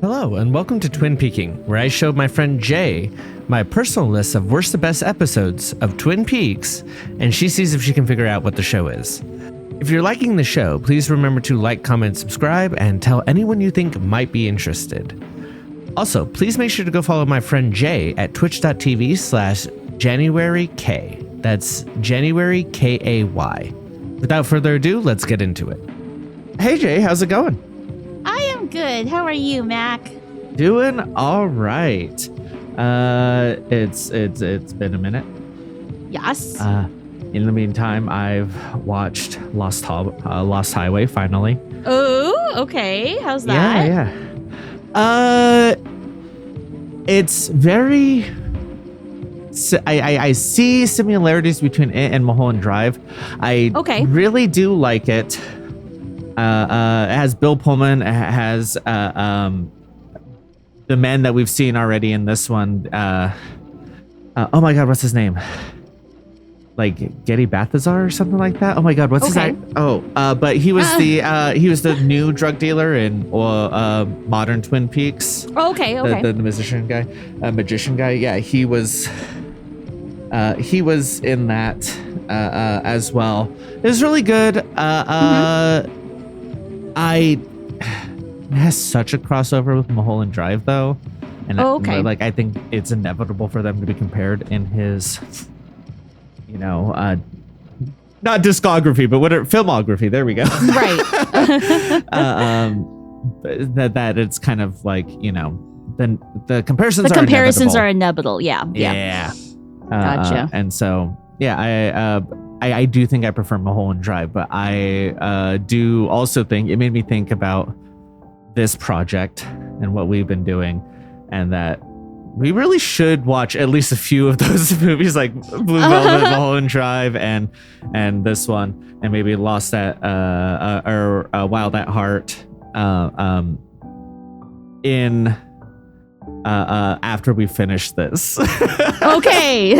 Hello, and welcome to Twin Peaking, where I showed my friend Jay my personal list of worst to best episodes of Twin Peaks, and she sees if she can figure out what the show is. If you're liking the show, please remember to like, comment, subscribe, and tell anyone you think might be interested. Also, please make sure to go follow my friend Jay at twitch.tv/JanuaryK. That's January K-A-Y. Without further ado, let's get into it. Hey Jay, how's it going? I am good. How are you, Mac? Doing all right. It's been a minute. Yes. In the meantime, I've watched Lost Highway finally. Oh, okay. How's that? Yeah. It's very. I see similarities between it and Mulholland Drive. I really do like it. It has Bill Pullman. It has the men that we've seen already in this one. Oh my God, what's his name? Like Getty Balthazar or something like that. Oh my God, what's his name? But he was the new drug dealer in modern Twin Peaks. Okay. The magician guy. Yeah, he was in that as well. It was really good. It has such a crossover with Mulholland Drive though, and I think it's inevitable for them to be compared in his, not discography, but whatever, filmography. There we go. Right. that it's kind of like, then the comparisons. The comparisons are inevitable. Yeah. Gotcha. And so I do think I prefer Mulholland Drive, but I do also think it made me think about this project and what we've been doing, and that we really should watch at least a few of those movies, like Blue Velvet, Mulholland Drive, and this one, and maybe Lost at or Wild at Heart in after we finish this. Okay.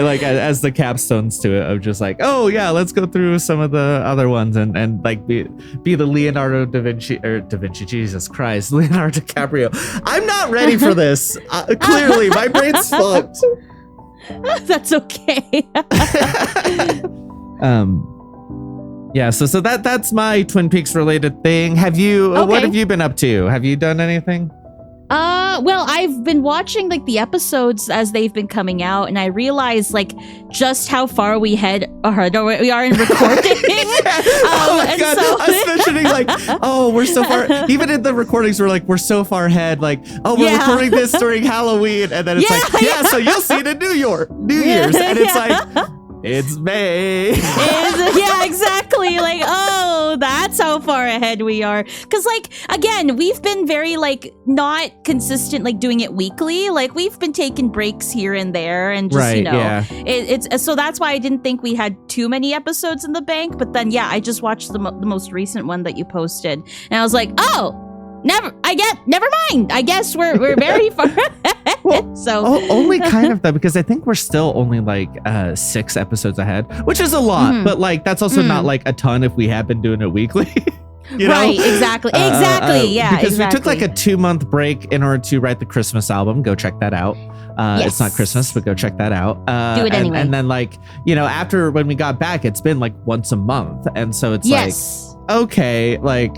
like as the capstones to it, of just like, oh yeah, let's go through some of the other ones and like be the Leonardo da Vinci, Jesus Christ, Leonardo DiCaprio. I'm not ready for this. Clearly my brain's fucked. That's okay. Yeah, so that's my Twin Peaks related thing. What have you been up to? Have you done anything? Well, I've been watching like the episodes as they've been coming out, and I realized like just how far we are in recording. Oh my God. So I was mentioning like, oh, we're so far. Even in the recordings, we're so far ahead. Like, oh, we're recording this during Halloween, and then it's so you'll see it in New Year's, and it's like, it's May. Yeah, exactly. Like, oh, that's how far ahead we are. Because, like, again, we've been very, like, not consistent, like, doing it weekly. Like, we've been taking breaks here and there, and just, it's so that's why I didn't think we had too many episodes in the bank. But then, I just watched the most recent one that you posted, and I was like, oh, never mind. I guess we're very far ahead. Well, only kind of though, because I think we're still only like 6 episodes ahead, which is a lot, but like that's also not like a ton if we have been doing it weekly. Right, exactly. Yeah, because we took like a 2-month break in order to write the Christmas album. Go check that out. It's not Christmas, but go check that out. Do it anyway. And then like, after when we got back, it's been like once a month. And so it's like, okay, like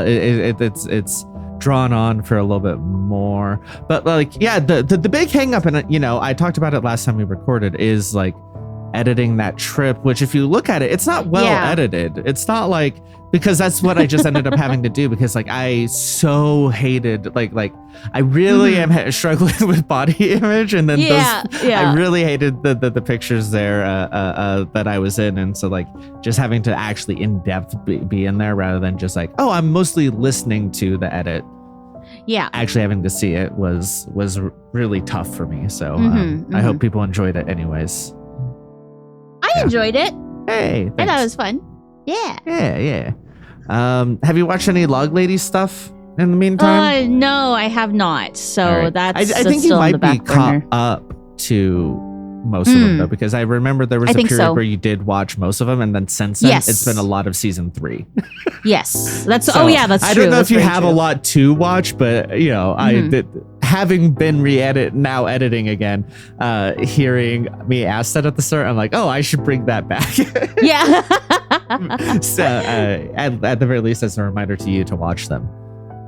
it's drawn on for a little bit more, but like the big hang up, and I talked about it last time we recorded, is like editing that trip, which if you look at it, it's not well edited. It's not like, because that's what I just ended up having to do, because like I so hated like I really am struggling with body image, and then I really hated the pictures there that I was in, and so like just having to actually in depth be in there rather than just like, oh, I'm mostly listening to the edit. Yeah, actually having to see it was really tough for me. So I hope people enjoyed it anyways. I enjoyed it. Hey, thanks. I thought it was fun. Yeah. Have you watched any Log Lady stuff in the meantime? No, I have not. So right. that's I think you still might in the be back burner. caught up to most of them though, because I remember there was a period so. where you did watch most of them, and then since then it's been a lot of season 3. Yes, that's so, that's true. I don't know that's if you have true. a lot to watch, but you know, having been now editing again, hearing me ask that at the start, I'm like, oh, I should bring that back. Yeah. So at the very least, as a reminder to you to watch them.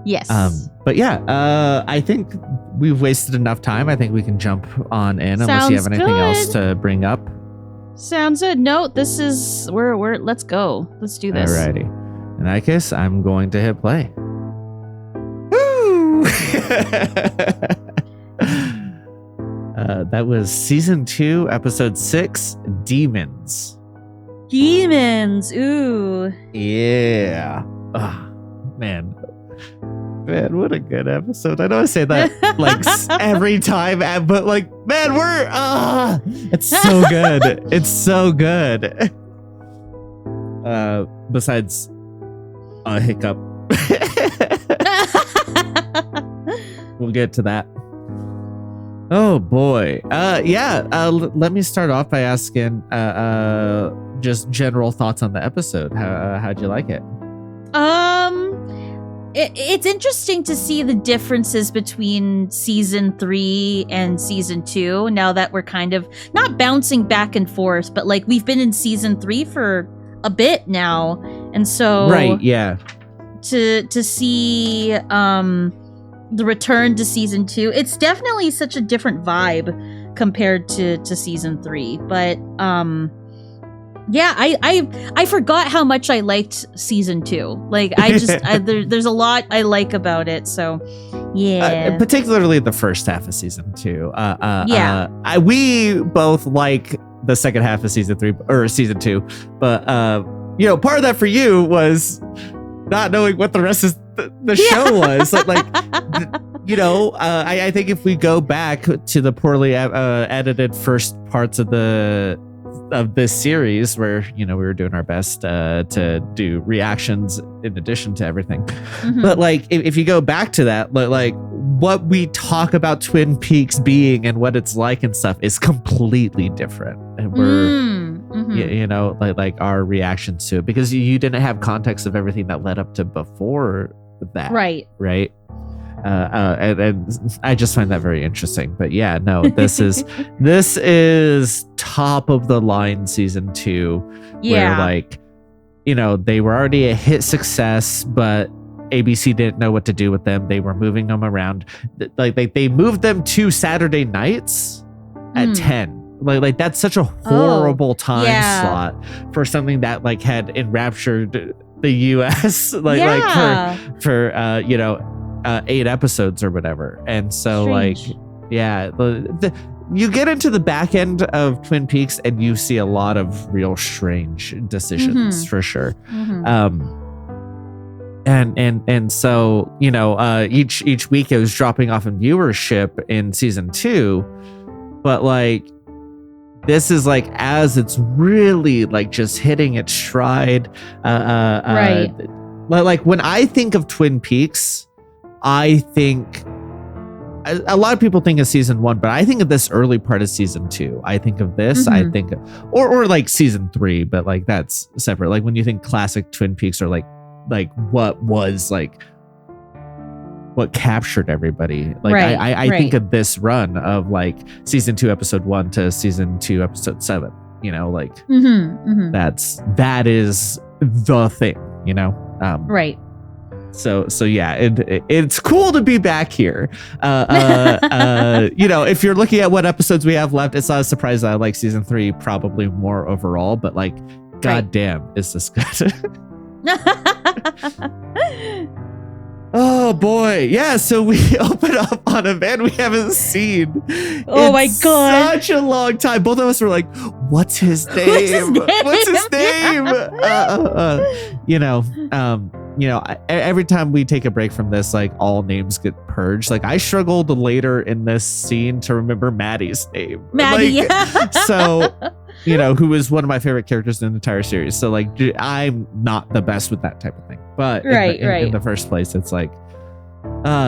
Yes. But yeah, I think we've wasted enough time. I think we can jump on in unless you have anything else to bring up. Sounds good. No, this is we're let's go. Let's do this. Alrighty. In that case, I'm going to hit play. Woo! That was season 2, episode 6, Demons. Demons. Ooh. Yeah. Man, what a good episode. I know I say that like every time, but like, man, it's so good. It's so good. Besides a hiccup. We'll get to that. Oh boy. Let me start off by asking just general thoughts on the episode. How'd you like it? It's interesting to see the differences between season 3 and season 2 now that we're kind of not bouncing back and forth, but like we've been in season 3 for a bit now. And so right, yeah. To see the return to season 2, it's definitely such a different vibe compared to season 3. But yeah, I forgot how much I liked season 2. Like I just there's a lot I like about it. So yeah, particularly the first half of season 2. We both like the second half of season 3 or season 2, but you know, part of that for you was not knowing what the rest of the show was. You know, I think if we go back to the poorly edited first parts of this series, where you know we were doing our best to do reactions in addition to everything, but like if you go back to that, like what we talk about Twin Peaks being and what it's like and stuff is completely different, and we're you know, like our reactions to it, because you didn't have context of everything that led up to before that, right? And I just find that very interesting. But yeah, no, this is top of the line season 2, where like, you know, they were already a hit success, but ABC didn't know what to do with them. They were moving them around. Like they moved them to Saturday nights at 10. Like that's such a horrible time slot for something that like had enraptured the US like for you know 8 episodes or whatever. And so Strange. like yeah, you get into the back end of Twin Peaks and you see a lot of real strange decisions for sure. And so, you know, each week it was dropping off in viewership in season 2, but like this is like as it's really like just hitting its stride. Right. Like when I think of Twin Peaks, I think a lot of people think of season 1, but I think of this early part of season 2. I think of this. I think, or like season 3, but like that's separate. Like when you think classic Twin Peaks, or like what was like what captured everybody. Like I think of this run of like season 2, episode 1 to season 2, episode 7. You know, like that is the thing. You know, right. So yeah, it's cool to be back here. You know, if you're looking at what episodes we have left, it's not a surprise that I like season 3 probably more overall. But like, goddamn, is this good? Oh boy, yeah. So we open up on a man we haven't seen. Oh my god, such a long time. Both of us were like, "What's his name? What's his name?" You know, every time we take a break from this, like all names get purged. Like I struggled later in this scene to remember Maddie's name. Maddie, so, you know, who is one of my favorite characters in the entire series. So like, I'm not the best with that type of thing. But in the first place, it's like,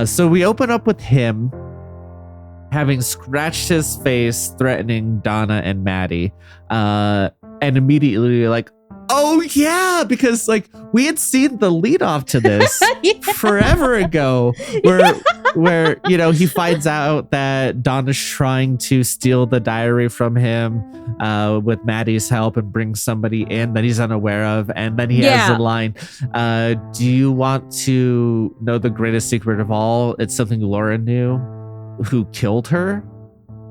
so we open up with him having scratched his face, threatening Donna and Maddie, and immediately like, oh yeah, because like we had seen the lead off to this forever ago, where you know he finds out that Donna's trying to steal the diary from him with Maddie's help and bring somebody in that he's unaware of, and then he has the line, "Do you want to know the greatest secret of all? It's something Laura knew, who killed her,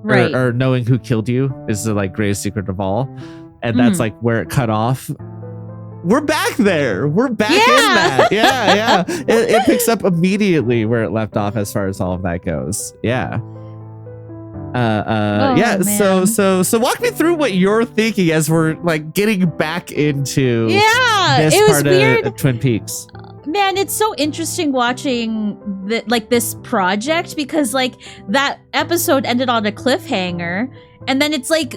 right? Or knowing who killed you is the like greatest secret of all." And that's like where it cut off. We're back there. We're back in that. Yeah. It picks up immediately where it left off as far as all of that goes. Yeah. Man. So walk me through what you're thinking as we're like getting back into this it was part weird. Of Twin Peaks. Man, it's so interesting watching this project, because like that episode ended on a cliffhanger, and then it's like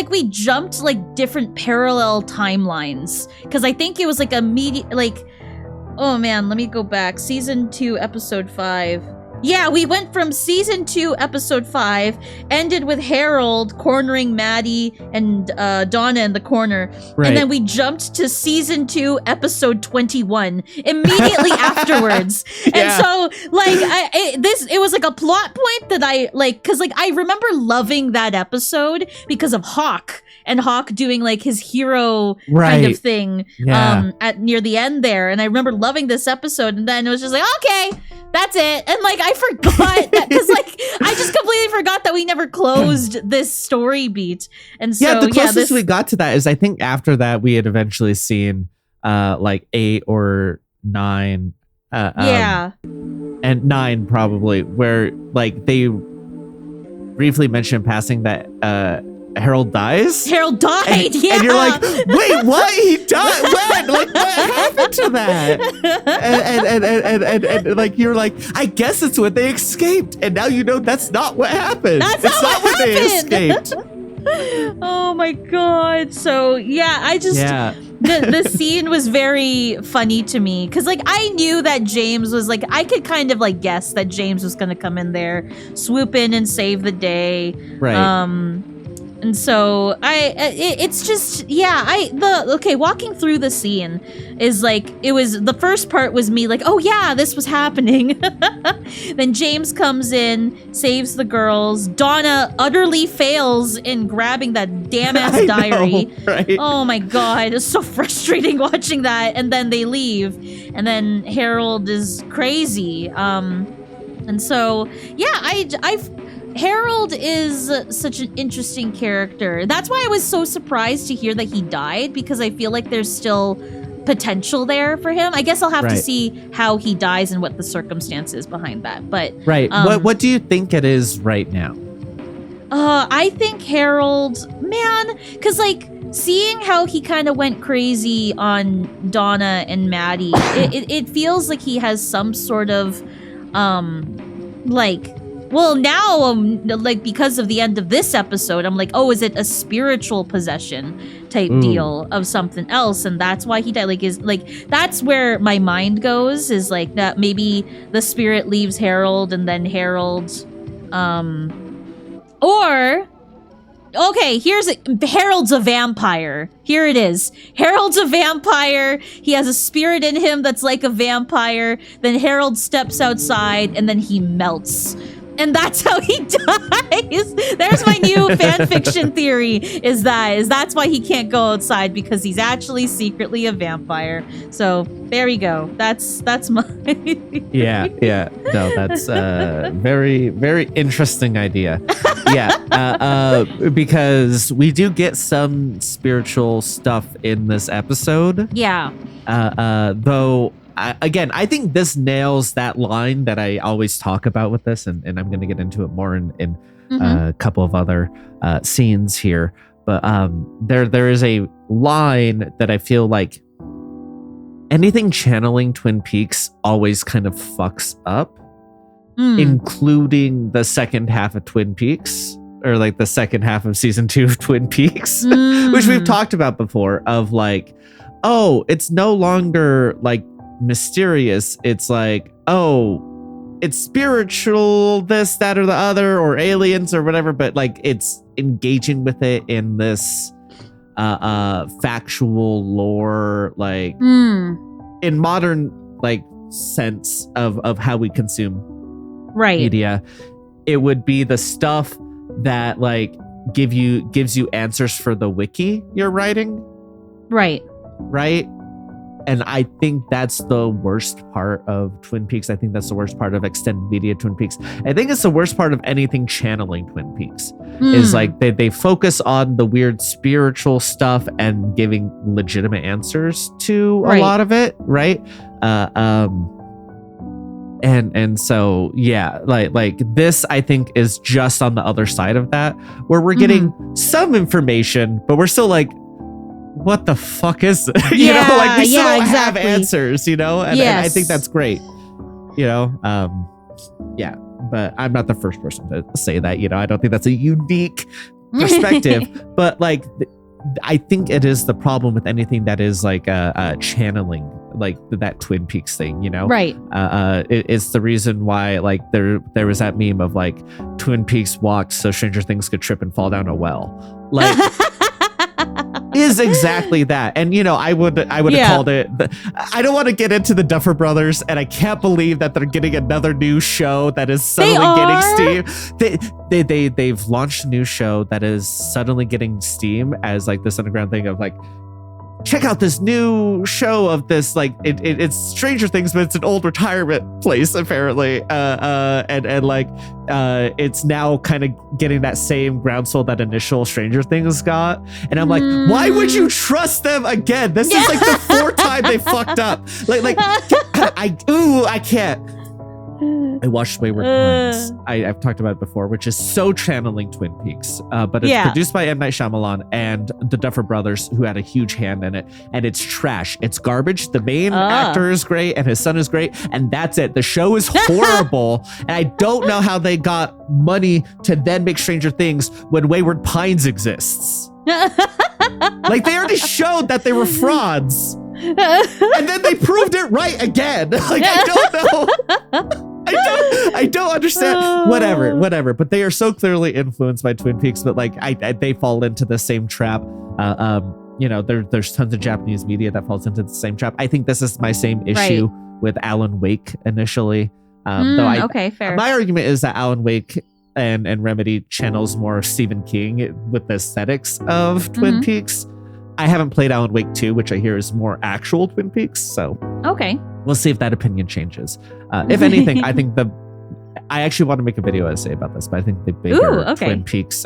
we jumped like different parallel timelines, because I think it was like oh man, let me go back. Season 2, episode 5. Yeah, we went from season 2, episode 5, ended with Harold cornering Maddie and Donna in the corner. Right. And then we jumped to season 2, episode 21 immediately afterwards. And so like it was like a plot point that I like, because like I remember loving that episode because of Hawk. And Hawk doing like his hero kind of thing at near the end there. And I remember loving this episode, and then it was just like, okay, that's it. And like I forgot that, because like I just completely forgot that we never closed this story beat. And so the closest we got to that is I think after that we had eventually seen like 8 or 9 and 9 probably, where like they briefly mentioned in passing that Harold dies. Harold died. And you're like, wait, what? He died? When? Like, what happened to that? And like, you're like, I guess it's when they escaped. And now you know that's not what happened. That's it's not when they escaped. Oh my god. So yeah, I just the scene was very funny to me, because like I knew that James was like, I could kind of like guess that James was gonna come in there, swoop in and save the day. Right. And so walking through the scene is like, it was, the first part was me like, oh yeah, this was happening. Then James comes in, saves the girls. Donna utterly fails in grabbing that damn ass diary. Know, right? Oh my god, it's so frustrating watching that. And then they leave, and then Harold is crazy. And so yeah, Harold is such an interesting character. That's why I was so surprised to hear that he died, because I feel like there's still potential there for him. I guess I'll have to see how he dies and what the circumstances behind that. But what do you think it is right now? I think Harold, man, because like seeing how he kind of went crazy on Donna and Maddie, it feels like he has some sort of because of the end of this episode, I'm like, oh, is it a spiritual possession type deal of something else? And that's why he died. That's where my mind goes, is like that maybe the spirit leaves Harold, and then Harold, Harold's a vampire. Here it is. Harold's a vampire. He has a spirit in him that's like a vampire. Then Harold steps outside, and then he melts. And that's how he dies. There's my new fan fiction theory, is that's why he can't go outside, because he's actually secretly a vampire. So there we go. That's my Yeah. No, that's a very, very interesting idea. Yeah. Because we do get some spiritual stuff in this episode. Yeah. Though I think this nails that line that I always talk about with this, and I'm going to get into it more in a couple of other scenes here. But there is a line that I feel like anything channeling Twin Peaks always kind of fucks up, including the second half of Twin Peaks, or like the second half of season 2 of Twin Peaks, which we've talked about before, of like, oh, it's no longer like mysterious. It's like, oh, it's spiritual, this, that, or the other, or aliens or whatever, but like it's engaging with it in this factual lore, like in modern like sense of how we consume media. It would be the stuff that like gives you answers for the wiki you're writing. Right. And I think that's the worst part of Twin Peaks. I think that's the worst part of extended media Twin Peaks. I think it's the worst part of anything channeling Twin Peaks is like they focus on the weird spiritual stuff and giving legitimate answers to a lot of it. Right. And so, yeah, like this, I think is just on the other side of that, where we're getting some information, but we're still like, what the fuck is it? You know, like we still don't have answers, you know? And I think that's great, you know? But I'm not the first person to say that, you know? I don't think that's a unique perspective, but like, I think it is the problem with anything that is like channeling, like that Twin Peaks thing, you know? Right. It's the reason why like there was that meme of like Twin Peaks walked so Stranger Things could trip and fall down a well. Like... is exactly that. And you know, I would have called it I don't want to get into the Duffer Brothers, and I can't believe that they're getting another new show that is suddenly getting steam. They've launched a new show that is suddenly getting steam as like this underground thing of like, check out this new show of this, like it's Stranger Things, but it's an old retirement place apparently, and like it's now kind of getting that same groundswell that initial Stranger Things got, and I'm like, why would you trust them again? This is like the fourth time they fucked up. Like I can't. I watched Wayward Pines. I've talked about it before, which is so channeling Twin Peaks. But it's produced by M. Night Shyamalan and the Duffer Brothers, who had a huge hand in it. And it's trash. It's garbage. The main actor is great, and his son is great, and that's it. The show is horrible, and I don't know how they got money to then make Stranger Things when Wayward Pines exists. Like, they already showed that they were frauds. And then they proved it right again. Like, I don't know. I don't understand. Whatever. But they are so clearly influenced by Twin Peaks. But like, they fall into the same trap. You know, there's tons of Japanese media that falls into the same trap. I think this is my same issue with Alan Wake initially. Fair. My argument is that Alan Wake and Remedy channels more Stephen King with the aesthetics of Twin Peaks. I haven't played Alan Wake 2, which I hear is more actual Twin Peaks. So we'll see if that opinion changes. If anything, I think I actually want to make a video essay about this, but I think the bigger Twin Peaks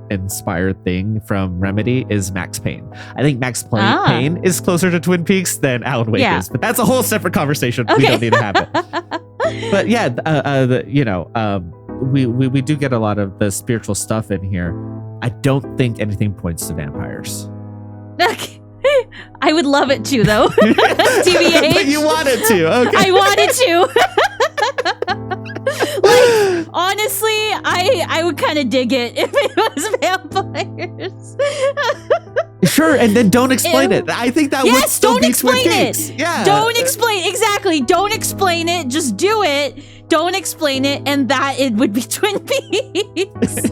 inspired thing from Remedy is Max Payne. I think Max Payne is closer to Twin Peaks than Alan Wake is, but that's a whole separate conversation. We don't need to have it. But yeah, we do get a lot of the spiritual stuff in here. I don't think anything points to vampires. I would love it to, though. TBH. But you want it to. Okay. I want it to. Like, honestly, I would kind of dig it if it was vampires. Sure, and then don't explain it. I think that would still be Twin Peaks. Yeah. Don't explain. Exactly. Don't explain it. Just do it. Don't explain it, and that it would be Twin Peaks.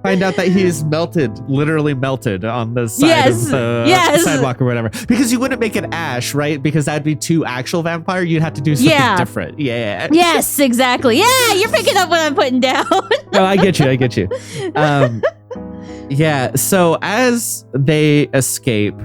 Find out that he is literally melted on the side of the sidewalk or whatever. Because you wouldn't make it Ash, right? Because that'd be too actual vampire. You'd have to do something different. Yeah. Yes, exactly. Yeah, you're picking up what I'm putting down. Oh, I get you. Yeah, so as they escape,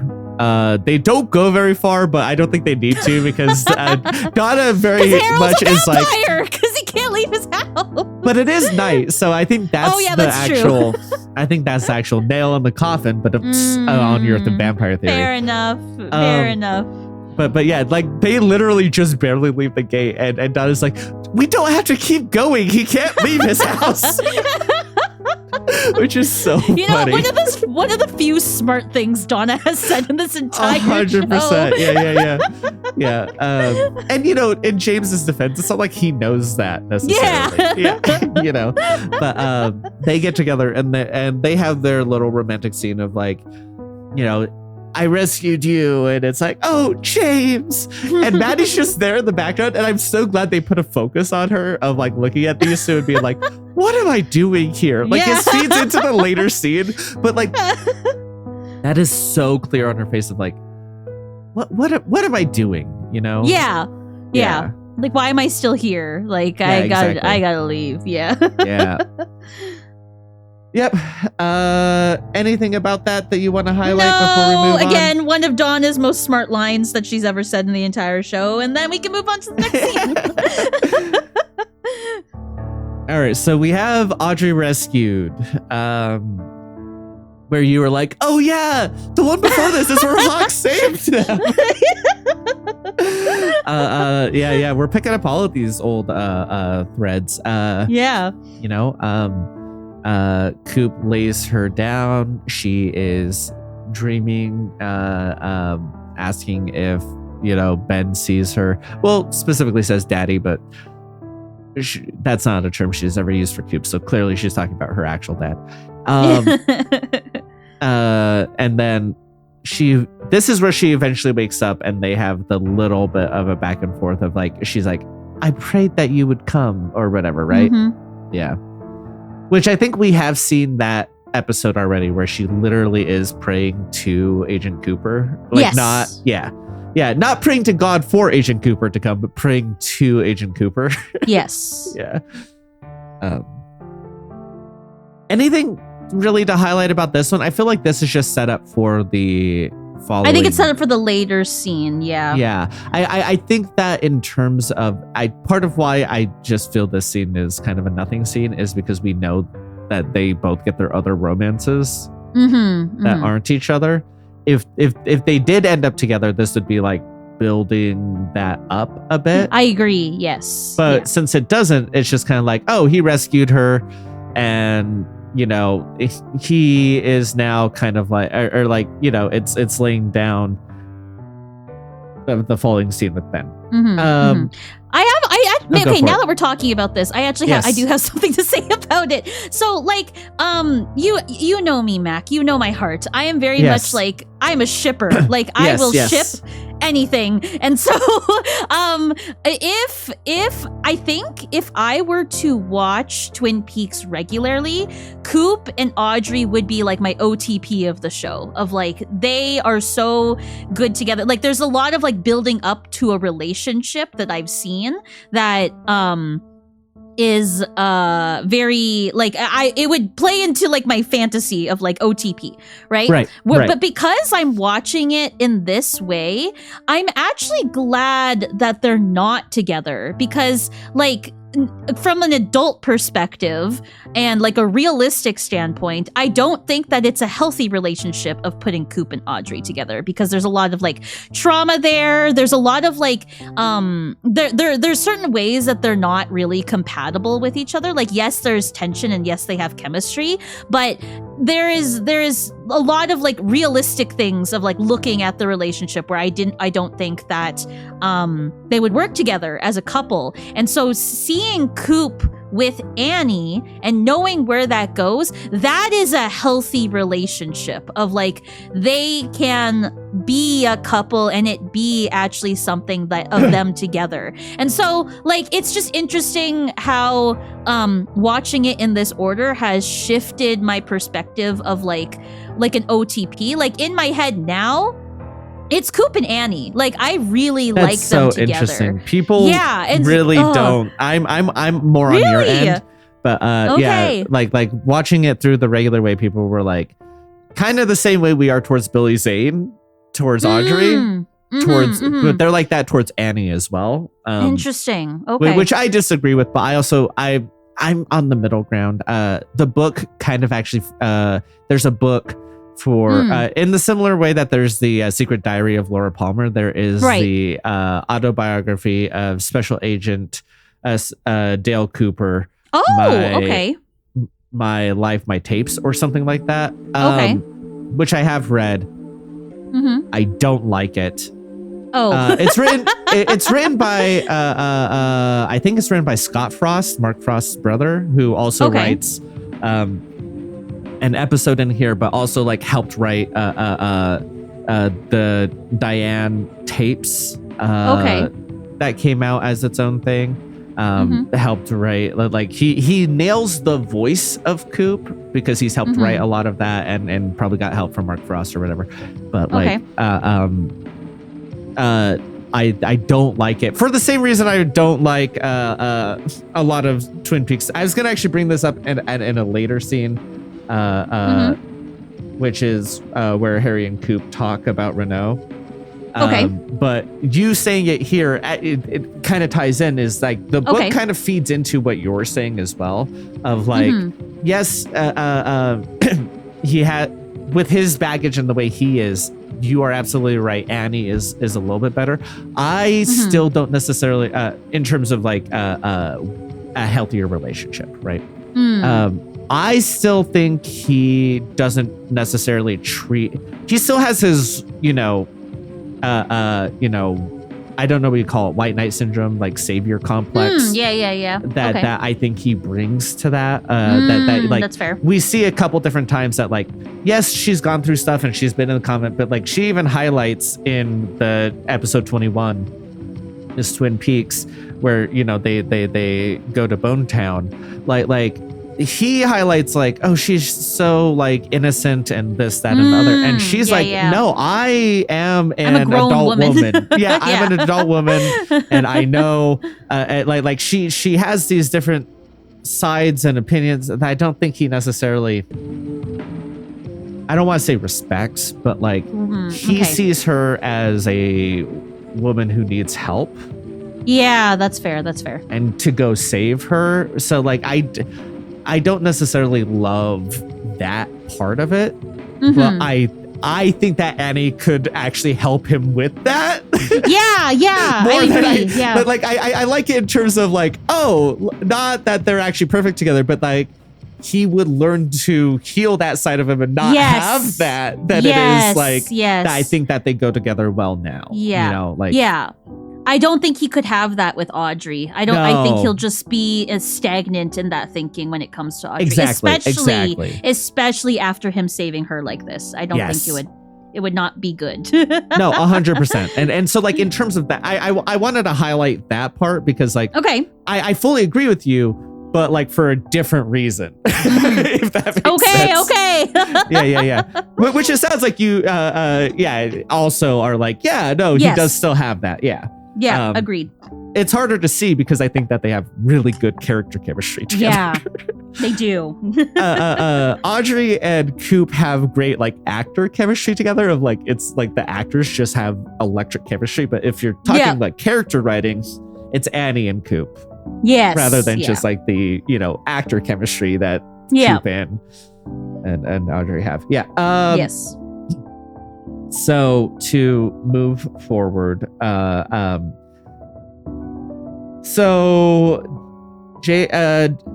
they don't go very far, but I don't think they need to, because Donna very much is like, because he can't leave his house. But it is night, so I think that's actual. I think that's the actual nail in the coffin. But on your the vampire theory. Fair enough. Fair enough. But yeah, like they literally just barely leave the gate, and Donna's like, we don't have to keep going. He can't leave his house. Which is so funny. One of the few smart things Donna has said in this entire 100%. Yeah. And in James's defense, it's not like he knows that necessarily. Yeah. But they get together and they have their little romantic scene of like, I rescued you. And it's like, oh, James. And Maddie's just there in the background. And I'm so glad they put a focus on her of like looking at these two and being like, what am I doing here? Like it feeds into the later scene. But like, that is so clear on her face of like, what am I doing? You know? Yeah. Like, why am I still here? Like, I gotta leave. Yeah. Yeah. Yep. Anything about that you want to highlight before we move on? Again, one of Donna's most smart lines that she's ever said in the entire show, and then we can move on to the next scene. All right, so we have Audrey rescued. Where you were like, oh yeah, the one before this is where Hawk saved them. Yeah, we're picking up all of these old threads. You know, Coop lays her down. She is dreaming, asking if, you know, Ben sees her. Well, specifically says daddy, but that's not a term she's ever used for Coop. So clearly she's talking about her actual dad. And then this is where she eventually wakes up and they have the little bit of a back and forth of like, she's like, I prayed that you would come or whatever. Right. Mm-hmm. Yeah. Which I think we have seen that episode already where she literally is praying to Agent Cooper. Like not praying to God for Agent Cooper to come, but praying to Agent Cooper. Yes. Yeah. Anything really to highlight about this one? I feel like this is just set up for the following. I think it's set up for the later scene. Yeah. I think that in terms of part of why I just feel this scene is kind of a nothing scene is because we know that they both get their other romances that aren't each other. If they did end up together, this would be like building that up a bit. I agree. Yes. But since it doesn't, it's just kind of like, oh, he rescued her, and you know, he is now kind of like, or like, you know, it's laying down the following scene with Ben. Okay, now that we're talking about this, I actually I do have something to say about it. So like, you know me, Mac, you know my heart. I am very much like, I'm a shipper. Like I will ship anything. And so if I were to watch Twin Peaks regularly, Coop and Audrey would be like my OTP of the show, of like, they are so good together. Like there's a lot of like building up to a relationship that I've seen that is very like, it would play into like my fantasy of like OTP, right? But because I'm watching it in this way, I'm actually glad that they're not together, because like, from an adult perspective and like a realistic standpoint, I don't think that it's a healthy relationship of putting Coop and Audrey together, because there's a lot of like trauma there. There's a lot of like, there's certain ways that they're not really compatible with each other. Like, yes, there's tension and yes, they have chemistry, but there is a lot of like realistic things of like looking at the relationship where I don't think that they would work together as a couple. And so seeing Coop with Annie and knowing where that goes, that is a healthy relationship of like, they can be a couple and it be actually something that of them together. And so like, it's just interesting how watching it in this order has shifted my perspective of like an OTP. Like in my head now, it's Coop and Annie. Like I really like them together. That's so interesting. People really don't. I'm more on your end. But like watching it through the regular way, people were like kind of the same way we are towards Billy Zane, towards Audrey, but they're like that towards Annie as well. Interesting. Okay. Which I disagree with, but I'm on the middle ground. The book kind of actually there's a book for in the similar way that there's the Secret Diary of Laura Palmer, there is the autobiography of Special Agent Dale Cooper. My Life, My Tapes, or something like that. Which I have read. I don't like it. It's written. It's written by. I think it's written by Scott Frost, Mark Frost's brother, who also writes an episode in here, but also like helped write the Diane tapes that came out as its own thing. Helped write, like he nails the voice of Coop because he's helped write a lot of that and probably got help from Mark Frost or whatever. But like I don't like it for the same reason I don't like a lot of Twin Peaks. I was gonna actually bring this up in a later scene, which is where Harry and Coop talk about Renault. But you saying it here, it kind of ties in, is like the book kind of feeds into what you're saying as well, of like, yes, he had, with his baggage and the way he is, you are absolutely right. Annie is a little bit better. I still don't necessarily, in terms of like a healthier relationship, right? I still think he doesn't necessarily he still has his, I don't know what you call it, white knight syndrome, like savior complex. That I think he brings to that. That like, that's fair. We see a couple different times that like, yes, she's gone through stuff and she's been in the convent, but like she even highlights in the episode 21, this Twin Peaks, where they go to Bone Town, like he highlights like, oh, she's so like innocent and this, that, and the other, and she's no, I'm an adult woman. I'm an adult woman, and I know, like she has these different sides and opinions that I don't think he necessarily, I don't want to say respects, but like he sees her as a woman who needs help. Yeah, that's fair. And to go save her. So like I don't necessarily love that part of it, but I think that Annie could actually help him with that. But like I like it in terms of like, oh, not that they're actually perfect together, but like he would learn to heal that side of him and not have that it is like that. I think that they go together well now. I don't think he could have that with Audrey. I think he'll just be as stagnant in that thinking when it comes to Audrey. Especially after him saving her like this. I don't think it would not be good. No, 100%. And so like in terms of that, I wanted to highlight that part because like I fully agree with you, but like for a different reason. If that makes sense. Yeah. Which it sounds like you also are like, he does still have that. Yeah, agreed. It's harder to see because I think that they have really good character chemistry together. Yeah, they do. Audrey and Coop have great like actor chemistry together, of like, it's like the actors just have electric chemistry. But if you're talking like character writing, it's Annie and Coop. Yes. Rather than just like the, actor chemistry that Coop and Audrey have. Yes. So to move forward,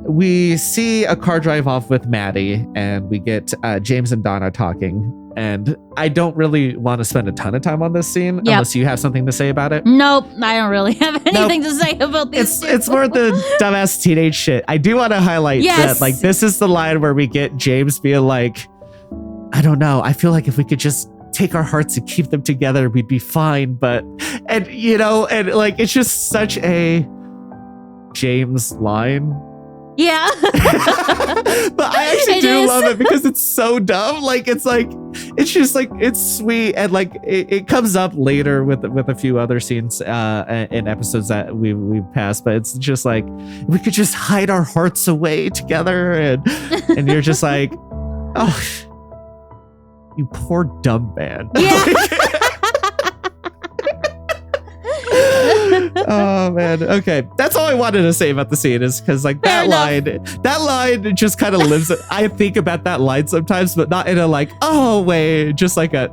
we see a car drive off with Maddie, and we get James and Donna talking. And I don't really want to spend a ton of time on this scene unless you have something to say about it. Nope, I don't really have anything to say about this. It's more the dumbass teenage shit. I do want to highlight that like this is the line where we get James being like, I don't know, I feel like if we could just take our hearts and keep them together, we'd be fine. And like it's just such a James line. Yeah. But I actually do love it because it's so dumb. Like it's just like, it's sweet. And like it comes up later with a few other scenes in episodes that we've passed, but it's just like, we could just hide our hearts away together, and you're just like, oh, you poor dumb man. Yeah. Oh man. Okay. That's all I wanted to say about the scene, is because like that line just kind of lives. I think about that line sometimes, but not in a like, oh wait, just like a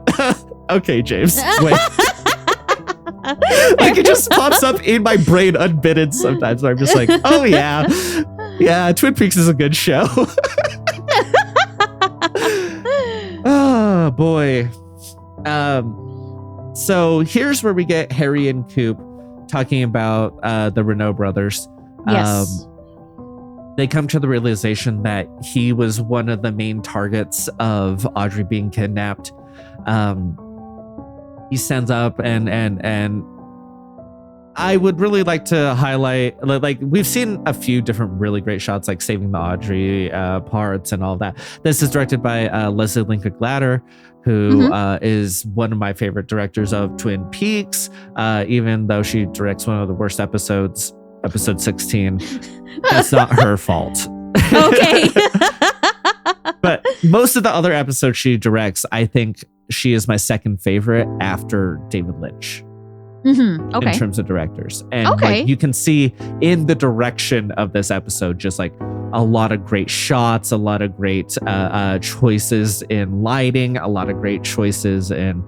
okay, James, wait. Like it just pops up in my brain unbidden sometimes, where I'm just like, oh yeah, Twin Peaks is a good show. Oh boy. So here's where we get Harry and Coop talking about the Renault brothers. Yes. They come to the realization that he was one of the main targets of Audrey being kidnapped. he stands up and I would really like to highlight, like we've seen a few different really great shots, like saving the Audrey parts and all of that. This is directed by Leslie Linka Glatter, who is one of my favorite directors of Twin Peaks, even though she directs one of the worst episodes, episode 16. That's not her fault. Okay. But most of the other episodes she directs, I think she is my second favorite after David Lynch. Okay. In terms of directors. And like, you can see in the direction of this episode, just like a lot of great shots, a lot of great choices in lighting, a lot of great choices in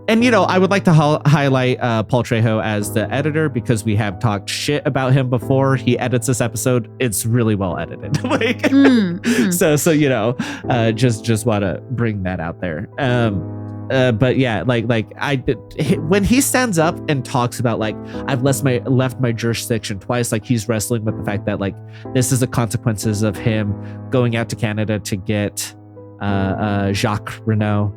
and you know, I would like to highlight Paul Trejo as the editor, because we have talked shit about him before. He edits this episode. It's really well edited. Like, so you know, just want to bring that out there. But yeah, like when he stands up and talks about like, I've left my jurisdiction twice, like he's wrestling with the fact that like this is the consequences of him going out to Canada to get Jacques Renault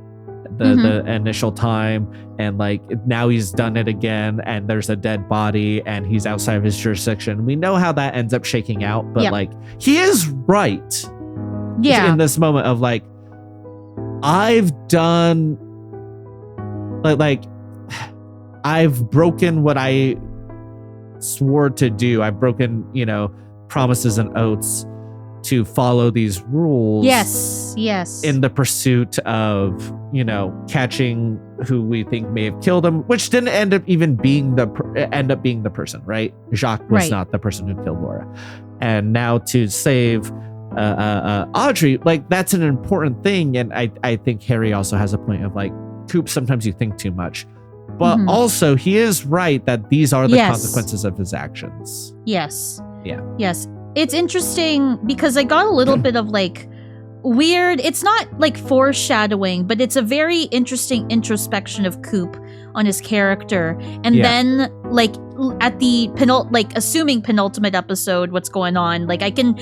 the initial time, and like now he's done it again and there's a dead body and he's outside of his jurisdiction. We know how that ends up shaking out, but like he is right in this moment of like, I've done like I've broken what I swore to do. I've broken, you know, promises and oaths to follow these rules. Yes. In the pursuit of, you know, catching who we think may have killed him, which didn't end up being the person, right? Jacques was not the person who killed Laura. And now to save Audrey, like that's an important thing. And I think Harry also has a point of like, Coop, sometimes you think too much, but also he is right that these are the consequences of his actions. Yes. Yeah. Yes. It's interesting because I got a little bit of like weird, it's not like foreshadowing, but it's a very interesting introspection of Coop on his character. And then like at the assuming penultimate episode, what's going on, like I can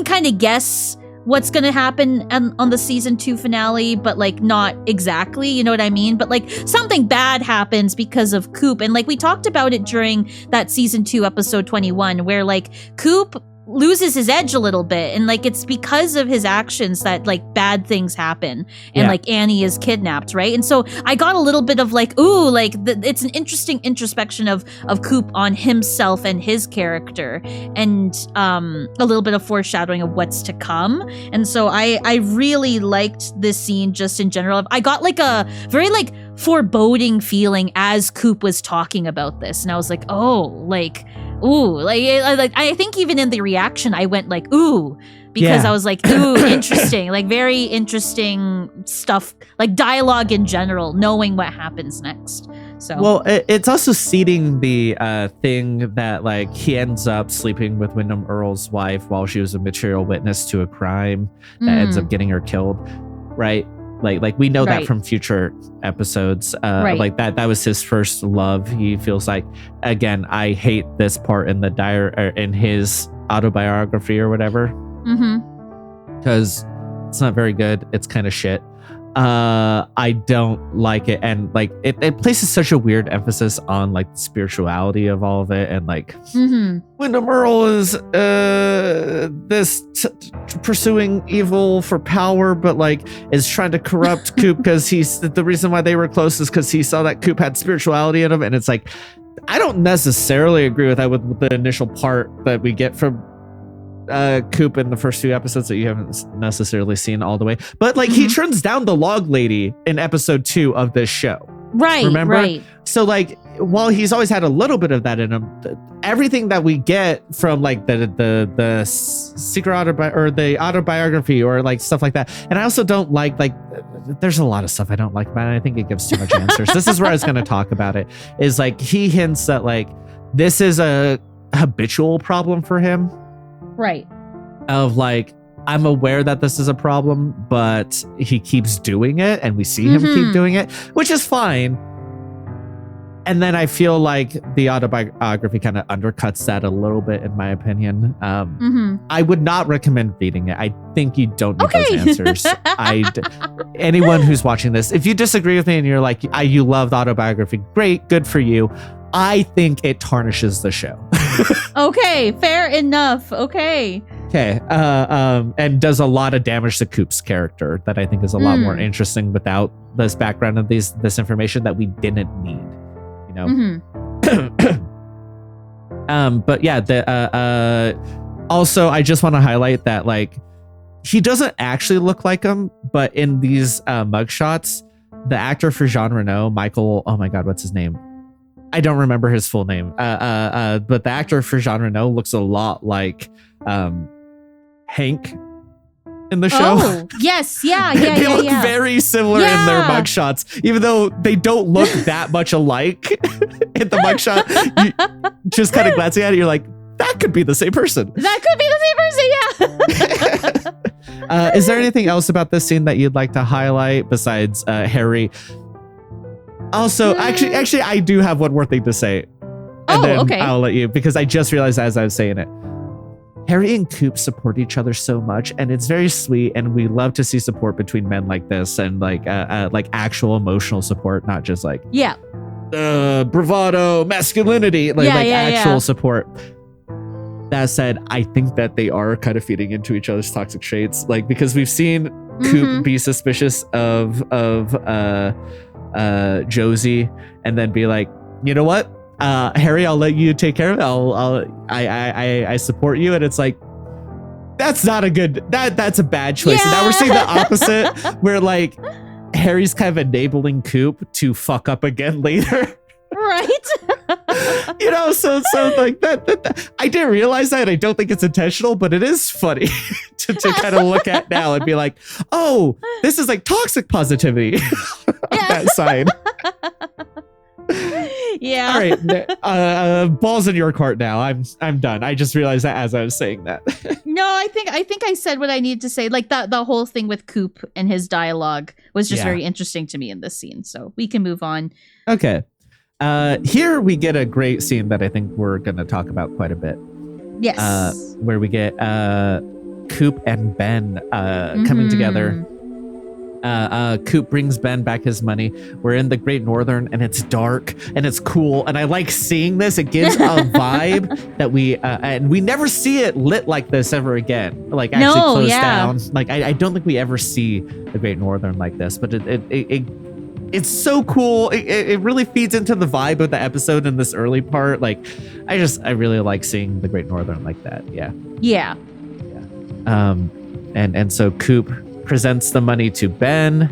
kind of guess what's gonna happen on the season 2 finale, but like not exactly, you know what I mean? But like something bad happens because of Coop, and like we talked about it during that season 2 episode 21, where like Coop loses his edge a little bit, and like it's because of his actions that like bad things happen, and like Annie is kidnapped, right? And so I got a little bit of like, ooh, like it's an interesting introspection of Coop on himself and his character, and a little bit of foreshadowing of what's to come. And so I really liked this scene just in general. I got like a very like foreboding feeling as Coop was talking about this, and I was like, oh, like, ooh, like I think even in the reaction I went like, ooh, because I was like, ooh, interesting, like very interesting stuff, like dialogue in general, knowing what happens next. So well, it's also seeding the thing that like he ends up sleeping with Wyndham Earl's wife while she was a material witness to a crime that ends up getting her killed, right? Like we know that from future episodes. Like that was his first love. He feels like, again, I hate this part in the in his autobiography or whatever, because it's not very good. It's kind of shit. I don't like it, and like it places such a weird emphasis on like the spirituality of all of it, and like Wyndham Earl is pursuing evil for power, but like is trying to corrupt Coop because he's the reason why they were close is because he saw that Coop had spirituality in him, and it's like I don't necessarily agree with that with the initial part that we get from Coop in the first 2 episodes that you haven't necessarily seen all the way, but like he turns down the log lady in episode 2 of this show, remember? So like while he's always had a little bit of that in him, everything that we get from like the secret autobiography or like stuff like that, and I also don't like there's a lot of stuff I don't like about it. I think it gives too much answers. This is where I was going to talk about it, is like he hints that like this is a habitual problem for him. Right. Of like, I'm aware that this is a problem, but he keeps doing it and we see him keep doing it, which is fine. And then I feel like the autobiography kind of undercuts that a little bit, in my opinion. I would not recommend reading it. I think you don't need those answers. Anyone who's watching this, if you disagree with me and you're like, you love the autobiography, great, good for you. I think it tarnishes the show. Okay, fair enough. Okay. And does a lot of damage to Coop's character that I think is a lot more interesting without this background of this information that we didn't need. But yeah, also I just want to highlight that like he doesn't actually look like him, but in these mugshots, the actor for Jean Reno, Michael, oh my god, what's his name? I don't remember his full name. But the actor for Jean Reno looks a lot like Hank in the show. Oh, yes, yeah. They look very similar in their mugshots, even though they don't look that much alike in the mugshot. You just kind of glancing at it, you're like, that could be the same person. That could be the same person, yeah. Is there anything else about this scene that you'd like to highlight besides Harry? Also, actually, I do have one more thing to say. And then okay. I'll let you, because I just realized as I was saying it. Harry and Coop support each other so much, and it's very sweet, and we love to see support between men like this, and like actual emotional support, not just like bravado, masculinity, actual support. That said, I think that they are kind of feeding into each other's toxic traits, like because we've seen Coop be suspicious of Josie, and then be like, you know what? Harry, I'll let you take care of it. I support you. And it's like, that's not a good, that's a bad choice. And now we're seeing the opposite where like Harry's kind of enabling Coop to fuck up again later. Right. So like that I didn't realize that. I don't think it's intentional, but it is funny to kind of look at now and be like, oh, this is like toxic positivity on that side. Yeah. All right. Balls in your court now. I'm done. I just realized that as I was saying that. No, I think I said what I needed to say. Like the whole thing with Coop and his dialogue was just very interesting to me in this scene. So we can move on. Okay. Here we get a great scene that I think we're going to talk about quite a bit. Yes. Where we get Coop and Ben coming together. Coop brings Ben back his money. We're in the Great Northern, and it's dark and it's cool, and I like seeing this. It gives a vibe that we never see it lit like this ever again. Like actually closed down. Like I don't think we ever see the Great Northern like this, but it's so cool. It really feeds into the vibe of the episode in this early part. Like I really like seeing the Great Northern like that. Yeah. And so Coop presents the money to Ben.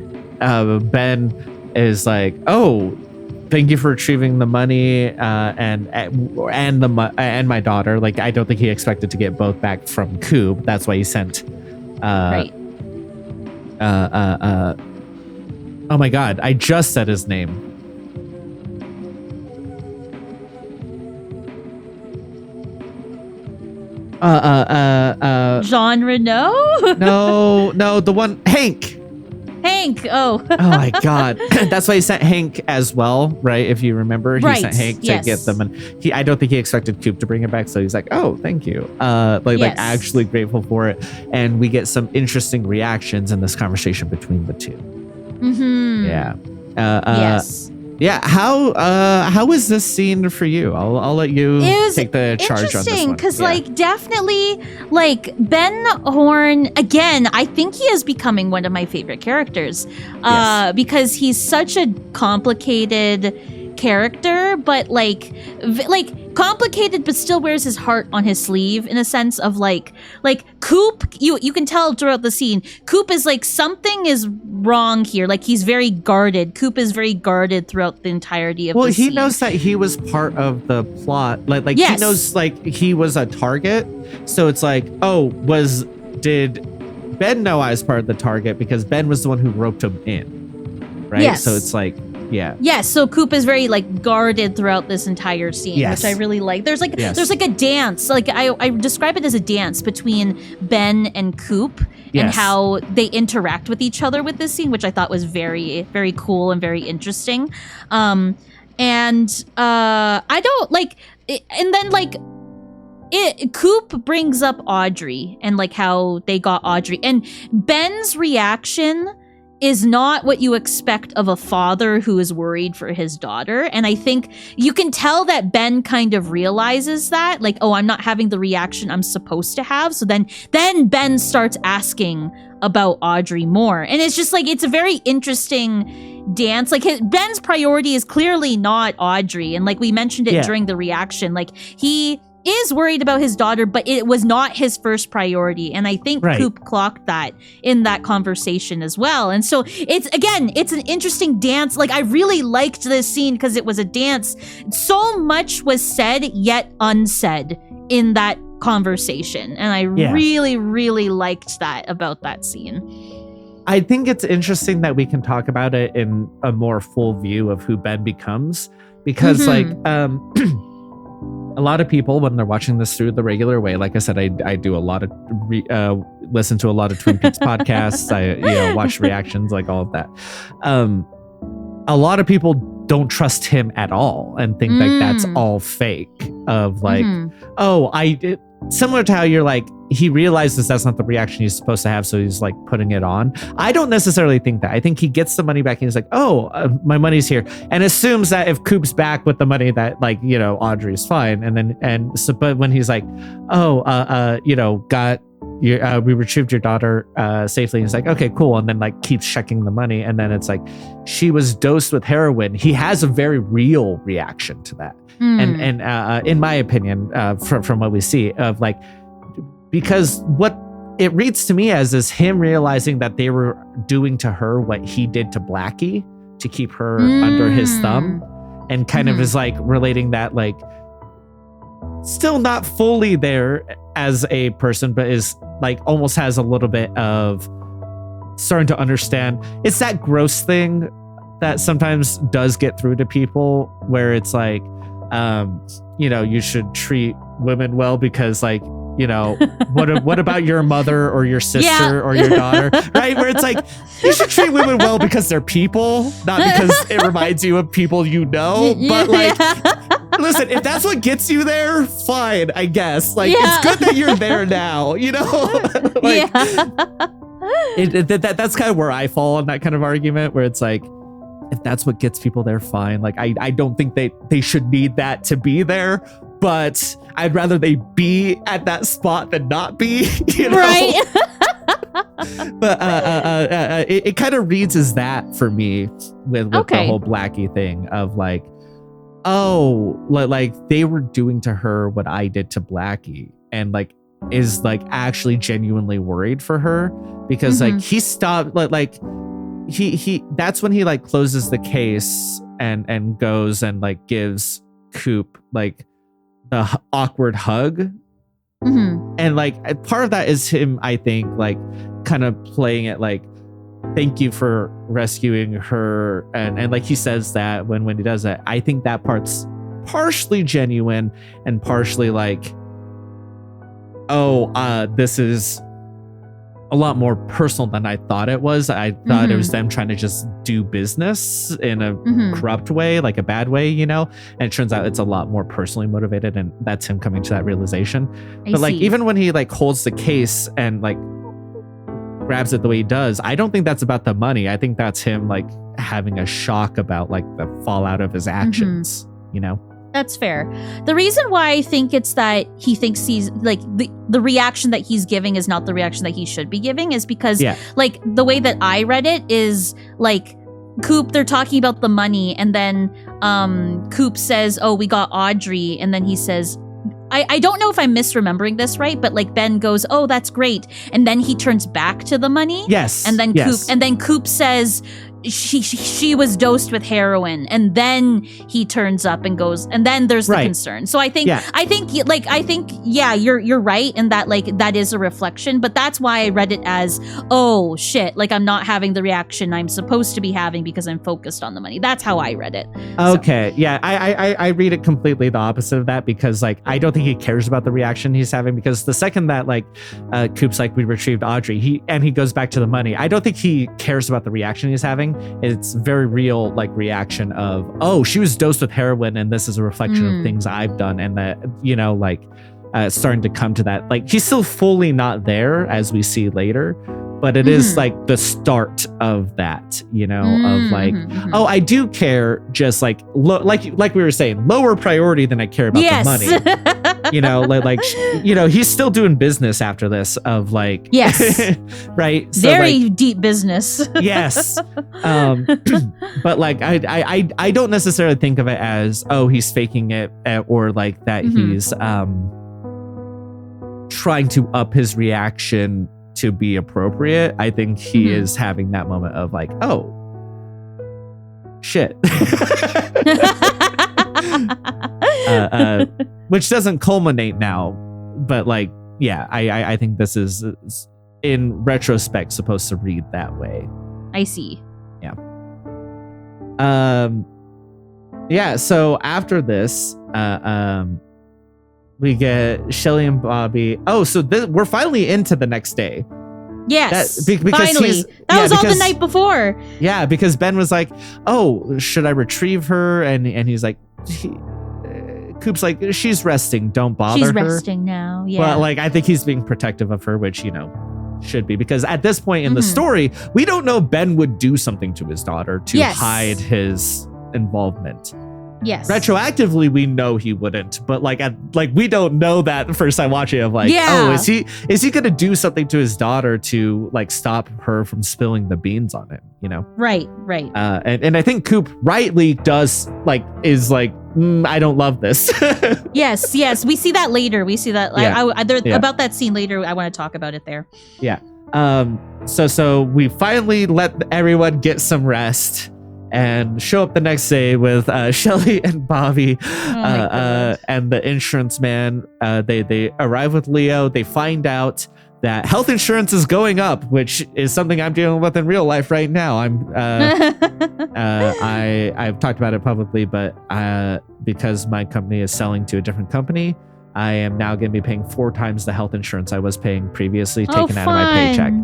Ben is like, "Oh, thank you for retrieving the money and my daughter." Like, I don't think he expected to get both back from Coop. That's why he sent. Right. Oh my God! I just said his name. Jean Reno? No, the one Hank. Oh. Oh my God. That's why he sent Hank as well, right? If you remember, he sent Hank to get them, and I don't think he expected Coop to bring it back, so he's like, "Oh, thank you." Like actually grateful for it, and we get some interesting reactions in this conversation between the two. Yeah. Yes. Yeah, how was this scene for you? I'll let you take the charge on this one. Interesting, because definitely Ben Horn, again, I think he is becoming one of my favorite characters because he's such a complicated character, but complicated, but still wears his heart on his sleeve in a sense of like Coop, you can tell throughout the scene, Coop is like, something is wrong here. Like, he's very guarded. Coop is very guarded throughout the entirety of the scene. Well, he knows that he was part of the plot. Like he knows he was a target. So it's like, did Ben know I was part of the target? Because Ben was the one who roped him in. Right? Yes. So it's like, yeah. Yes, so Coop is very guarded throughout this entire scene, which I really like. There's there's a dance. Like I describe it as a dance between Ben and Coop and how they interact with each other with this scene, which I thought was very, very cool and very interesting. And I don't like it, and then like Coop brings up Audrey and like how they got Audrey, and Ben's reaction is not what you expect of a father who is worried for his daughter. And I think you can tell that Ben kind of realizes that, like, oh, I'm not having the reaction I'm supposed to have. So then Ben starts asking about Audrey more. And it's just like, it's a very interesting dance. Like Ben's priority is clearly not Audrey. And like we mentioned it during the reaction, like he is worried about his daughter, but it was not his first priority. And I think Coop clocked that in that conversation as well. And so it's an interesting dance. Like I really liked this scene because it was a dance. So much was said yet unsaid in that conversation. And I really, really liked that about that scene. I think it's interesting that we can talk about it in a more full view of who Ben becomes, because like, a lot of people, when they're watching this through the regular way, like I said, I do a lot of listen to a lot of Twin Peaks podcasts. I watch reactions, like all of that. A lot of people don't trust him at all and think like that's all fake. Of like, similar to how you're like, he realizes that's not the reaction he's supposed to have, so he's like putting it on. I don't necessarily think that. I think he gets the money back and he's like, my money's here, and assumes that if Coop's back with the money that like, Audrey's fine. But when he's like, we retrieved your daughter safely, and he's like, okay, cool, and then like keeps checking the money, and then it's like, she was dosed with heroin. He has a very real reaction to that. And in my opinion, from what we see, of like, because what it reads to me as is him realizing that they were doing to her what he did to Blackie to keep her under his thumb, and kind of is like relating that, like, still not fully there as a person, but is like almost has a little bit of starting to understand. It's that gross thing that sometimes does get through to people, where it's like, you should treat women well because, like, what about your mother or your sister or your daughter, right? Where it's like, you should treat women well because they're people, not because it reminds you of people But like, listen, if that's what gets you there, fine, I guess. Like, it's good that you're there now, like, that's kind of where I fall on that kind of argument, where it's like, if that's what gets people there, fine. Like, I don't think they should need that to be there, but I'd rather they be at that spot than not be, Right. But it kind of reads as that for me with the whole Blackie thing of like, like they were doing to her what I did to Blackie, and like is like actually genuinely worried for her, because like he stopped like he that's when he like closes the case and goes and like gives Coop like the awkward hug. And like part of that is him, I think, like kind of playing it like, thank you for rescuing her, and like he says that when he does that. I think that part's partially genuine and partially like, this is a lot more personal than I thought it was. I thought it was them trying to just do business in a corrupt way, like a bad way, and it turns out it's a lot more personally motivated, and that's him coming to that realization. But like, even when he like holds the case and like grabs it the way he does, I don't think that's about the money. I think that's him like having a shock about like the fallout of his actions, That's fair. The reason why I think it's that he thinks he's like the reaction that he's giving is not the reaction that he should be giving is because like the way that I read it is like Coop, they're talking about the money, and then Coop says, we got Audrey, and then he says, I don't know if I'm misremembering this right, but like Ben goes, that's great, and then he turns back to the money. Yes. And then Coop says she was dosed with heroin, and then he turns up and goes, and then there's the concern. So I think you're right in that, like, that is a reflection, but that's why I read it as, oh shit, like I'm not having the reaction I'm supposed to be having because I'm focused on the money. That's how I read it. Okay. So. Yeah. I read it completely the opposite of that, because like, I don't think he cares about the reaction he's having, because the second that like Coop's like, we retrieved Audrey, he goes back to the money, I don't think he cares about the reaction he's having. him, it's very real like reaction of, oh, she was dosed with heroin and this is a reflection of things I've done, and that, you know, like starting to come to that. Like he's still fully not there, as we see later, but it is like the start of that, you know, of like, oh, I do care, just like like we were saying, lower priority than I care about the money. You know, like you know, he's still doing business after this of like, yes, right, so very like, deep business. yes, but like I don't necessarily think of it as, oh, he's faking it, or like that he's trying to up his reaction to be appropriate. I think he is having that moment of like, oh shit. Which doesn't culminate now, but like, yeah, I think this is in retrospect supposed to read that way. I see. Yeah. Yeah, so after this, we get Shelly and Bobby. Oh, so we're finally into the next day. Yes, because finally. That was all the night before. Yeah, because Ben was like, oh, should I retrieve her? And he's like, Coop's like, she's resting. Don't bother her. She's resting now, yeah. But like, I think he's being protective of her, which, you know, should be. Because at this point in the story, we don't know Ben would do something to his daughter to hide his involvement. Yes. Retroactively, we know he wouldn't, but like we don't know that the first time watching of like, oh, is he gonna do something to his daughter to like stop her from spilling the beans on him? You know? Right. And I think Coop rightly does like is like, I don't love this. yes. We see that later. We see that about that scene later. I want to talk about it there. Yeah. So we finally let everyone get some rest and show up the next day with Shelly and Bobby and the insurance man. They arrive with Leo. They find out that health insurance is going up, which is something I'm dealing with in real life right now. I've talked about it publicly, but because my company is selling to a different company, I am now going to be paying 4 times the health insurance I was paying previously, taken out of my paycheck.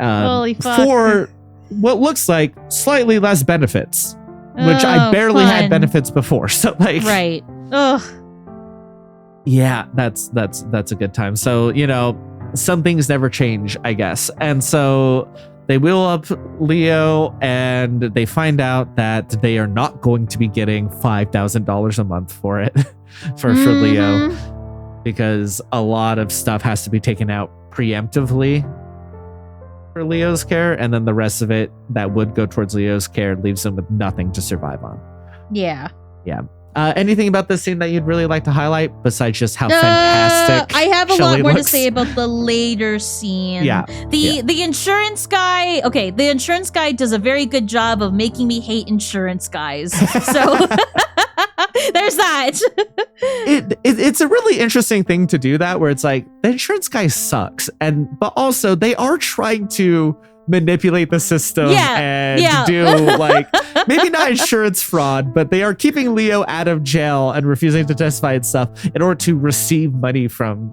Holy fuck. For what looks like slightly less benefits, which I barely had benefits before. So like, right. Ugh. Yeah, that's a good time. So, you know, some things never change, I guess. And so they wheel up Leo and they find out that they are not going to be getting $5,000 a month for it for Leo, because a lot of stuff has to be taken out preemptively for Leo's care, and then the rest of it that would go towards Leo's care leaves him with nothing to survive on. Yeah. Anything about this scene that you'd really like to highlight besides just how fantastic I have a Shelley lot more looks? To say about the later scene. The insurance guy. Okay, the insurance guy does a very good job of making me hate insurance guys. So there's that. It's a really interesting thing to do that, where it's like the insurance guy sucks, but also they are trying to manipulate the system and do like maybe not insurance fraud, but they are keeping Leo out of jail and refusing to testify and stuff in order to receive money from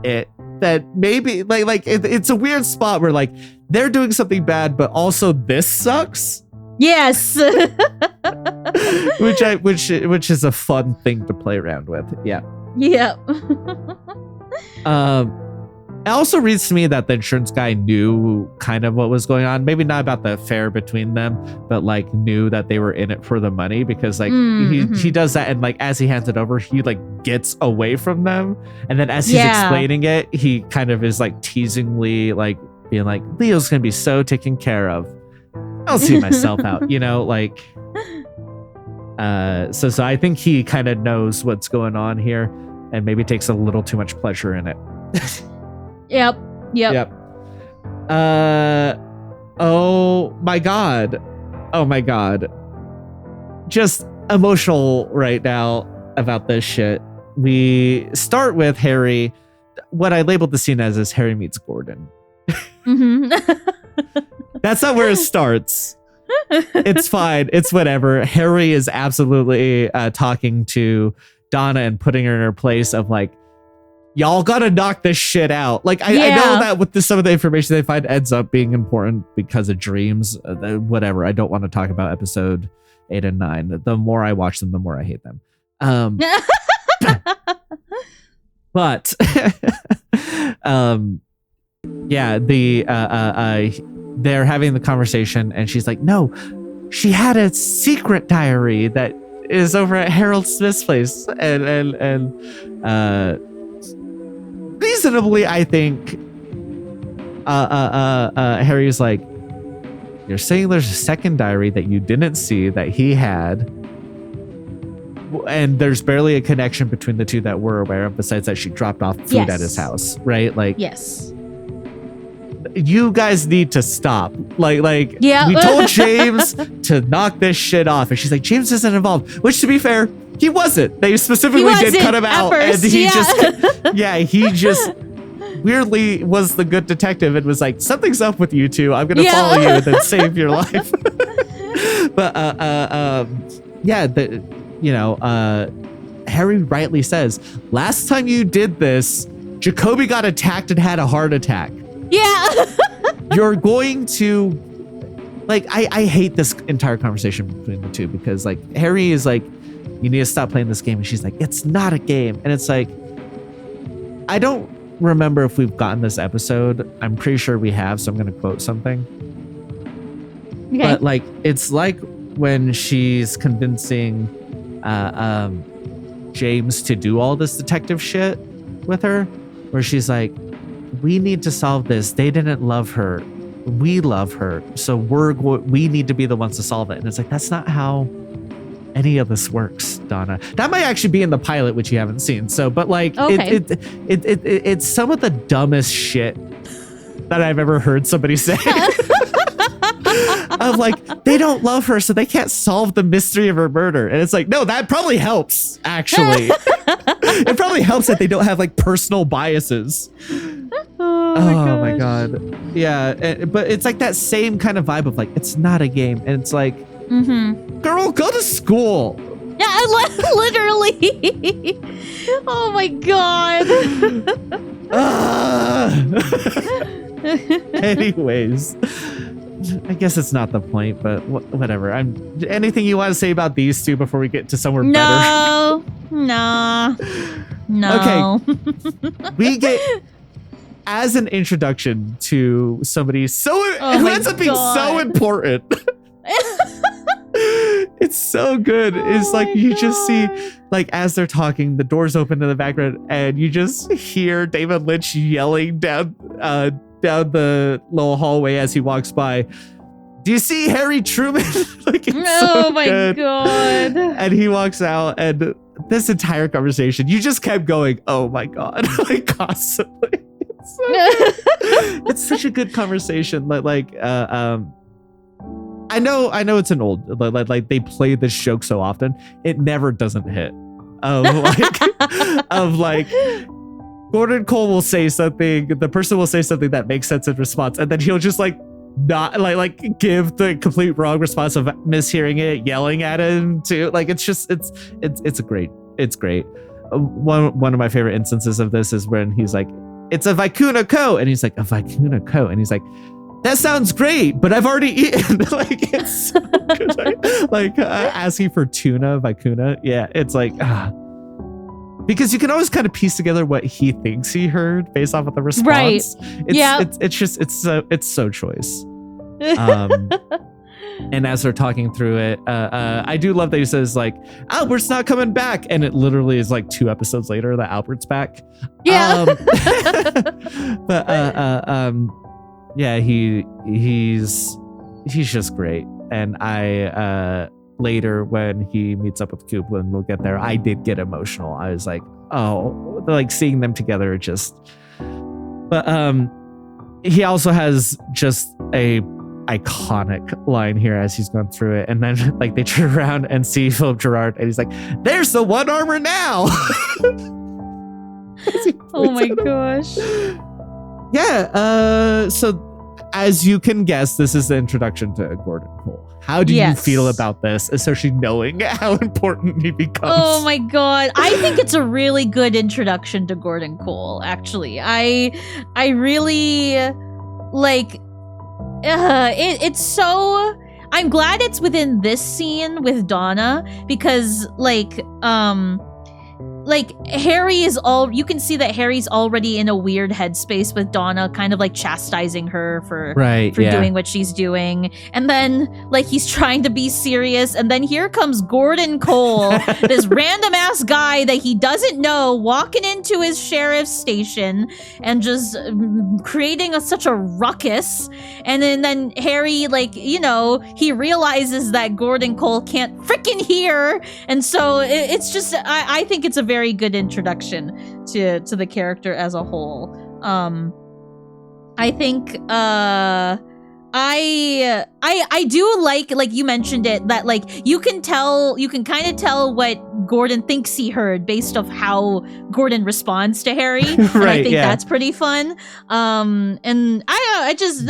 it. That maybe like it's a weird spot where like they're doing something bad, but also this sucks. Yes. which is a fun thing to play around with. Yeah. It also reads to me that the insurance guy knew kind of what was going on. Maybe not about the affair between them, but like knew that they were in it for the money, because like he does that, and like as he hands it over, he like gets away from them, and then as he's explaining it, he kind of is like teasingly like being like, Leo's gonna be so taken care of. I'll see myself out, you know, like. So I think he kind of knows what's going on here, and maybe takes a little too much pleasure in it. Yep. Oh my god. Just emotional right now about this shit. We start with Harry. What I labeled the scene as is Harry meets Gordon. That's not where it starts. It's fine. It's whatever. Harry is absolutely talking to Donna and putting her in her place of like, y'all gotta knock this shit out. Like, I know that with some of the information they find ends up being important because of dreams, whatever. I don't want to talk about episode 8 and 9. The more I watch them, the more I hate them. But they're having the conversation, and she's like, no, she had a secret diary that is over at Harold Smith's place, and reasonably, I think Harry's like, you're saying there's a second diary that you didn't see that he had, and there's barely a connection between the two that we're aware of, besides that she dropped off food at his house, right? Like, yes, you guys need to stop. Like yeah. We told James to knock this shit off, and she's like, James isn't involved, which, to be fair, he wasn't. They specifically did cut him out, first, and he just weirdly was the good detective and was like, something's up with you two, I'm gonna follow you and then save your life. But Harry rightly says, last time you did this, Jacoby got attacked and had a heart attack. Yeah. You're going to, like, I hate this entire conversation between the two, because like Harry is like, you need to stop playing this game, and she's like, it's not a game. And it's like, I don't remember if we've gotten this episode. I'm pretty sure we have, so I'm going to quote something. Okay. But like, it's like when she's convincing James to do all this detective shit with her, where she's like, we need to solve this. They didn't love her. We love her. So we need to be the ones to solve it. And it's like, that's not how any of this works, Donna. That might actually be in the pilot, which you haven't seen. So, but like, okay. It's some of the dumbest shit that I've ever heard somebody say. Of like, they don't love her, so they can't solve the mystery of her murder. And it's like, no, that probably helps, actually. It probably helps that they don't have like personal biases. Oh my god. Yeah, but it's like that same kind of vibe of like, it's not a game. And it's like, girl, go to school. Yeah, literally. Oh my god. Anyways, I guess it's not the point, but whatever. Anything you want to say about these two before we get to somewhere better? No. Okay. We get, as an introduction to somebody who ends up being so important. It's so good. It's like, you just see, like, as they're talking, the doors open in the background, and you just hear David Lynch yelling down the little hallway as he walks by, do you see Harry Truman? Like, it's so my good. god. And he walks out, and this entire conversation, you just kept going, oh my god, like, constantly. It's so good. It's such a good conversation. I know it's an old, like they play this joke so often, it never doesn't hit. Of like, Gordon Cole will say something, the person will say something that makes sense in response, and then he'll just like not like give the complete wrong response of mishearing it, yelling at him too. Like, it's just it's great. One of my favorite instances of this is when he's like, it's a Vicuna Co, and he's like, a Vicuna Co, and he's like, that sounds great, but I've already eaten. Like, it's so good. Like asking for tuna, Vicuna. Yeah, it's like, because you can always kind of piece together what he thinks he heard based off of the response. Right. It's so choice. And as they're talking through it, I do love that he says like, Albert's not coming back, and it literally is like 2 episodes later that Albert's back. Yeah. But yeah, he's just great. And I later, when he meets up with Coop, when we'll get there, I did get emotional. I was like, oh, like seeing them together just. But he also has just a iconic line here as he's going through it, and then like they turn around and see Philip Gerard, and he's like, there's the one armor now. Oh my gosh. Yeah, so as you can guess, this is the introduction to Gordon Cole. How do you feel about this, especially knowing how important he becomes? Oh my god. I think it's a really good introduction to Gordon Cole, actually. I really like it's so I'm glad it's within this scene with Donna because Harry is you can see that Harry's already in a weird headspace with Donna, kind of like chastising her for doing what she's doing. And then like he's trying to be serious. And then here comes Gordon Cole, this random ass guy that he doesn't know, walking into his sheriff's station and just creating such a ruckus. And then Harry, he realizes that Gordon Cole can't freaking hear. And so it's just, I think it's a very good introduction to the character as a whole. I think I do like you mentioned it, that you can kind of tell what Gordon thinks he heard based off how Gordon responds to Harry. And I think that's pretty fun. And I just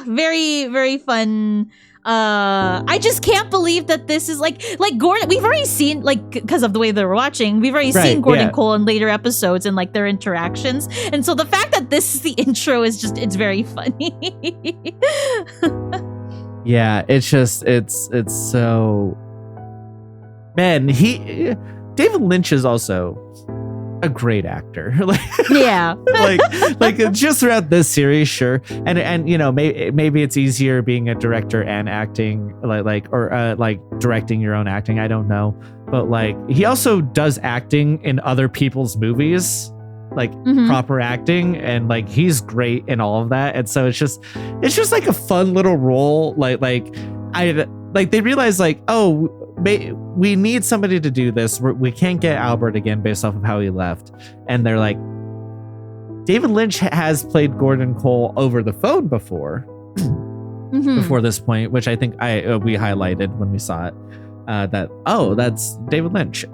very, very fun. I just can't believe that this is like Gordon. We've already seen, because of the way they were watching, we've already seen Gordon Cole in later episodes and their interactions. And so the fact that this is the intro is just, it's very funny. Yeah, it's so, man, David Lynch is also a great actor. Just throughout this series, sure. And maybe it's easier being a director and acting or directing your own acting. I don't know. But he also does acting in other people's movies, proper acting, and he's great in all of that. And so it's just a fun little role. They realize we need somebody to do this. We can't get Albert again based off of how he left. And they're like, David Lynch has played Gordon Cole over the phone before, before this point, which I think we highlighted when we saw it. That's David Lynch.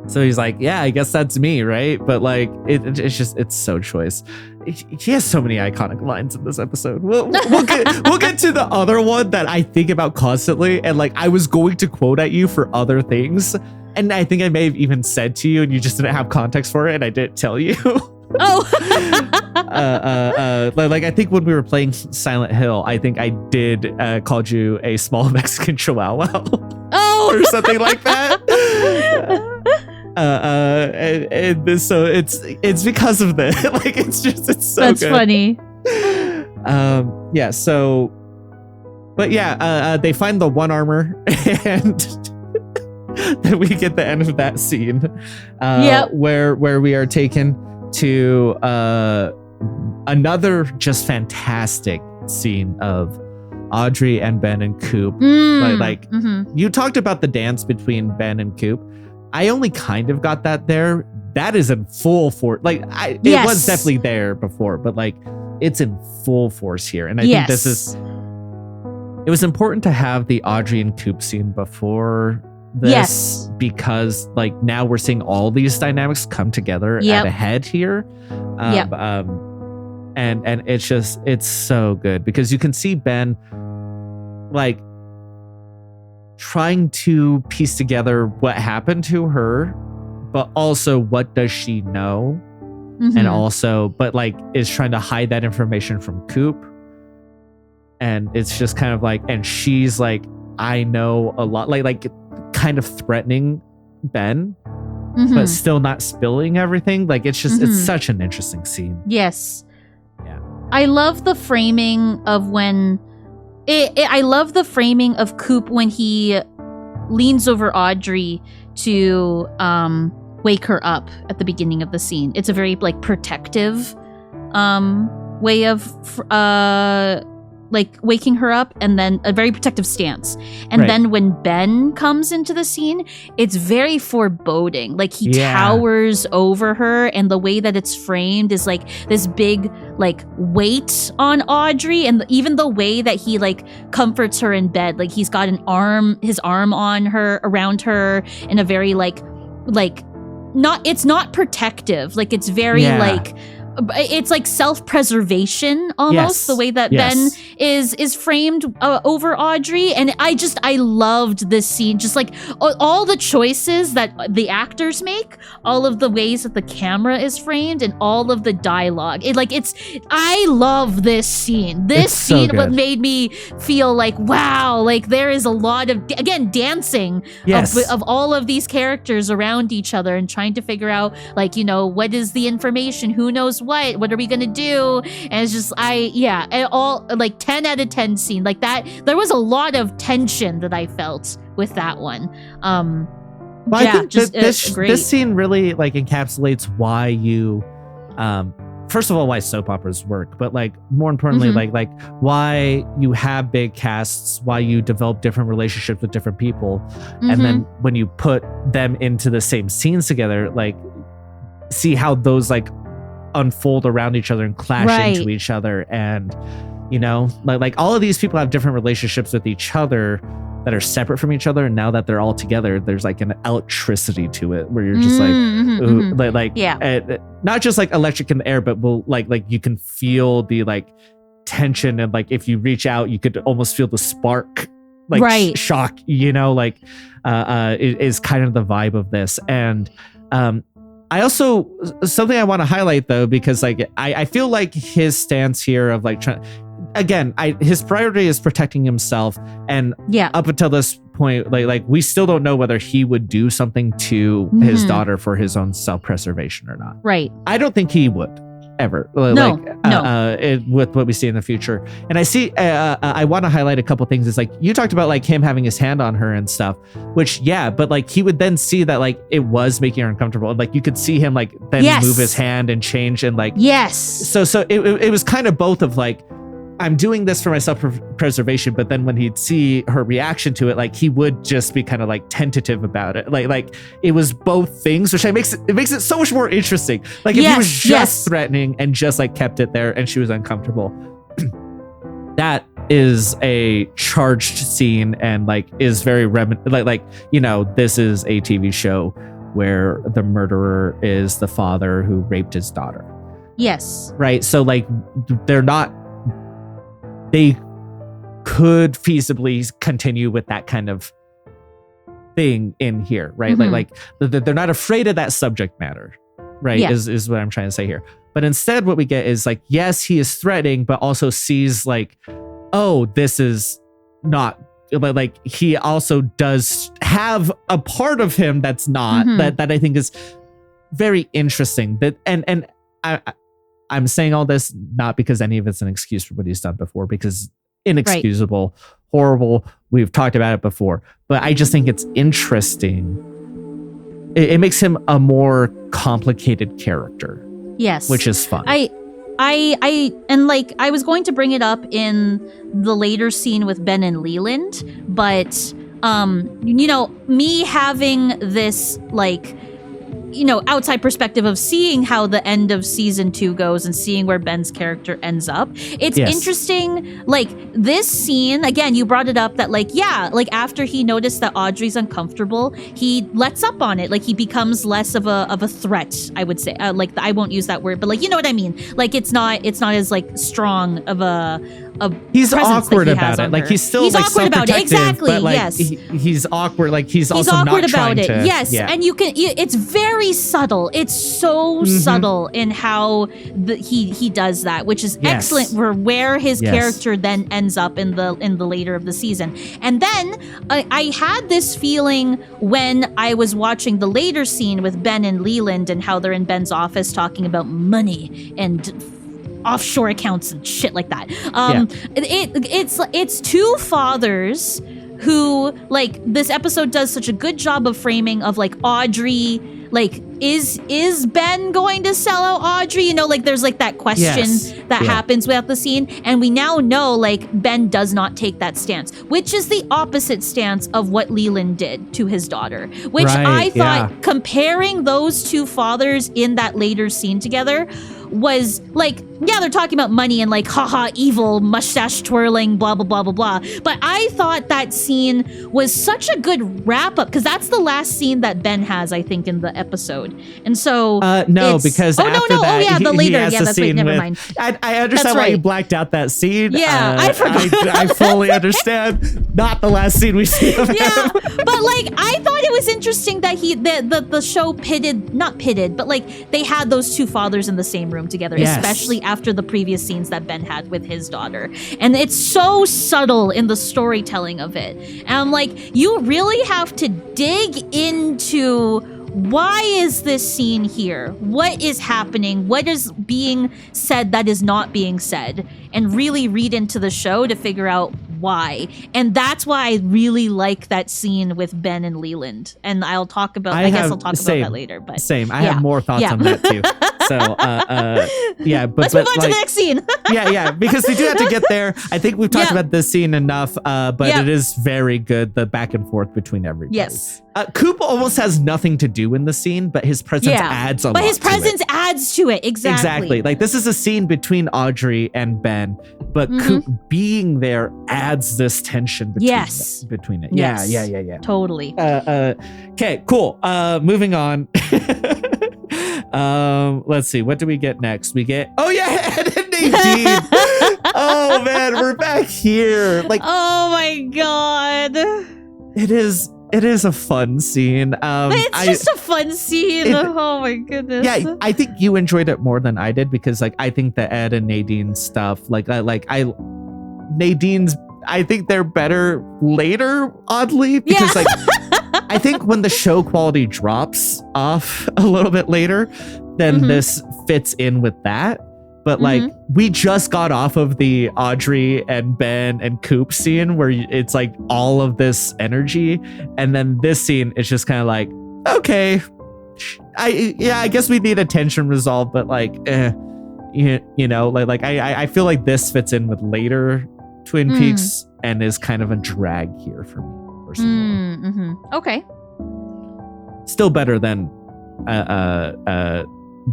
So he's like, yeah, I guess that's me, right? But it's so choice. He has so many iconic lines in this episode. We'll get to the other one that I think about constantly, and I was going to quote at you for other things, and I think I may have even said to you, and you just didn't have context for it, and I didn't tell you. Oh. I think when we were playing Silent Hill, I think I did called you a small Mexican chihuahua. Oh. Or something like that. So it's because of this. It's so that's good. Funny. They find the one armor, and then we get the end of that scene, where we are taken to another just fantastic scene of Audrey and Ben and Coop. You talked about the dance between Ben and Coop. I only kind of got that there. That is in full force. It was definitely there before, but it's in full force here. And I think it was important to have the Audrey and Coop scene before this, because now we're seeing all these dynamics come together at a head here. And it's so good because you can see Ben trying to piece together what happened to her, but also what does she know? And also, is trying to hide that information from Coop. And it's just kind of and she's I know a lot, kind of threatening Ben, but still not spilling everything. It's such an interesting scene. Yes. Yeah. I love the framing of when I love the framing of Coop when he leans over Audrey to wake her up at the beginning of the scene. It's a very protective way of waking her up, and then a very protective stance. And then when Ben comes into the scene, it's very foreboding. He towers over her, and the way that it's framed is this big weight on Audrey, and even the way that he comforts her in bed. He's got his arm on her, around her, in a very it's not protective. It's very it's like self-preservation almost, the way that Ben is framed over Audrey. And I loved this scene, just like all the choices that the actors make, all of the ways that the camera is framed, and all of the dialogue. I love this scene. This scene what made me feel like, wow, like there is a lot of, again, dancing of all of these characters around each other and trying to figure out, like, you know, what is the information, who knows what are we gonna do? And it's just all like 10 out of 10 scene like that. There was a lot of tension that I felt with that one. I think this scene really like encapsulates why you first of all, why soap operas work, but like more importantly, like why you have big casts, why you develop different relationships with different people, and then when you put them into the same scenes together, like see how those like unfold around each other and clash into each other, and you know, like all of these people have different relationships with each other that are separate from each other, and now that they're all together, there's like an electricity to it where you're just not just like electric in the air, but like you can feel the like tension, and like if you reach out, you could almost feel the spark, like shock, you know, like it is kind of the vibe of this. And I also, something I want to highlight though, because like I feel like his stance here of like his priority is protecting himself, and up until this point, like we still don't know whether he would do something to his daughter for his own self-preservation or not. Right. I don't think he would ever. No. With what we see in the future. And I want to highlight a couple things. It's like you talked about like him having his hand on her and stuff, which but like he would then see that like it was making her uncomfortable, and like you could see him like then move his hand and change, and like so it was kind of both of like, I'm doing this for my self-preservation, but then when he'd see her reaction to it, like he would just be kind of like tentative about it. Like it was both things, which makes it so much more interesting. Like if he was just threatening and just like kept it there and she was uncomfortable, that is a charged scene, and like is very like, you know, this is a TV show where the murderer is the father who raped his daughter. Yes. Right. So like they could feasibly continue with that kind of thing in here, right? Like they're not afraid of that subject matter, right? Is what I'm trying to say here. But instead what we get is like, yes, he is threatening, but also sees like, oh, this is not, like he also does have a part of him that's not, that I think is very interesting. That and I'm saying all this not because any of it's an excuse for what he's done before, because inexcusable, horrible. We've talked about it before, but I just think it's interesting. It makes him a more complicated character. Yes, which is fun. I was going to bring it up in the later scene with Ben and Leland, but you know, me having this like, you know, outside perspective of seeing how the end of season 2 goes and seeing where Ben's character ends up. It's interesting. Like this scene, again, you brought it up that like, like after he noticed that Audrey's uncomfortable, he lets up on it. Like he becomes less of a threat, I would say. Like I won't use that word, but like, you know what I mean? Like it's not as like strong of a he's awkward about it. Like he's still like awkward about it. Exactly. But, like, yes. He's awkward. Like he's also awkward not about it. Yes. And you can. It's very subtle. It's so subtle in how he does that, which is excellent for where his character then ends up in the later of the season. And then I had this feeling when I was watching the later scene with Ben and Leland and how they're in Ben's office talking about money and offshore accounts and shit like that. It's two fathers who, like, this episode does such a good job of framing of like Audrey, like is Ben going to sell out Audrey? You know, like there's like that question that happens without the scene, and we now know like Ben does not take that stance, which is the opposite stance of what Leland did to his daughter, which I thought comparing those two fathers in that later scene together was like, they're talking about money and like, haha, evil, mustache twirling, blah, blah, blah, blah, blah. But I thought that scene was such a good wrap up, because that's the last scene that Ben has, I think, in the episode. episode. And so no, because after that, oh yeah, the later, yeah, that's right, never mind. I understand why you blacked out that scene. Yeah, I forgot. I fully understand. Not the last scene we see of him. Yeah, but like I thought it was interesting that the show not pitted, but like they had those two fathers in the same room together, especially after the previous scenes that Ben had with his daughter. And it's so subtle in the storytelling of it. And I'm like, you really have to dig into why is this scene here? What is happening? What is being said that is not being said? And really read into the show to figure out why. And that's why I really like that scene with Ben and Leland. And I'll talk about I guess I'll talk about that later. But I have more thoughts on that too. So yeah, but let's move on to the next scene. yeah, because they do have to get there. I think we've talked about this scene enough, but it is very good, the back and forth between everybody. Yes. Coop almost has nothing to do in the scene, but his presence adds a lot. But his presence adds to it. Exactly. Like this is a scene between Audrey and Ben, but Coop being there adds this tension between it. Yes. Yeah. Totally. Okay, cool. Moving on. Let's see. What do we get next? We get Ed and Nadine. Oh man, we're back here. Like, oh my god. It is a fun scine. It's just a fun scene. Oh my goodness. Yeah, I think you enjoyed it more than I did because like I think the Ed and Nadine stuff, Nadine's, I think they're better later, oddly, because like I think when the show quality drops off a little bit later, then this fits in with that. But like we just got off of the Audrey and Ben and Coop scene where it's like all of this energy, and then this scene is just kind of like, okay, I guess we need a tension resolve, but like you know, like I feel like this fits in with later Twin Peaks and is kind of a drag here for me personally. Okay. Still better than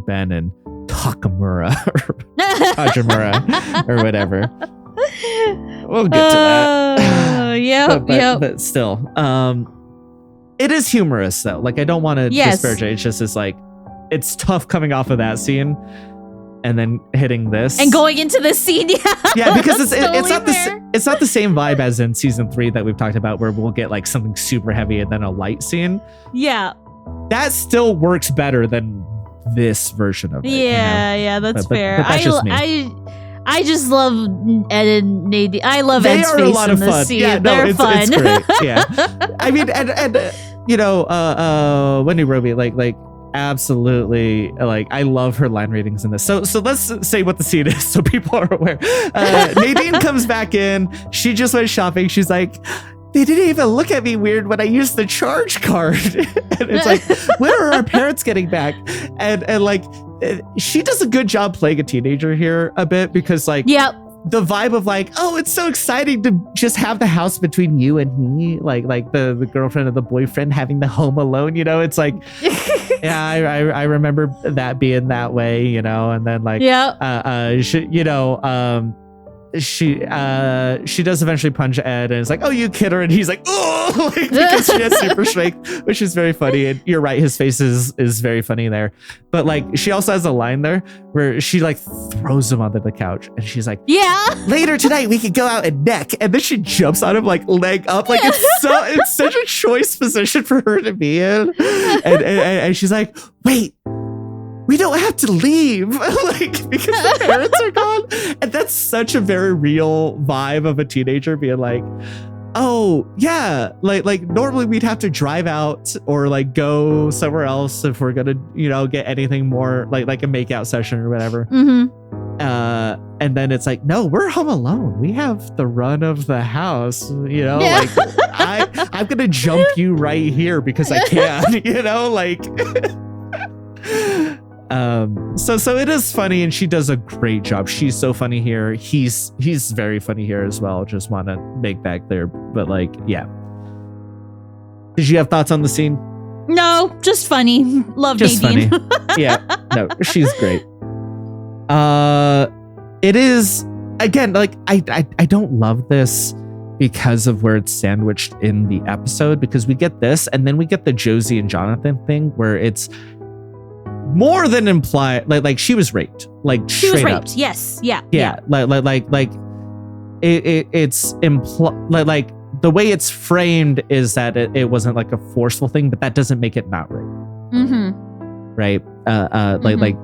Ben and Takamura or Hajimura or whatever. We'll get to that. But still, it is humorous though. Like I don't want to disparage it. It's just it's like it's tough coming off of that scene and then hitting this and going into this scene. Yeah, because it's not the same vibe as in season 3 that we've talked about, where we'll get like something super heavy and then a light scene. Yeah, that still works better than this version of it. Yeah, that's fair. But that's just me. I just love Ed and Nadine. I love Ed's face in this scene. They are a lot of fun. Yeah, they're fun. It's great. Yeah, I mean, and you know, Wendy Roby, like absolutely, like I love her line readings in this. So let's say what the scene is so people are aware. Nadine comes back in. She just went shopping. She's like, they didn't even look at me weird when I used the charge card. And it's like, when are our parents getting back? And like, she does a good job playing a teenager here a bit, because like, the vibe of like, oh, it's so exciting to just have the house between you and me, like the girlfriend and the boyfriend having the home alone, you know, it's like, yeah, I remember that being that way, you know, and then like, she does eventually punch Ed, and it's like, oh, you kid her, and he's like, oh, like, because she has super strength, which is very funny. And you're right, his face is very funny there. But like, she also has a line there where she like throws him onto the couch, and she's like, later tonight we could go out and neck, and then she jumps on him like leg up, like it's such a choice position for her to be in, and she's like, wait, we don't have to leave, like, because the parents are gone. And that's such a very real vibe of a teenager being like, oh yeah, like normally we'd have to drive out or like go somewhere else if we're gonna, you know, get anything more like a makeout session or whatever. And then it's like, no, we're home alone. We have the run of the house, you know, like I'm gonna jump you right here because I can, you know, like. So it is funny, and she does a great job. She's so funny here. He's very funny here as well. Just want to make that clear. But like, yeah. Did you have thoughts on the scene? No, just funny. Love just Nadine. Funny. Yeah, no, she's great. It is, again, like I don't love this because of where it's sandwiched in the episode, because we get this and then we get the Josie and Jonathan thing where it's more than implied, like she was raped, like she was raped. Up. Yes, yeah. Like it's like the way it's framed is that it wasn't like a forceful thing, but that doesn't make it not rape. Right? Like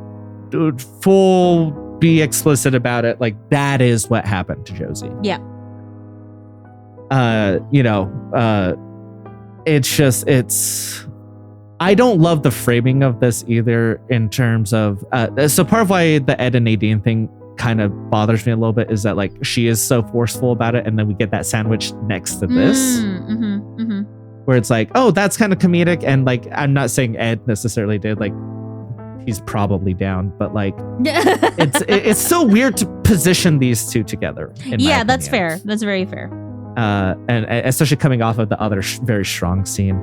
dude, full be explicit about it. Like that is what happened to Josie. Yeah. It's I don't love the framing of this either in terms of so part of why the Ed and Nadine thing kind of bothers me a little bit is that like she is so forceful about it, and then we get that sandwich next to this where it's like, oh, that's kind of comedic, and like I'm not saying Ed necessarily did, like he's probably down, but like it's so weird to position these two together. Yeah, that's fair. That's very fair. And especially coming off of the other very strong scene.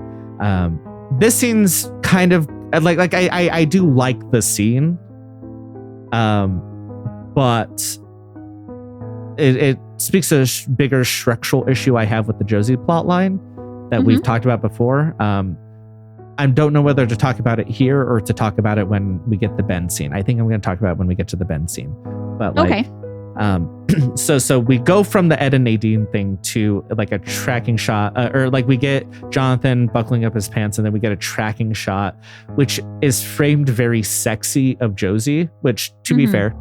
This scene's kind of like I do like the scene, but it speaks to a bigger structural issue I have with the Josie plotline that we've talked about before. I don't know whether to talk about it here or to talk about it when we get the Ben scene. I think I'm going to talk about it when we get to the Ben scene. But like, so we go from the Ed and Nadine thing to like a tracking shot, or like we get Jonathan buckling up his pants, and then we get a tracking shot, which is framed very sexy of Josie. Which, to be fair,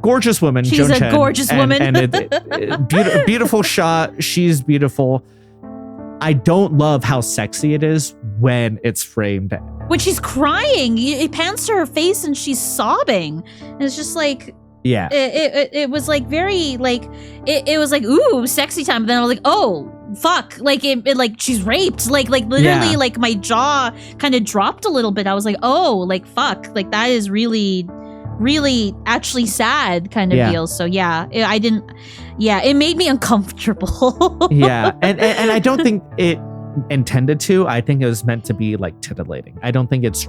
gorgeous woman. She's Joan a Chen, gorgeous woman. And beautiful shot. She's beautiful. I don't love how sexy it is when it's framed. When she's crying, it pans to her face and she's sobbing. And it's just like, yeah, it was like very like, it was like, ooh, sexy time. But then I was like, oh, fuck. Like it like she's raped. Like literally like my jaw kind of dropped a little bit. I was like, oh, like fuck. Like that is really actually sad kind of deal. So it made me uncomfortable. Yeah. And I don't think it intended to. I think it was meant to be like titillating. I don't think it's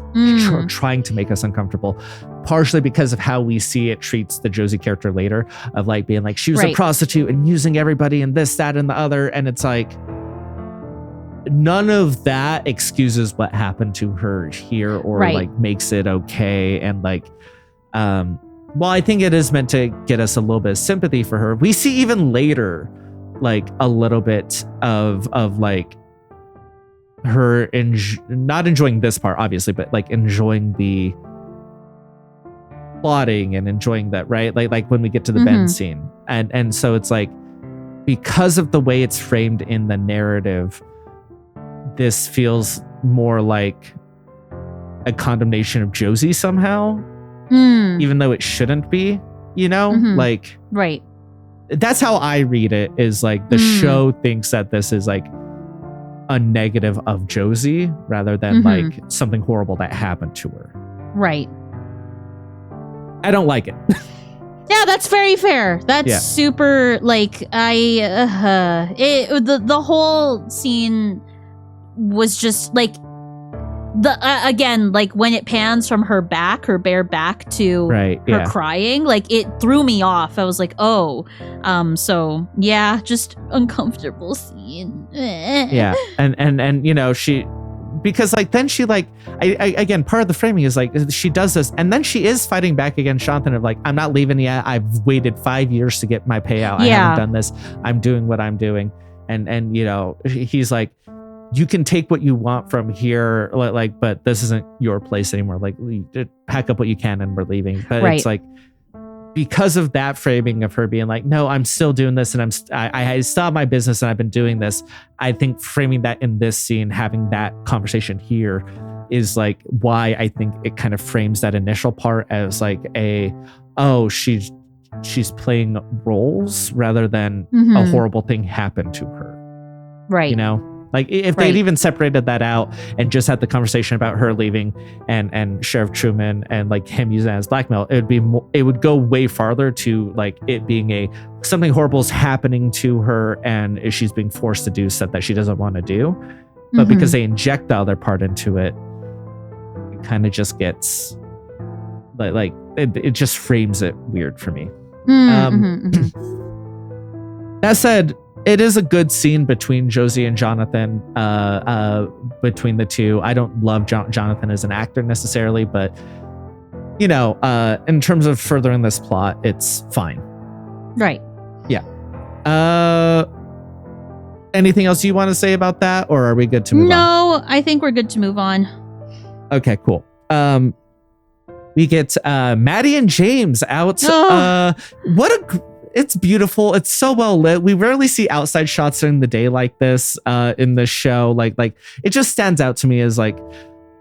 trying to make us uncomfortable, partially because of how we see it treats the Josie character later, of like being like, she was a prostitute and using everybody and this, that, and the other. And it's like, none of that excuses what happened to her here or like makes it okay. And like, well, I think it is meant to get us a little bit of sympathy for her. We see even later, like a little bit of like her not enjoying this part, obviously, but like enjoying the plotting and enjoying that, right? Like when we get to the Ben scene, and so it's like, because of the way it's framed in the narrative, this feels more like a condemnation of Josie somehow. Even though it shouldn't be, like, right. That's how I read it, is like the show thinks that this is like a negative of Josie rather than like something horrible that happened to her. Right. I don't like it. Yeah, that's very fair. That's super like the whole scene was just like, again, like when it pans from her bare back to her crying, like it threw me off. I was like, oh, so yeah, just uncomfortable scene. Yeah, and she, because like then she like, I again, part of the framing is like she does this, and then she is fighting back against Jonathan of like, I'm not leaving yet. I've waited 5 years to get my payout. I haven't done this. I'm doing what I'm doing, and he's like, you can take what you want from here, like, but this isn't your place anymore. Like, pack up what you can and we're leaving. But it's like, because of that framing of her being like, no, I'm still doing this, and I still have my business and I've been doing this. I think framing that in this scene, having that conversation here, is like why I think it kind of frames that initial part as like she's playing roles rather than a horrible thing happened to her. Right. Like if they'd even separated that out and just had the conversation about her leaving and Sheriff Truman and like him using that as blackmail, it would go way farther to like it being something horrible is happening to her and she's being forced to do stuff that she doesn't want to do. But because they inject the other part into it, it kind of just gets like it just frames it weird for me. That said, it is a good scene between Josie and Jonathan, between the two. I don't love Jonathan as an actor necessarily, but you know, in terms of furthering this plot, it's fine. Right. Yeah. Anything else you want to say about that, or are we good to move on? No, I think we're good to move on. Okay, cool. We get Maddie and James out. It's beautiful. It's so well lit. We rarely see outside shots during the day like this in the show. Like it just stands out to me as like,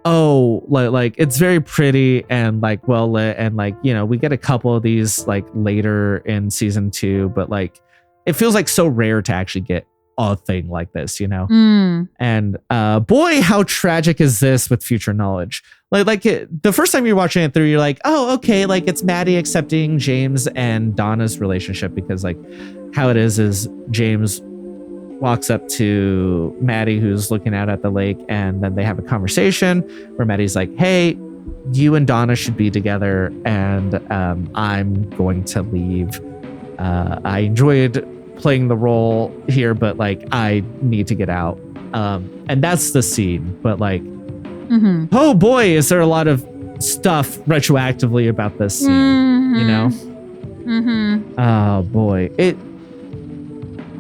oh, like it's very pretty and like well lit, and like, you know, we get a couple of these like later in season 2, but like it feels like so rare to actually get a thing like this, you know? And boy, how tragic is this with future knowledge? The first time you're watching it through, you're like, oh, okay, like it's Maddie accepting James and Donna's relationship, because like how it is James walks up to Maddie, who's looking out at the lake, and then they have a conversation where Maddie's like, hey, you and Donna should be together, and I'm going to leave. I enjoyed playing the role here, but like I need to get out. And that's the scene. But like, oh boy, is there a lot of stuff retroactively about this scene, you know? Oh boy.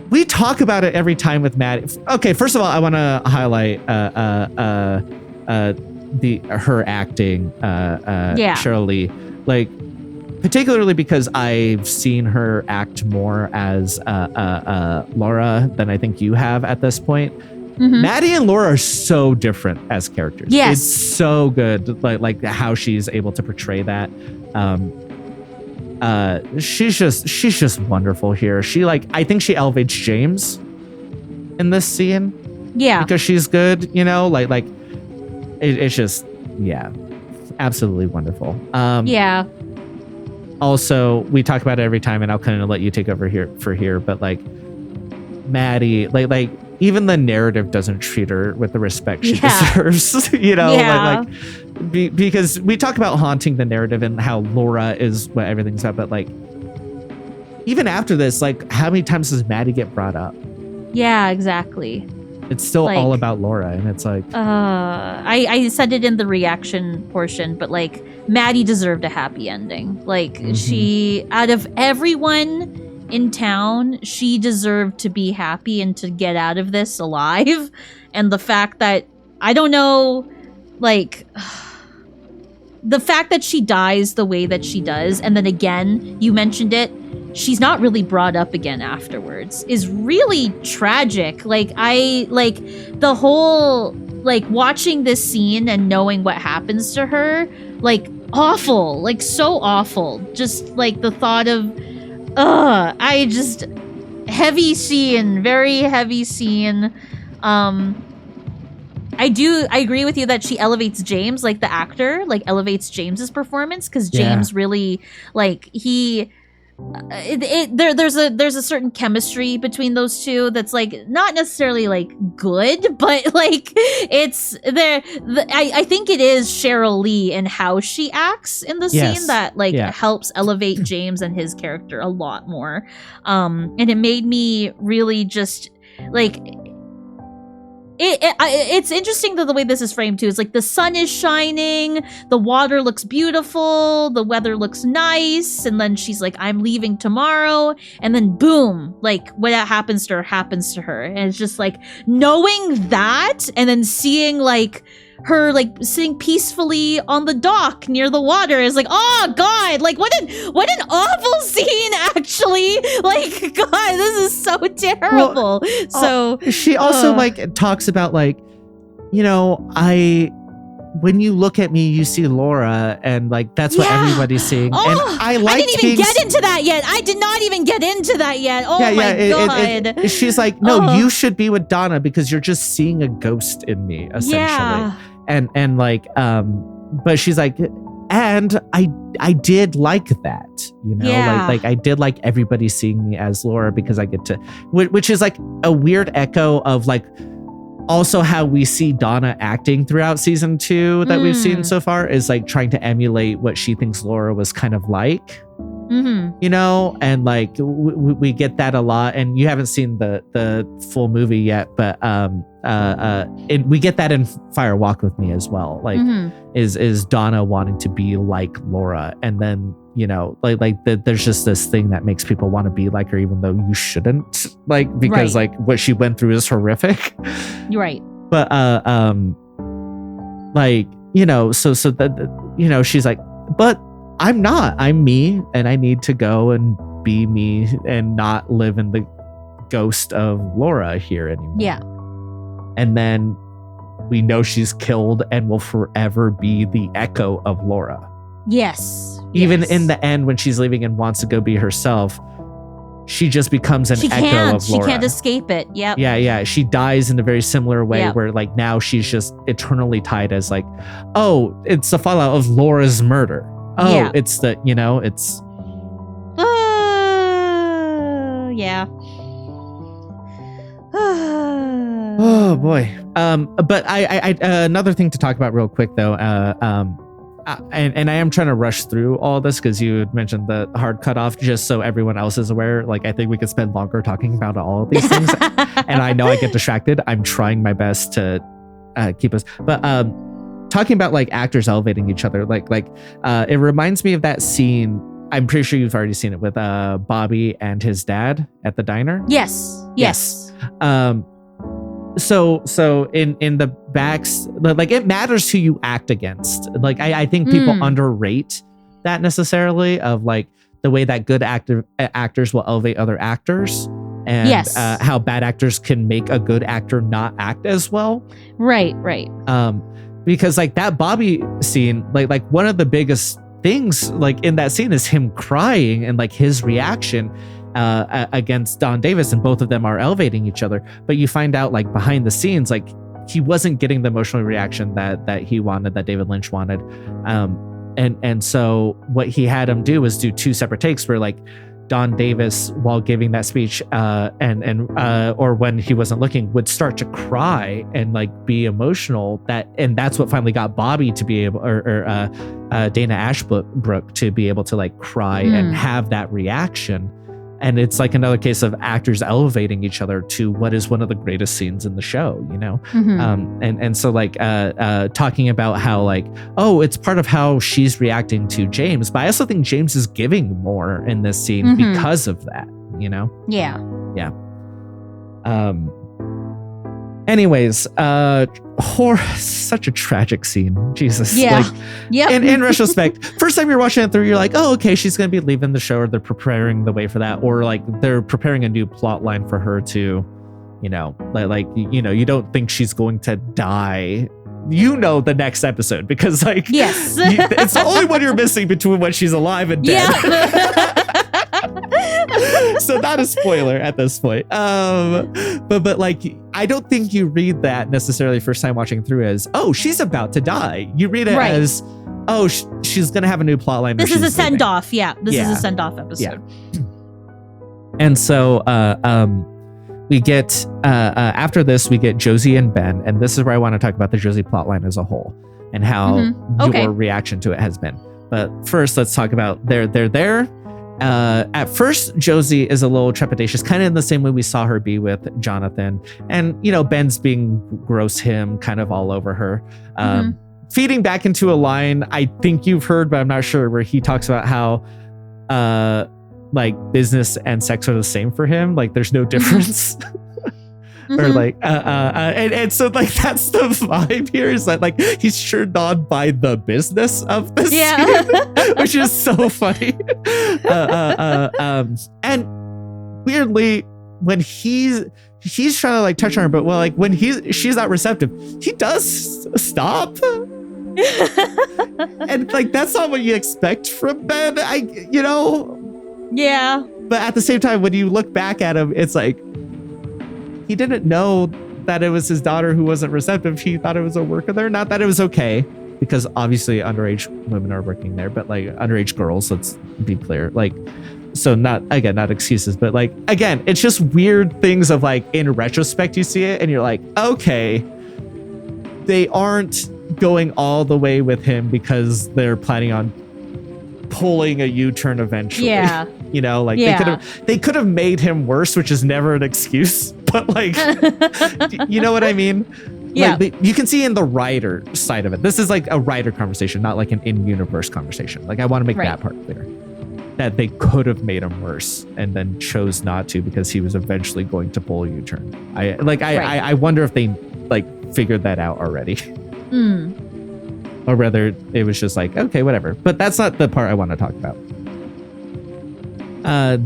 We talk about it every time with Maddie. Okay, first of all, I want to highlight her acting, Cheryl Lee. Like, particularly because I've seen her act more as Laura than I think you have at this point. Maddie and Laura are so different as characters. Yes. It's so good, like how she's able to portray that. She's just wonderful here. I think she elevates James in this scene. Yeah. Because she's good, you know, like it's just, yeah, absolutely wonderful. Yeah. Also, we talk about it every time, and I'll kind of let you take over here, but like Maddie, like even the narrative doesn't treat her with the respect she deserves, you know, because we talk about haunting the narrative and how Laura is what everything's about, but like even after this, like how many times does Maddie get brought up? Yeah, exactly. It's still like, all about Laura, and it's like I said it in the reaction portion, but like Maddie deserved a happy ending. Like she, out of everyone in town, she deserved to be happy and to get out of this alive. And the fact that, I don't know, like the fact that she dies the way that she does, and then again, you mentioned it, she's not really brought up again afterwards, is really tragic. Like the whole, like watching this scene and knowing what happens to her, like awful, like so awful. Just like the thought of, heavy scene, very heavy scene. I agree with you that she elevates James, like the actor, like elevates James's performance, because James really, like, there's a certain chemistry between those two that's like not necessarily like good, but like it's there. I think it is Cheryl Lee and how she acts in the scene that like helps elevate James and his character a lot more. And it made me really just like. It's interesting that the way this is framed too. It's like the sun is shining, the water looks beautiful, the weather looks nice, and then she's like, I'm leaving tomorrow, and then boom, like what happens to her. And it's just like knowing that and then seeing like her like sitting peacefully on the dock near the water is like, oh god, like what an awful scene, actually. Like, god, this is so terrible. Well, she also like talks about like, you know, when you look at me, you see Laura, and like that's what everybody's seeing. And I didn't even get into that yet. I did not even get into that yet. Oh my god. She's like, no, you should be with Donna because you're just seeing a ghost in me, essentially. Yeah. And like, but she's like, and I did like that, you know, like I did like everybody seeing me as Laura because I get to, which is like a weird echo of like also how we see Donna acting throughout season 2 that we've seen so far, is like trying to emulate what she thinks Laura was kind of like. Mm-hmm. You know, and like we get that a lot, and you haven't seen the full movie yet, but we get that in Fire Walk with Me as well. Like, is Donna wanting to be like Laura, and then you know, there's just this thing that makes people want to be like her, even though you shouldn't, like, because like what she went through is horrific. Right. But like, you know, so that, you know, she's like, but I'm not. I'm me, and I need to go and be me and not live in the ghost of Laura here anymore. Yeah. And then we know she's killed and will forever be the echo of Laura. Yes. Even in the end, when she's leaving and wants to go be herself, she just becomes an echo of Laura. She can't escape it. Yep. Yeah. She dies in a very similar way, where like now she's just eternally tied as like, oh, it's the fallout of Laura's murder. Oh, it's the, you know, it's. Yeah. Oh boy. But I another thing to talk about real quick though. And I am trying to rush through all this because you had mentioned the hard cutoff, just so everyone else is aware. Like, I think we could spend longer talking about all of these things. And I know I get distracted. I'm trying my best to keep us. But talking about like actors elevating each other, like it reminds me of that scene. I'm pretty sure you've already seen it with Bobby and his dad at the diner. Yes. So in the backs, like, it matters who you act against. Like, I think people underrate that necessarily, of like the way that good actors will elevate other actors, and how bad actors can make a good actor not act as well. Right. Because like that Bobby scene, like one of the biggest things like in that scene is him crying and like his reaction against Don Davis, and both of them are elevating each other. But you find out like behind the scenes, like he wasn't getting the emotional reaction that he wanted, that David Lynch wanted. And so what he had him do was do two separate takes where like Don Davis, while giving that speech, or when he wasn't looking, would start to cry and like be emotional. And that's what finally got Bobby to be able, or Dana Ashbrook to be able to like cry and have that reaction. And it's like another case of actors elevating each other to what is one of the greatest scenes in the show, you know? And so like talking about how like, oh, it's part of how she's reacting to James. But I also think James is giving more in this scene because of that, you know? Yeah. Anyways, such a tragic scene. Jesus. Yeah. Like, in retrospect, first time you're watching it through, you're like, oh, okay, she's going to be leaving the show, or they're preparing the way for that. Or like they're preparing a new plot line for her to, you know, like, you know, you don't think she's going to die, you know, the next episode, because like, it's the only one you're missing between when she's alive and dead. So not a spoiler at this point. But like, I don't think you read that necessarily first time watching through as, oh, she's about to die. You read it as, oh, she's going to have a new plot line. This is a send off. Yeah. This is a send off episode. Yeah. And so we get, after this, we get Josie and Ben. And this is where I want to talk about the Josie plot line as a whole and how your reaction to it has been. But first, let's talk about they're there. At first, Josie is a little trepidatious, kind of in the same way we saw her be with Jonathan. And, you know, Ben's being gross him kind of all over her. Feeding back into a line I think you've heard, but I'm not sure, where he talks about how like business and sex are the same for him. Like there's no difference. Or like, and so like that's the vibe here, is that like he's turned on by the business of this scene, which is so funny. And weirdly, when he's trying to like touch on her, but well, like when she's not receptive, he does stop. And like that's not what you expect from Ben, you know. Yeah. But at the same time, when you look back at him, it's like, he didn't know that it was his daughter who wasn't receptive. He thought it was a worker there. Not that it was okay, because obviously underage women are working there, but like underage girls, let's be clear. Like, so not excuses, but like, again, it's just weird things of like, in retrospect, you see it and you're like, okay, they aren't going all the way with him because they're planning on pulling a U-turn eventually. Yeah. You know, like they could have made him worse, which is never an excuse. But like, you know what I mean? Yeah. Like, you can see in the writer side of it. This is like a writer conversation, not like an in-universe conversation. Like I want to make that part clear. That they could have made him worse and then chose not to because he was eventually going to pull a U-turn. I wonder if they like figured that out already. Or whether it was just like, okay, whatever. But that's not the part I want to talk about.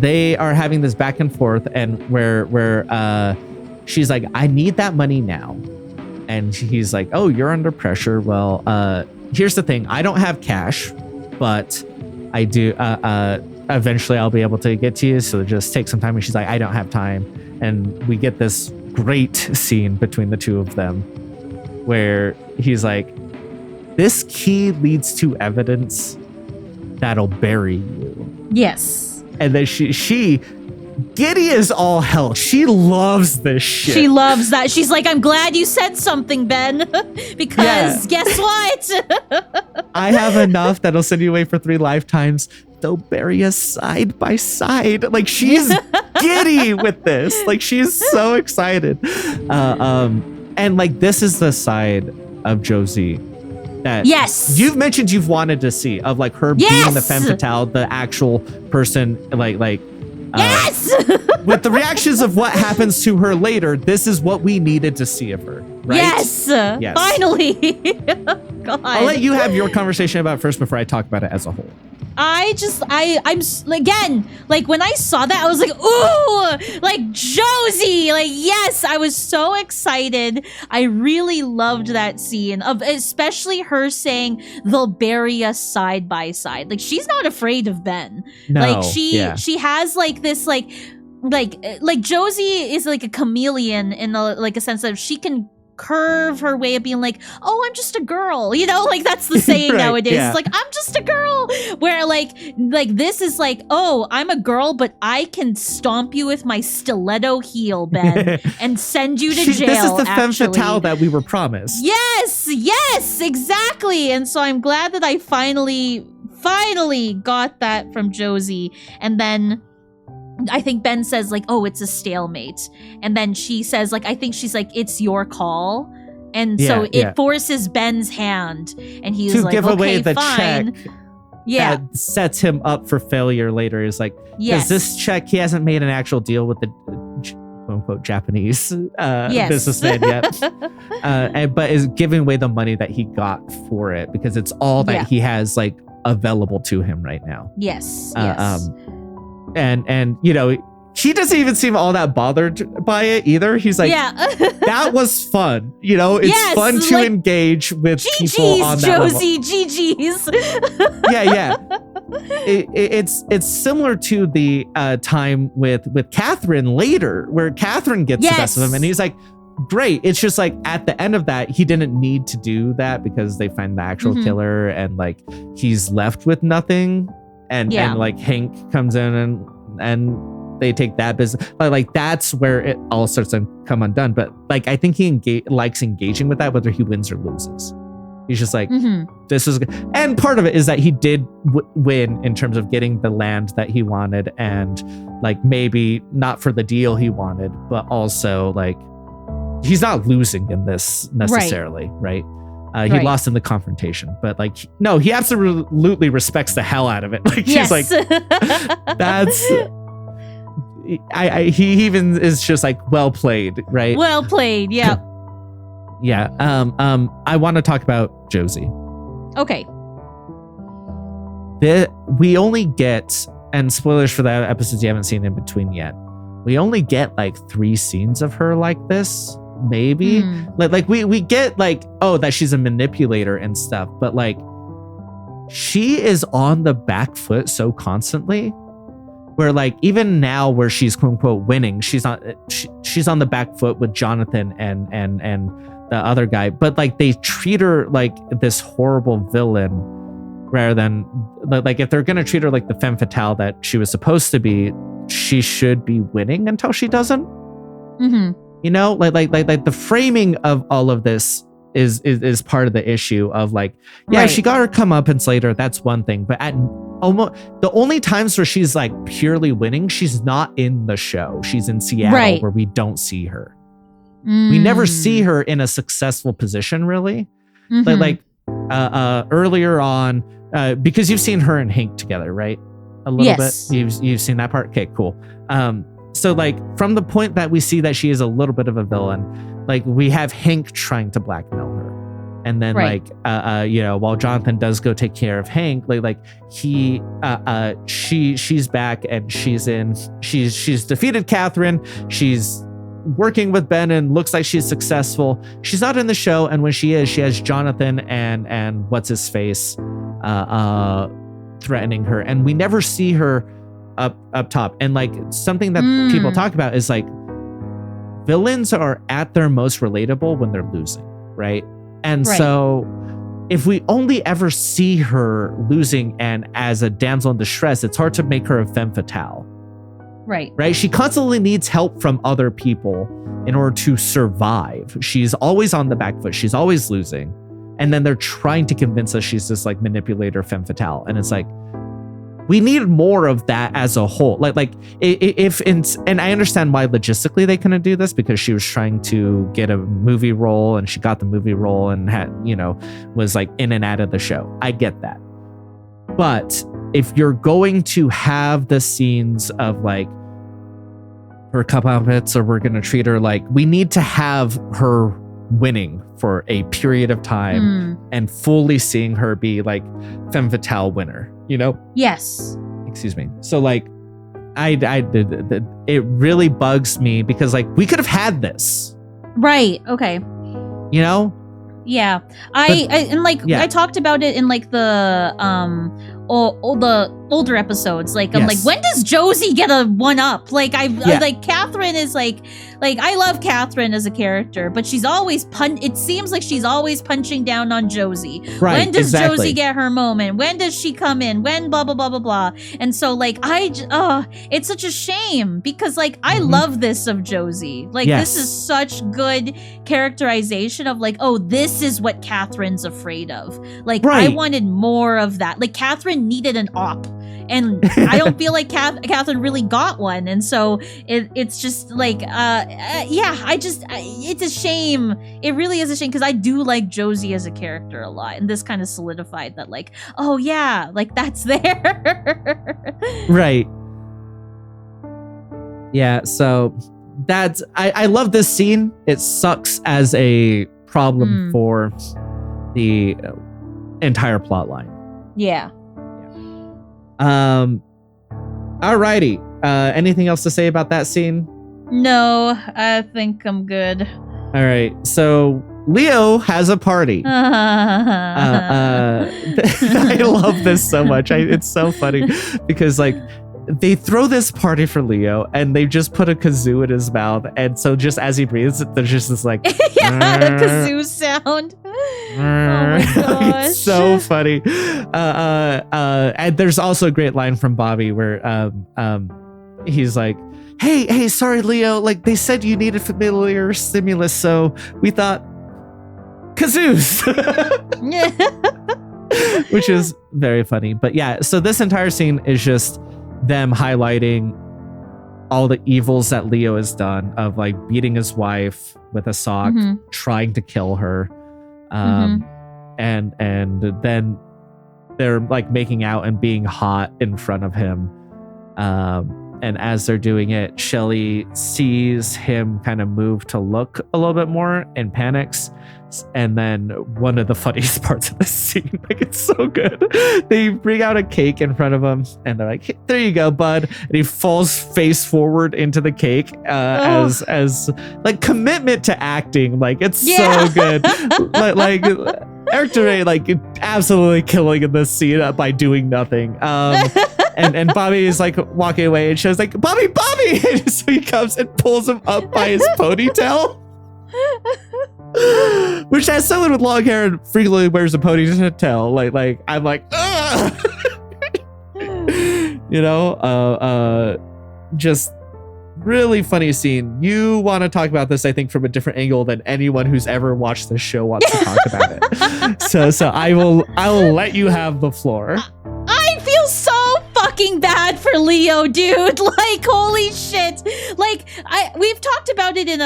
They are having this back and forth, and where she's like, I need that money now. And he's like, oh, you're under pressure. Well, here's the thing. I don't have cash, but I do. Eventually I'll be able to get to you. So just take some time. And she's like, I don't have time. And we get this great scene between the two of them where he's like, this key leads to evidence that'll bury you. Yes. And then she giddy as all hell. She loves this shit. She loves that. She's like, I'm glad you said something, Ben, because guess what? I have enough that'll send you away for 3 lifetimes. They'll bury us side by side. Like she's giddy with this. Like she's so excited. And like this is the side of Josie that you've mentioned you've wanted to see, of like her being the femme fatale, the actual person, like with the reactions of what happens to her later. This is what we needed to see of her, right? Yes. Finally. God. I'll let you have your conversation about it first before I talk about it as a whole. I'm again, like when I saw that, I was like, ooh, like Josie, like, yes, I was so excited. I really loved that scene of especially her saying they'll bury us side by side. Like she's not afraid of Ben. No, like she has like this, like Josie is like a chameleon in a sense of she can curve her way of being like, oh, I'm just a girl, you know, like that's the saying right, nowadays. It's like, I'm just a girl, where like this is like, oh, I'm a girl, but I can stomp you with my stiletto heel, Ben, and send you to jail. This is the femme fatale that we were promised. Yes, exactly. And so I'm glad that I finally got that from Josie. And then I think Ben says like, oh, it's a stalemate. And then she says like, I think she's like, it's your call. And so it forces Ben's hand. And he's like, give away okay, the fine. check that sets him up for failure later. Is like, because this check, he hasn't made an actual deal with the quote unquote Japanese businessman yet. But is giving away the money that he got for it because it's all that he has like available to him right now. Yes. And you know, he doesn't even seem all that bothered by it either. He's like, that was fun. You know, it's fun to like, engage with people on that Josie, level. It's similar to the time with Catherine later, where Catherine gets the best of him, and he's like, great. It's just like at the end of that, he didn't need to do that because they find the actual killer, and like he's left with nothing. And like Hank comes in and they take that business. Like that's where it all starts to come undone. But like I think he likes engaging with that, whether he wins or loses. He's just like, this is good. And part of it is that he did win in terms of getting the land that he wanted, and like maybe not for the deal he wanted, but also like he's not losing in this necessarily, right? He lost in the confrontation, but like, no, he absolutely respects the hell out of it. Like, he's like, that's, he even is just like, well played, right? Well played, yeah. I want to talk about Josie. Okay. We only get, and spoilers for the episodes you haven't seen in between yet, we only get like 3 scenes of her like this. Maybe like we get like, oh, that she's a manipulator and stuff, but like she is on the back foot so constantly, where like even now where she's quote unquote winning, she's on the back foot with Jonathan and the other guy, but like they treat her like this horrible villain rather than like, if they're gonna treat her like the femme fatale that she was supposed to be, she should be winning until she doesn't. You know, like the framing of all of this is part of the issue of like, she got her comeuppance later. That's one thing, but at almost the only times where she's like purely winning, she's not in the show. She's in Seattle where we don't see her. We never see her in a successful position, really. Like earlier on, because you've seen her and Hank together, right? A little bit. You've seen that part. Okay, cool. So like from the point that we see that she is a little bit of a villain, like we have Hank trying to blackmail her. And then while Jonathan does go take care of Hank, she's back and she's defeated Catherine. She's working with Ben and looks like she's successful. She's not in the show, and when she has Jonathan and what's his face threatening her, and we never see her up top. And like something that people talk about is like villains are at their most relatable when they're losing, right? And so if we only ever see her losing and as a damsel in distress, it's hard to make her a femme fatale. Right. She constantly needs help from other people in order to survive. She's always on the back foot. She's always losing. And then they're trying to convince us she's this like manipulator femme fatale. And it's like, we need more of that as a whole. And I understand why logistically they couldn't do this, because she was trying to get a movie role and she got the movie role and had, was like in and out of the show. I get that. But if you're going to have the scenes of like her comeuppance, or we're going to treat her like, we need to have her winning for a period of time and fully seeing her be like femme fatale winner, Yes. Excuse me. So like, it really bugs me because like we could have had this. Right. Okay. Yeah. I talked about it in like the all the older episodes. Like I'm like, when does Josie get a one up? Like like Catherine is like I love Catherine as a character, but she's always it seems like she's always punching down on Josie. Right, when does Josie get her moment? When does she come in? When blah blah blah blah blah. And so like it's such a shame because like I love this of Josie. Like this is such good characterization of like, oh, this is what Catherine's afraid of. Like I wanted more of that. Like Catherine needed an op, and I don't feel like Catherine really got one, and so it's just like it's a shame. It really is a shame because I do like Josie as a character a lot, and this kind of solidified that like, oh yeah, like that's there. Right. Yeah, so that's I love this scene. It sucks as a problem for the entire plot line. Yeah. Alrighty. Anything else to say about that scene? No, I think I'm good. All right. So Leo has a party. I love this so much. It's so funny because like they throw this party for Leo and they just put a kazoo in his mouth, and so just as he breathes, there's just this like kazoo sound. Oh my gosh. It's so funny. And there's also a great line from Bobby where he's like, hey, sorry, Leo. Like they said you needed familiar stimulus, so we thought kazoos. Which is very funny. But yeah, so this entire scene is just them highlighting all the evils that Leo has done of like beating his wife with a sock, trying to kill her. And then they're like making out and being hot in front of him. And as they're doing it, Shelly sees him kind of move to look a little bit more and panics. And then one of the funniest parts of the scene, like it's so good. They bring out a cake in front of him and they're like, hey, there you go, bud. And he falls face forward into the cake as like commitment to acting. Like it's so good. like Eric DeRay, like absolutely killing in this scene by doing nothing. And Bobby is like walking away and she's like, Bobby! And so he comes and pulls him up by his ponytail. Which as someone with long hair and frequently wears a ponytail, like I'm like, ugh! Just really funny scene. You want to talk about this, I think, from a different angle than anyone who's ever watched this show wants to talk about it. So I will let you have the floor. I feel so fucking bad for Leo, dude. Like, holy shit. Like, we've talked about it in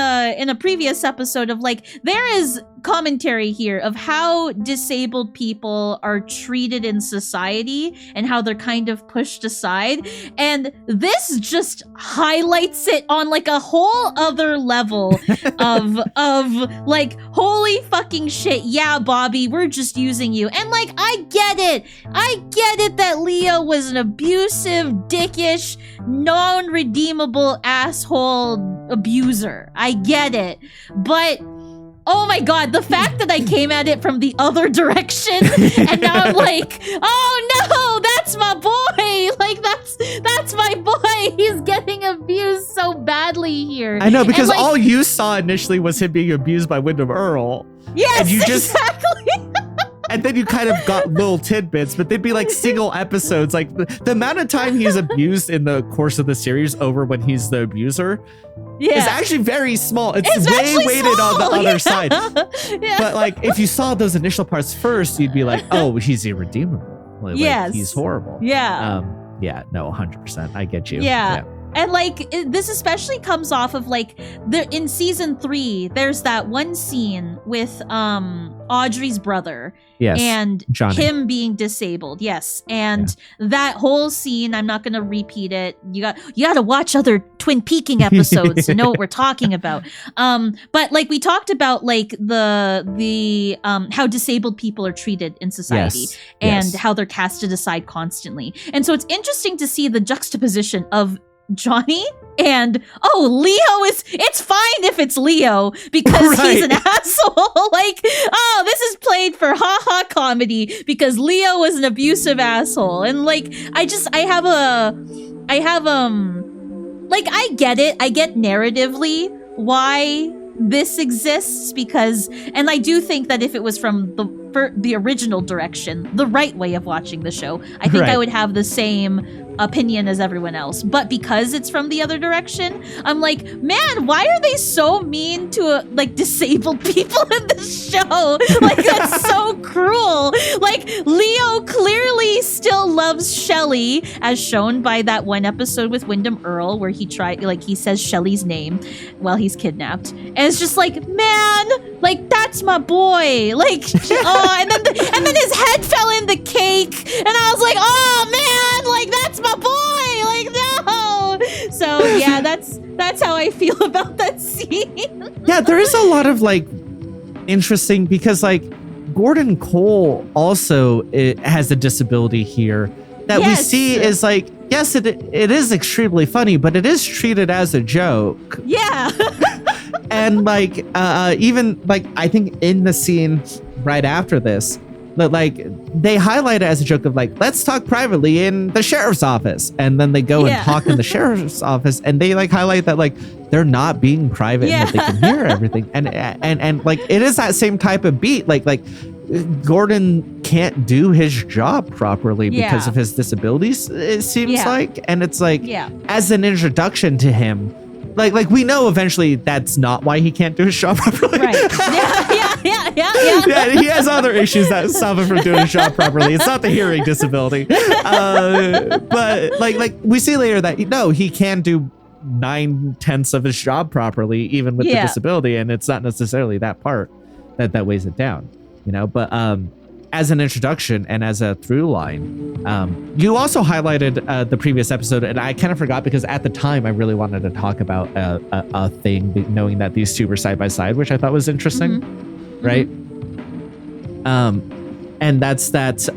a previous episode of like, there is commentary here of how disabled people are treated in society and how they're kind of pushed aside, and this just highlights it on like a whole other level of like, holy fucking shit, yeah, Bobby, we're just using you. And like, I get it that Leo was an abusive, dickish, non-redeemable asshole abuser. I get it, but oh my god, the fact that I came at it from the other direction and now I'm like, oh no, that's my boy. Like, that's my boy. He's getting abused so badly here. I know, because like, all you saw initially was him being abused by Wyndham Earl. Yes, and you just, exactly. And then you kind of got little tidbits, but they'd be like single episodes. Like the amount of time he's abused in the course of the series over when he's the abuser is actually very small. It's way weighted small. On the other side. But like, if you saw those initial parts first, you'd be like, oh, he's irredeemable. Like, he's horrible. Yeah. No, 100%. I get you. Yeah. And like, this especially comes off of like, in season 3, there's that one scene with Audrey's brother. Yes, and Johnny. Him being disabled. Yes. And that whole scene, I'm not going to repeat it. You got to watch other Twin Peaking episodes to know what we're talking about. But like, we talked about like the how disabled people are treated in society and how they're casted aside constantly. And so it's interesting to see the juxtaposition of Johnny and it's fine if it's Leo because he's an asshole. Like, oh, this is played for ha-ha comedy because Leo is an abusive asshole. And like, I get it. I get narratively why this exists because, and I do think that if it was from the original direction, the right way of watching the show, I think I would have the same opinion as everyone else. But because it's from the other direction, I'm like, man, why are they so mean to like disabled people in this show? Like, that's so cruel. Like, Leo clearly still loves Shelley, as shown by that one episode with Wyndham Earl where he says Shelley's name while he's kidnapped, and it's just like, man, like, that's my boy. Like, and then his head fell in the cake, and I was like, oh man, like, that's my boy. Like, no. So yeah, that's how I feel about that scene. Yeah, there is a lot of like interesting, because like Gordon Cole also has a disability here that we see is like, yes, it is extremely funny, but it is treated as a joke. Yeah. And like even like, I think in the scene right after this, that like they highlight it as a joke of like, let's talk privately in the sheriff's office, and then they go and talk in the sheriff's office, and they like highlight that like they're not being private and that they can hear everything, and like it is that same type of beat, like Gordon can't do his job properly because of his disabilities, it seems like, and it's like as an introduction to him, like we know eventually that's not why he can't do his job properly. Right. Yeah, he has other issues that stop him from doing his job properly. It's not the hearing disability. But like we see later that no, he can do 9/10 of his job properly, even with the disability, and it's not necessarily that part that weighs it down, you know. But as an introduction and as a through line, you also highlighted the previous episode, and I kind of forgot because at the time I really wanted to talk about a thing, knowing that these two were side by side, which I thought was interesting, right? And that's that.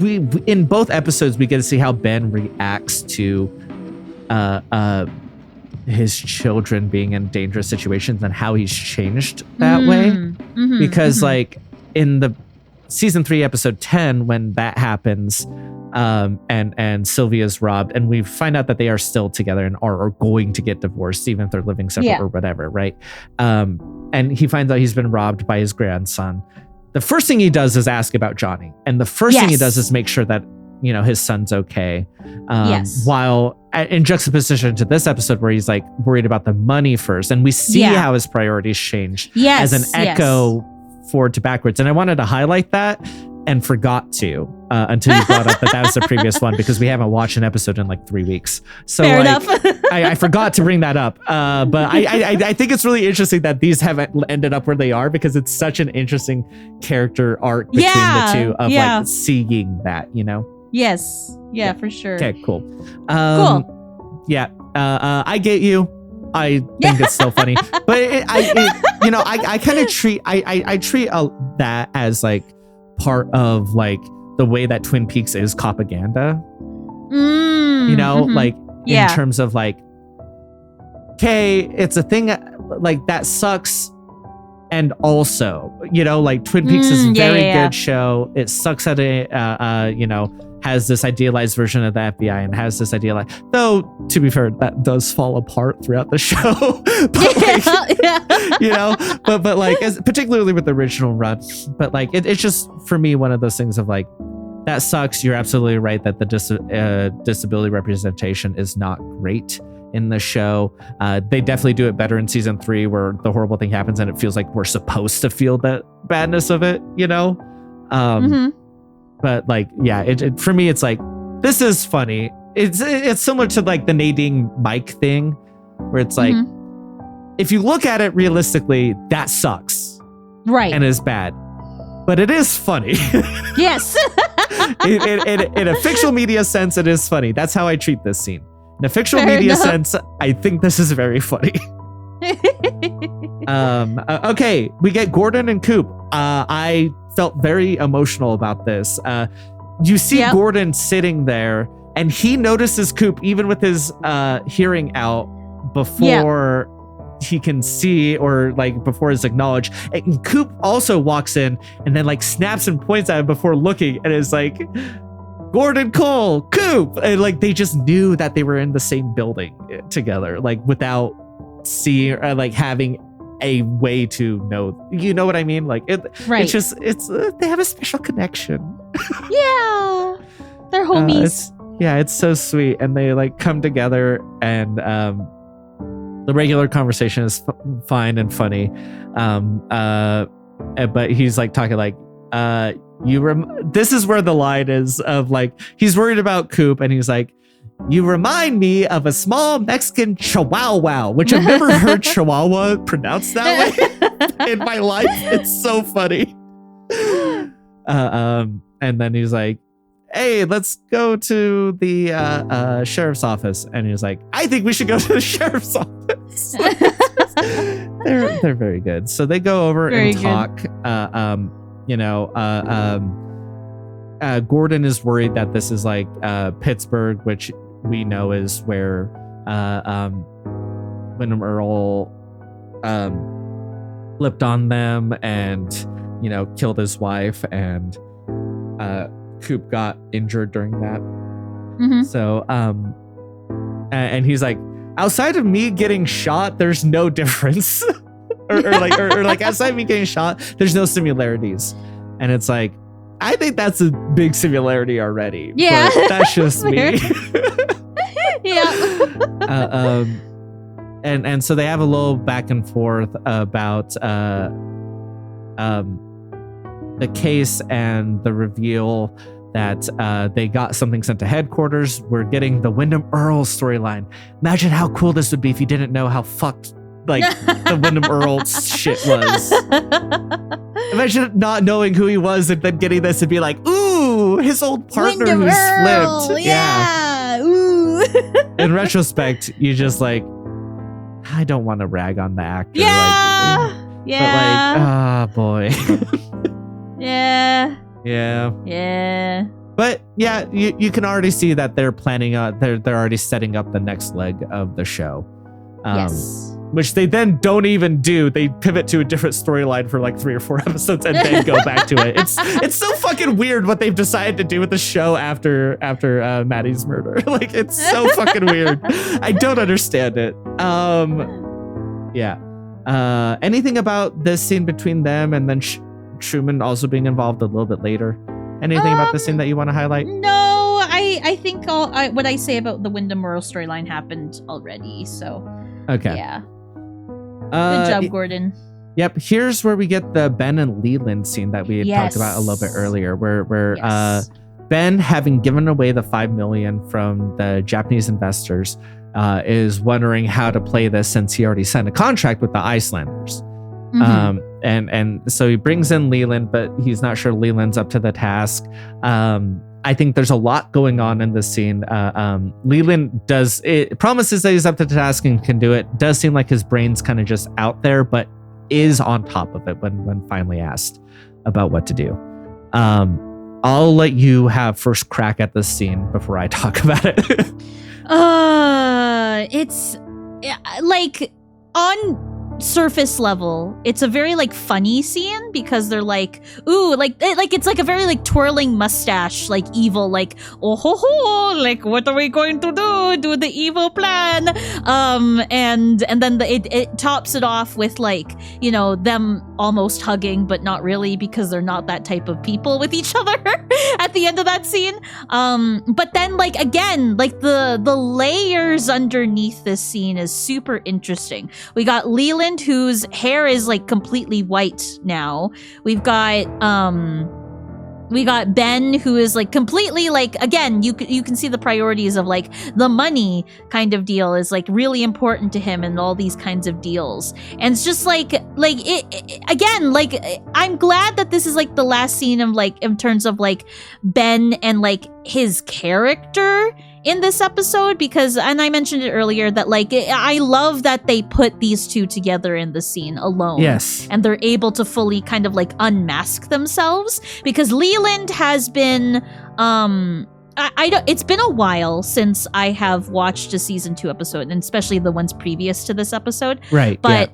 We in both episodes we get to see how Ben reacts to his children being in dangerous situations and how he's changed that way. Because like in the season 3 episode 10, when that happens, and Sylvia's robbed, and we find out that they are still together and are going to get divorced, even if they're living separate or whatever, right? And he finds out he's been robbed by his grandson. The first thing he does is ask about Johnny, and the first thing he does is make sure that, you know, his son's okay. While in juxtaposition to this episode where he's like worried about the money first, and we see how his priorities change as an echo forward to backwards. And I wanted to highlight that and forgot to. until you brought up that was the previous one, because we haven't watched an episode in like 3 weeks. So fair enough. I forgot to bring that up. But I think it's really interesting that these haven't ended up where they are, because it's such an interesting character arc between the two of like seeing that, you know? Yes. Yeah, for sure. Okay, cool. Yeah. I get you. I think it's still funny, but I kind of treat that as like part of like the way that Twin Peaks is propaganda. You know, like in terms of like, okay, it's a thing like that sucks. And also, you know, like Twin Peaks is a very good show. It sucks that it, has this idealized version of the FBI and has this idealized, though, to be fair, that does fall apart throughout the show. But you know, but like, particularly with the original run, but like, it's just, for me, one of those things of like, that sucks. You're absolutely right that the disability representation is not great in the show. They definitely do it better in season 3, where the horrible thing happens and it feels like we're supposed to feel the badness of it, you know? But like, yeah, it for me, it's like, this is funny. It's similar to like the Nadine Mike thing, where it's like, if you look at it realistically, that sucks. Right. And is bad. But it is funny. Yes. In a fictional media sense, it is funny. That's how I treat this scene. In a fictional media sense, I think this is very funny. Okay, we get Gordon and Coop. I felt very emotional about this. You see Gordon sitting there, and he notices Coop even with his hearing out before he can see, or like before he's acknowledged. And Coop also walks in and then like snaps and points at him before looking, and is like, Gordon Cole, Coop, and like they just knew that they were in the same building together, like without seeing or like having a way to know, you know what I mean? Like it's just they have a special connection. Yeah, they're homies. It's so sweet, and they like come together, and the regular conversation is fine and funny, but he's like talking like, this is where the line is of like, he's worried about Coop, and he's like, you remind me of a small Mexican chihuahua, which I've never heard chihuahua pronounced that way in my life. It's so funny. And then he's like, hey, let's go to the sheriff's office. And he's like, I think we should go to the sheriff's office. They're very good. So they go over and talk. Gordon is worried that this is like Pittsburgh, which we know is where Wyndham Earl flipped on them and, killed his wife, and Coop got injured during that. So, and he's like, outside of me getting shot, there's no difference. or like outside of me getting shot, there's no similarities. And it's like, I think that's a big similarity already. Yeah. But that's just me. Yeah. And so they have a little back and forth about the case and the reveal that they got something sent to headquarters. We're getting the Wyndham Earl storyline. Imagine how cool this would be if you didn't know how fucked like the Wyndham Earl shit was. Imagine not knowing who he was and then getting this and be like, ooh, his old partner Wyndham who's Earl, flipped. Yeah. Ooh. In retrospect, you just like, I don't want to rag on the actor. Yeah. But like, boy. Yeah. Yeah. Yeah. But yeah, you can already see that they're planning they're already setting up the next leg of the show. Yes. Which they then don't even do. They pivot to a different storyline for like 3 or 4 episodes and then go back to it. It's so fucking weird what they've decided to do with the show after Maddie's murder. Like, it's so fucking weird. I don't understand it. Yeah. Anything about this scene between them and then Truman also being involved a little bit later? Anything about this scene that you want to highlight? No, I think what I say about the Wyndham Earl storyline happened already. So okay. Yeah. Good job, Gordon. Yep. Here's where we get the Ben and Leland scene that we had talked about a little bit earlier, where Ben, having given away the $5 million from the Japanese investors, is wondering how to play this since he already signed a contract with the Icelanders. And so he brings in Leland, but he's not sure Leland's up to the task. I think there's a lot going on in this scene. Leland promises that he's up to the task and can do it. Does seem like his brain's kind of just out there, but is on top of it when finally asked about what to do. I'll let you have first crack at this scene before I talk about it. It's like on surface level, it's a very like funny scene because they're like, ooh, like it's like a very like twirling mustache, like evil, like oh ho ho, like what are we going to do the evil plan, and then it tops it off with like, you know, them almost hugging but not really because they're not that type of people with each other at the end of that scene. But then like again, like the layers underneath this scene is super interesting. We got Leland, whose hair is like completely white now. We got Ben, who is like completely like, again, you can see the priorities of like the money kind of deal is like really important to him and all these kinds of deals. And it's just like it again, like I'm glad that this is like the last scene of like in terms of like Ben and like his character in this episode, because, and I mentioned it earlier, that like I love that they put these two together in the scene alone. Yes. And they're able to fully kind of like unmask themselves, because Leland has been it's been a while since I have watched a season 2 episode, and especially the ones previous to this episode. Right. But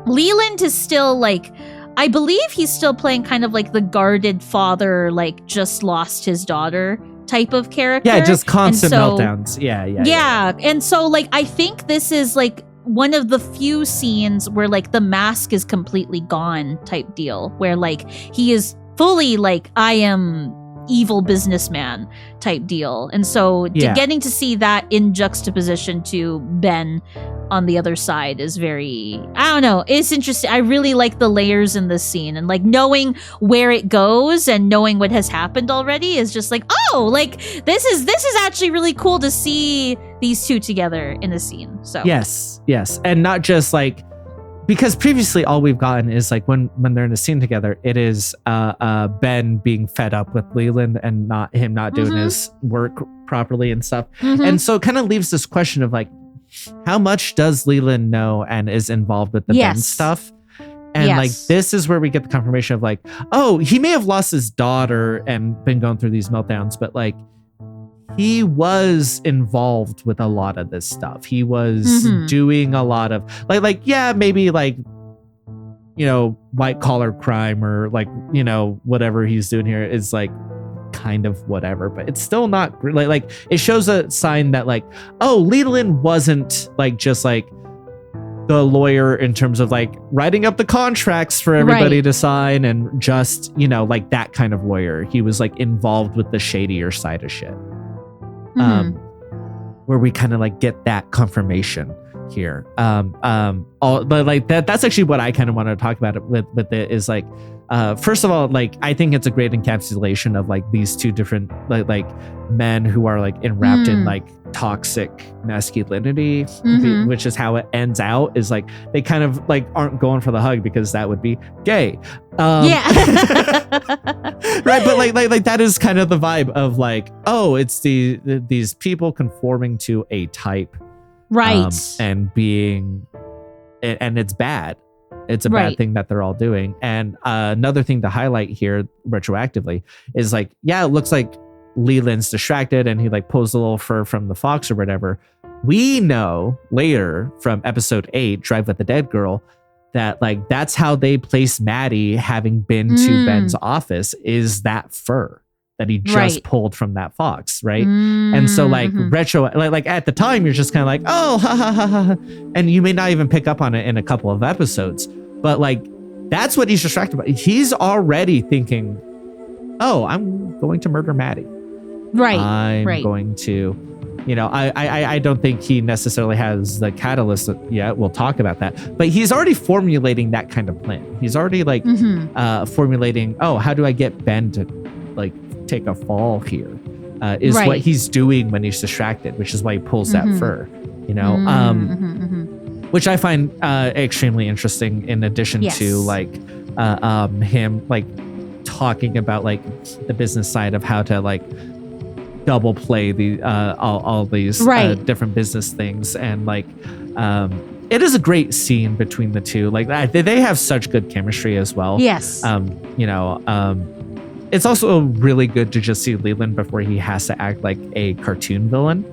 Leland is still like, I believe he's still playing kind of like the guarded father, like just lost his daughter type of character. Yeah, just constant meltdowns. Yeah. And so like I think this is like one of the few scenes where like the mask is completely gone type deal, where like he is fully like, I am evil businessman type deal. And so getting to see that in juxtaposition to Ben on the other side is very, I don't know, it's interesting. I really like the layers in this scene, and like knowing where it goes and knowing what has happened already is just like, oh, like this is actually really cool to see these two together in a scene. So yes, and not just like, because previously all we've gotten is like when they're in a scene together, it is Ben being fed up with Leland and not doing his work properly and stuff. And so it kind of leaves this question of like, how much does Leland know and is involved with the Ben stuff? And like, this is where we get the confirmation of like, oh, he may have lost his daughter and been going through these meltdowns, but like he was involved with a lot of this stuff. He was doing a lot of like, yeah, maybe like, you know, white collar crime or like, you know, whatever he's doing here is like kind of whatever, but it's still not like it shows a sign that like, oh, Leland wasn't like just like the lawyer in terms of like writing up the contracts for everybody to sign and just, you know, like that kind of lawyer. He was like involved with the shadier side of shit. Where we kind of like get that confirmation here. But like that's actually what I kind of want to talk about with it is like, first of all, like I think it's a great encapsulation of like these two different like men who are like enwrapped in like toxic masculinity, which is how it ends out, is like they kind of like aren't going for the hug because that would be gay. Right, but like that is kind of the vibe of like, oh, it's these people conforming to a type, right, and being, and it's bad. It's a bad thing that they're all doing. And another thing to highlight here retroactively is like, yeah, it looks like Leland's distracted and he like pulls a little fur from the fox or whatever. We know later from episode 8, Drive with the Dead Girl, that like that's how they place Maddie having been to Ben's office, is that fur that he just pulled from that fox, right? And so like like at the time you're just kind of like, oh, ha, ha, ha, ha, and you may not even pick up on it in a couple of episodes, but like that's what he's distracted by. He's already thinking, oh, I'm going to murder Maddie. I'm going to, you know, I don't think he necessarily has the catalyst yet. We'll talk about that, but he's already formulating that kind of plan. He's already like formulating, oh, how do I get Ben to like take a fall here, is what he's doing when he's distracted, which is why he pulls that fur, you know, which I find extremely interesting, in addition to like him like talking about like the business side of how to like double play the all these different business things, and like it is a great scene between the two. Like they have such good chemistry as well. Yes. You know, it's also really good to just see Leland before he has to act like a cartoon villain.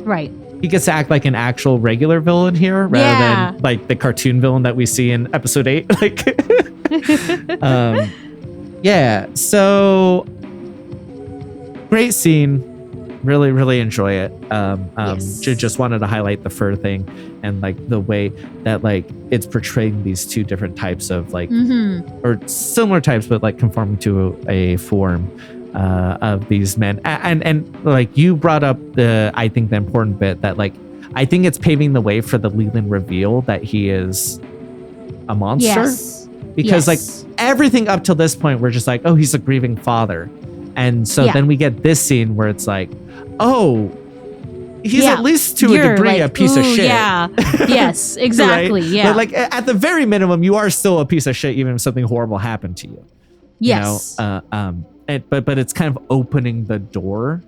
Right. He gets to act like an actual regular villain here, rather than like the cartoon villain that we see in episode 8. Like, yeah. So great scene. Really, really enjoy it. Just wanted to highlight the fur thing, and like the way that like it's portraying these two different types of like, or similar types, but like conforming to a form of these men. And like you brought up I think the important bit that like, I think it's paving the way for the Leland reveal that he is a monster. Yes. Because like everything up till this point, we're just like, oh, he's a grieving father. And so then we get this scene where it's like, oh, he's at least to a degree like, a piece of shit. Yeah. Yes, exactly. Right? Yeah. But like at the very minimum, you are still a piece of shit, even if something horrible happened to you. Yes. You know? But it's kind of opening the door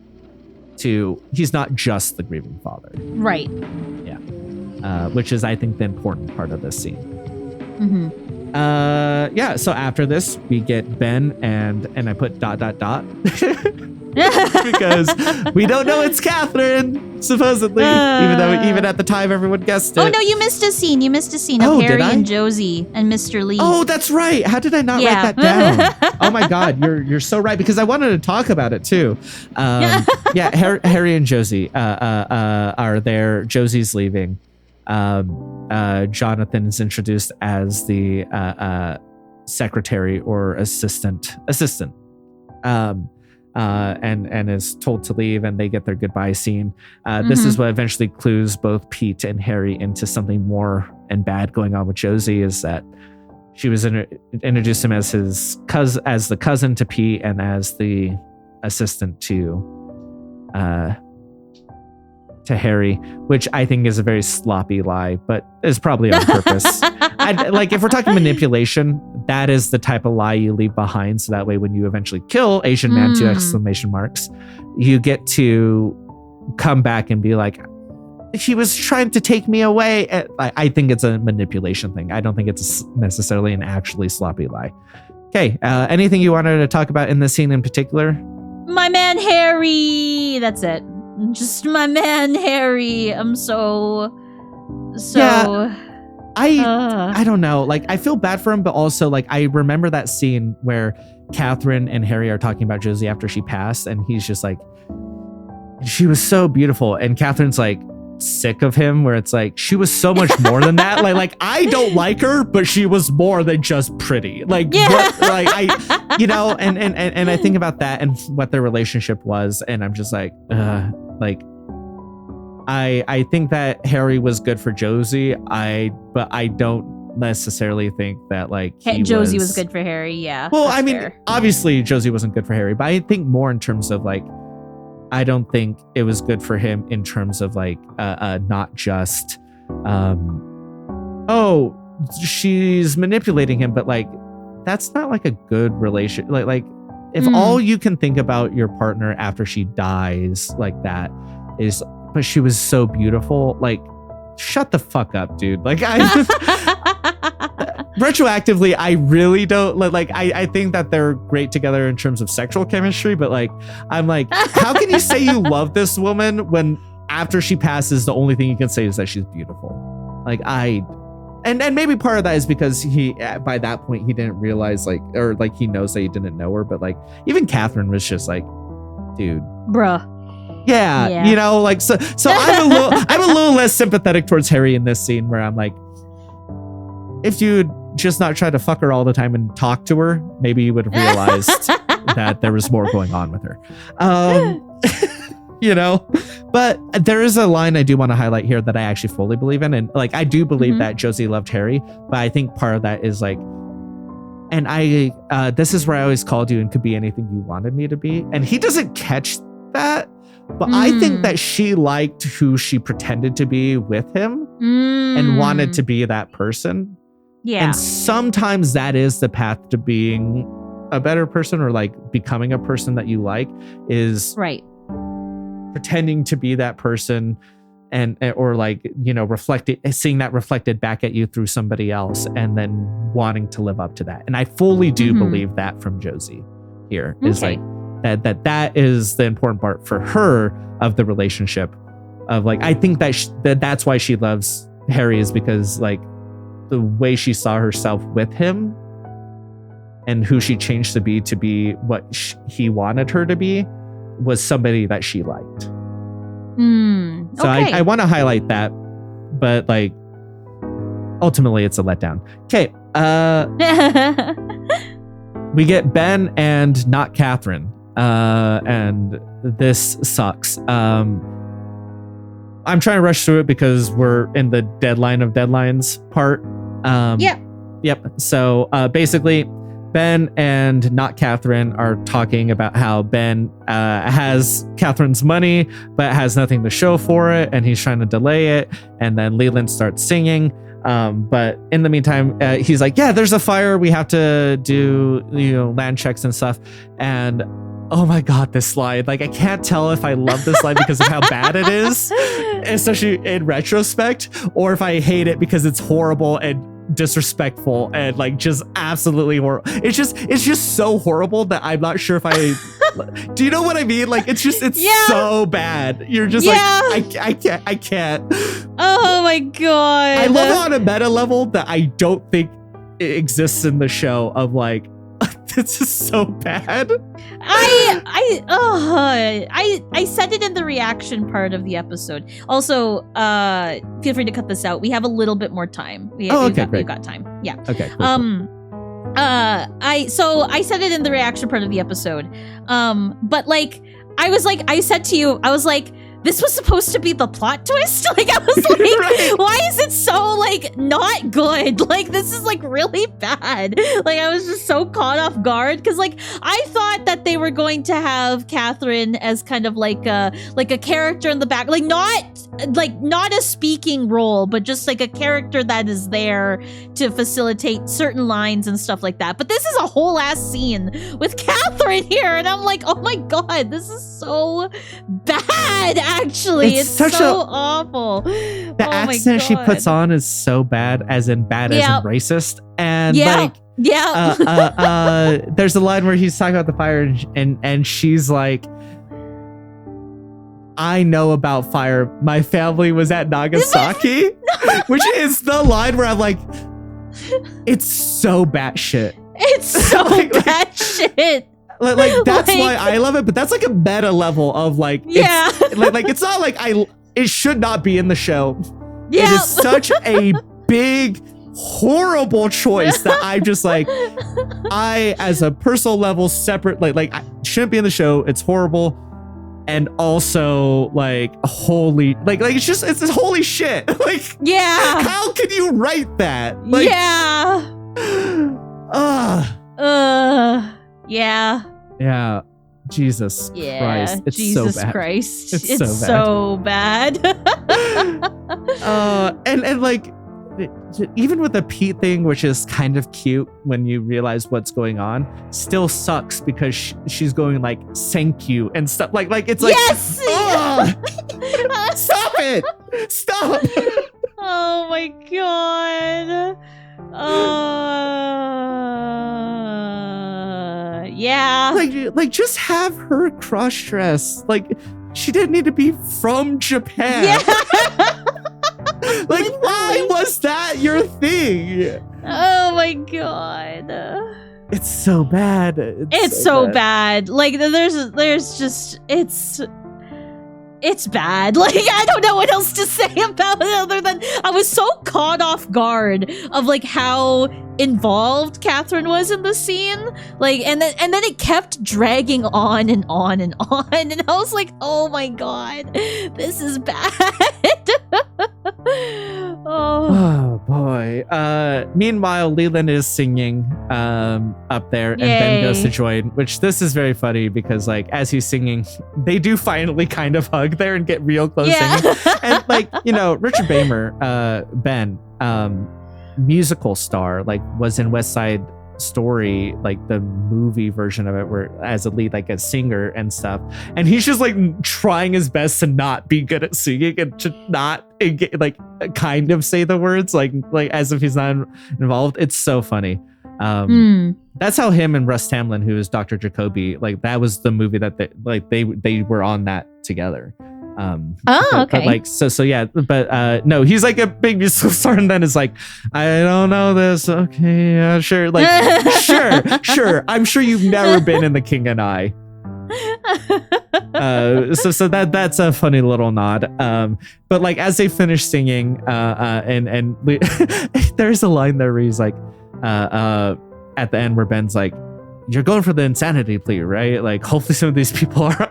to he's not just the grieving father. Right. Yeah. Which is, I think, the important part of this scene. Yeah, so after this we get Ben and I put ... because we don't know it's Catherine, supposedly, even at the time everyone guessed it. Oh no, you missed a scene of Harry and Josie and Mr. Lee. Oh, that's right. How did I not write that down? Oh my god, you're so right, because I wanted to talk about it too. Harry and Josie are there. Josie's leaving. Jonathan is introduced as the secretary or assistant, and is told to leave, and they get their goodbye scene. This is what eventually clues both Pete and Harry into something more and bad going on with Josie, is that she was introduced him as the cousin to Pete and as the assistant to Harry, which I think is a very sloppy lie, but is probably on purpose. Like, if we're talking manipulation, that is the type of lie you leave behind, so that way when you eventually kill Asian Man 2 exclamation marks, you get to come back and be like, he was trying to take me away. I think it's a manipulation thing. I don't think it's necessarily an actually sloppy lie. Okay, anything you wanted to talk about in this scene in particular? My man Harry. That's it. Just my man Harry. I'm so yeah, I don't know. Like, I feel bad for him, but also like I remember that scene where Catherine and Harry are talking about Josie after she passed, and he's just like, she was so beautiful, and Catherine's like sick of him, where it's like, she was so much more than that. Like I don't like her, but she was more than just pretty. Like, but, like I, you know, and I think about that and what their relationship was, and I'm just like, I think that Harry was good for Josie. But I don't necessarily think that like Josie was good for Harry. Yeah. Well, I mean, obviously Josie wasn't good for Harry, but I think more in terms of like, I don't think it was good for him in terms of like, not just, oh, she's manipulating him, but like, that's not like a good relation. Like if all you can think about your partner after she dies like that is, but she was so beautiful, like, shut the fuck up, dude. Like, retroactively, I really don't like, I think that they're great together in terms of sexual chemistry, but like, I'm like, how can you say you love this woman when after she passes, the only thing you can say is that she's beautiful? Like, and maybe part of that is because he, by that point, he didn't realize, like, or like he knows that he didn't know her, but like, even Catherine was just like, dude, bruh. Yeah, you know, like, so I'm a little less sympathetic towards Harry in this scene, where I'm like, if you'd just not try to fuck her all the time and talk to her, maybe you would have realized that there was more going on with her. You know, but there is a line I do want to highlight here that I actually fully believe in. And like, I do believe that Josie loved Harry, but I think part of that is like, And this is where I always called you and could be anything you wanted me to be. And he doesn't catch that. But I think that she liked who she pretended to be with him and wanted to be that person. Yeah. And sometimes that is the path to being a better person, or like becoming a person that you like, is pretending to be that person, and or like, you know, seeing that reflected back at you through somebody else, and then wanting to live up to that. And I fully do believe that from Josie here is like that is the important part for her of the relationship of like, I think that that's why she loves Harry, is because like the way she saw herself with him and who she changed to be what he wanted her to be, was somebody that she liked. So I want to highlight that, but like ultimately it's a letdown. Okay. We get Ben and not Catherine. And this sucks. I'm trying to rush through it because we're in the deadline of deadlines part. Yep. So basically, Ben and not Catherine are talking about how Ben has Catherine's money, but has nothing to show for it, and he's trying to delay it. And then Leland starts singing. But in the meantime, he's like, yeah, there's a fire. We have to do, you know, land checks and stuff. And oh my God, this slide. Like, I can't tell if I love this slide because of how bad it is, especially in retrospect, or if I hate it because it's horrible and disrespectful and like just absolutely horrible. It's just so horrible that I'm not sure if I do you know what I mean? Like it's so bad. You're just like I can't. Oh my God. I love it on a meta level that I don't think it exists in the show of like this is so bad. I said it in the reaction part of the episode. Also, feel free to cut this out. We have a little bit more time. We've got time. Yeah. Okay. Cool. I said it in the reaction part of the episode. But like I said to you, I was like, this was supposed to be the plot twist. Like I was like, right. Why is it so like not good? Like this is like really bad. Like I was just so caught off guard because like I thought that they were going to have Catherine as kind of like a character in the back, like not a speaking role, but just like a character that is there to facilitate certain lines and stuff like that. But this is a whole ass scene with Catherine here, and I'm like, oh my God, this is so bad. Actually, it's such so awful. The accent she puts on is so bad, as in racist. And there's a line where he's talking about the fire and she's like, I know about fire. My family was at Nagasaki, which is the line where I'm like, it's so batshit. It's so batshit. Like that's why I love it, but that's like a meta level of like, it's not like it should not be in the show. It is such a big, horrible choice that I'm just like, I as a personal level separate, like I shouldn't be in the show. It's horrible. And also like holy, like it's this holy shit. Like, how can you write that? Like, Yeah. Jesus Christ. It's Jesus so bad. Christ. It's so bad. And like, even with the Pete thing, which is kind of cute when you realize what's going on, still sucks because she's going like, thank you and stuff. Like it's like, stop it. Stop. Oh my God. Like just have her cross dress. Like she didn't need to be from Japan. Like why was that your thing? Oh my God. It's so bad. It's so bad. Like there's just it's bad. Like I don't know what else to say about it other than I was so caught off guard of like how involved Catherine was in the scene. Like and then it kept dragging on and on and on, and I was like, oh my God, this is bad. Oh boy. Anyway, meanwhile, Leland is singing up there, and Ben goes to join, which this is very funny because, like, as he's singing, they do finally kind of hug there and get real close singing. And, like, you know, Richard Beymer, Ben, musical star, like, was in West Side Story, like the movie version of it, where as a lead, like a singer and stuff, and he's just like trying his best to not be good at singing and to not like kind of say the words like as if he's not involved. It's so funny. That's how him and Russ Tamlin, who is Dr. Jacoby, like that was the movie that they were on that together. Okay. But like so yeah, but no, he's like a big musical star, and then is like, I don't know this. Okay, yeah, sure, like sure. I'm sure you've never been in The King and I. So that's a funny little nod. But like as they finish singing, and there's a line there where he's like, at the end where Ben's like, you're going for the insanity plea, right? Like, hopefully some of these people are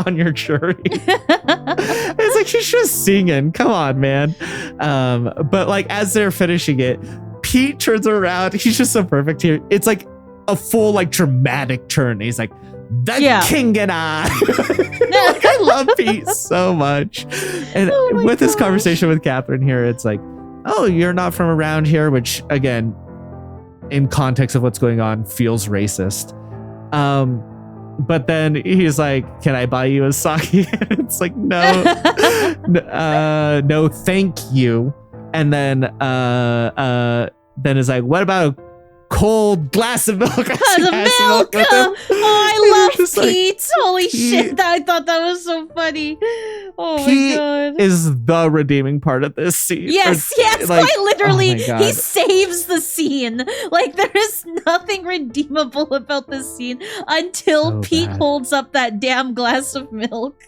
on your jury. It's like, she's just singing. Come on, man. But like, as they're finishing it, Pete turns around. He's just so perfect here. It's like a full, like, dramatic turn. He's like, the King and I. Like, I love Pete so much. And with this conversation with Catherine here, it's like, oh, you're not from around here, which, again, in context of what's going on, feels racist. But then he's like, can I buy you a sake? It's like, no, no, thank you. And then it's like, what about a cold glass of milk? Milk. Oh, I love Pete. Like, holy shit. I thought that was so funny. Oh Pete my God. is the redeeming part of this scene. Yes, like, quite literally. He saves the scene. Like, there is nothing redeemable about this scene until Pete holds up that damn glass of milk.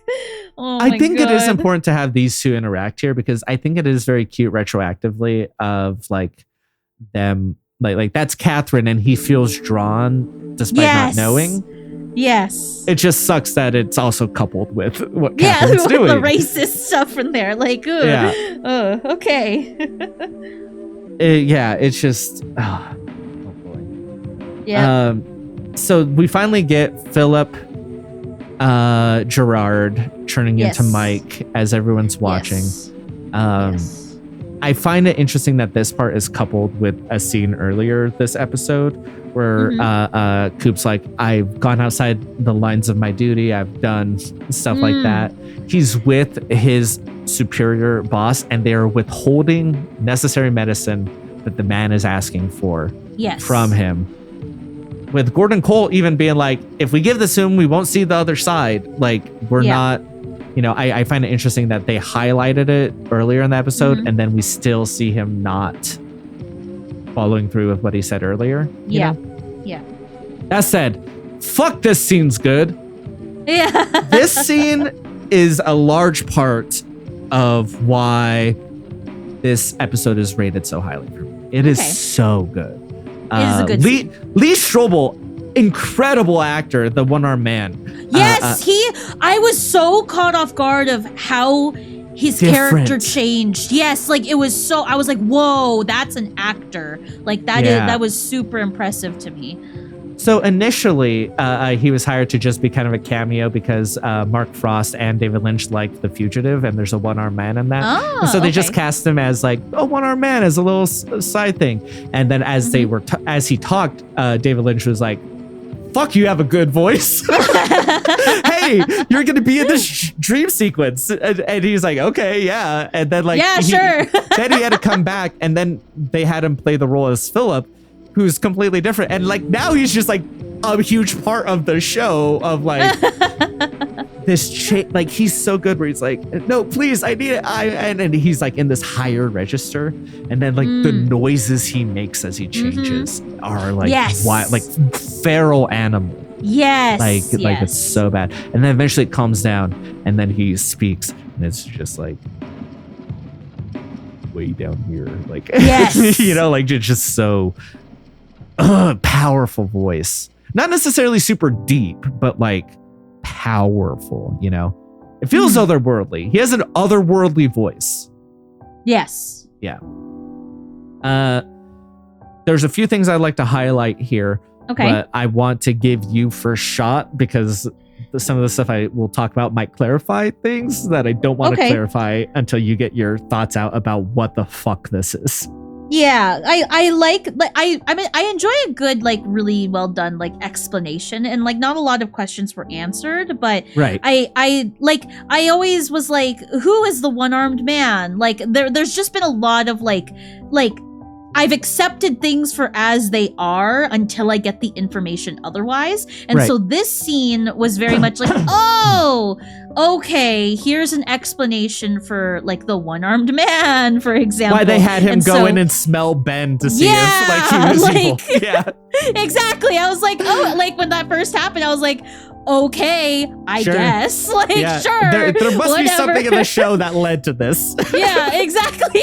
Oh my God. I think it is important to have these two interact here because I think it is very cute retroactively of like them. Like that's Catherine, and he feels drawn despite not knowing. Yes. It just sucks that it's also coupled with what Catherine's doing. The racist stuff in there. Like, okay. It's just, oh boy. Yeah. So we finally get Philip Gerard turning into Mike as everyone's watching. I find it interesting that this part is coupled with a scene earlier this episode where Coop's like, I've gone outside the lines of my duty. I've done stuff like that. He's with his superior boss, and they're withholding necessary medicine that the man is asking for from him. With Gordon Cole even being like, if we give this to him, we won't see the other side. Like, we're not... You know, I find it interesting that they highlighted it earlier in the episode, and then we still see him not following through with what he said earlier. You know? That said, fuck, this scene's good. Yeah. This scene is a large part of why this episode is rated so highly for me. It is so good. It is a good scene. Lee Strobel, incredible actor, the one-armed man. Yes, I was so caught off guard of how his character changed. Yes, like it was so, I was like, whoa, that's an actor. Like that was super impressive to me. So initially, he was hired to just be kind of a cameo because Mark Frost and David Lynch liked The Fugitive, and there's a one-armed man in that. And so they just cast him as like, one-armed man as a little side thing. And then as they were, as he talked, David Lynch was like, fuck, you have a good voice. Hey, you're going to be in this dream sequence. And he's like, okay, yeah. And then like, sure. Then he had to come back, and then they had him play the role as Philip, who's completely different. And like, now he's just like a huge part of the show of like this like he's so good where he's like, no, please, I need it. And he's like in this higher register, and then like the noises he makes as he changes are like wild, like feral animal. Like it's so bad. And then eventually it calms down, and then he speaks, and it's just like way down here, like you know, like it's just so powerful voice. Not necessarily super deep, but like powerful, you know? It feels otherworldly. He has an otherworldly voice. Yes. Yeah. There's a few things I'd like to highlight here. Okay. But I want to give you first shot because some of the stuff I will talk about might clarify things that I don't want to clarify until you get your thoughts out about what the fuck this is. Yeah, I enjoy a good, like, really well done, like, explanation, and like not a lot of questions were answered, but I always was like, who is the one-armed man? Like there's just been a lot of like I've accepted things for as they are until I get the information otherwise. And so this scene was very much like, oh, okay, here's an explanation for like the one-armed man, for example. Why they had him go in and smell Ben to see if like he was evil. Yeah. Exactly. I was like, oh, like when that first happened, I was like, okay, I guess. Like, sure. There must be something in the show that led to this. Yeah, exactly.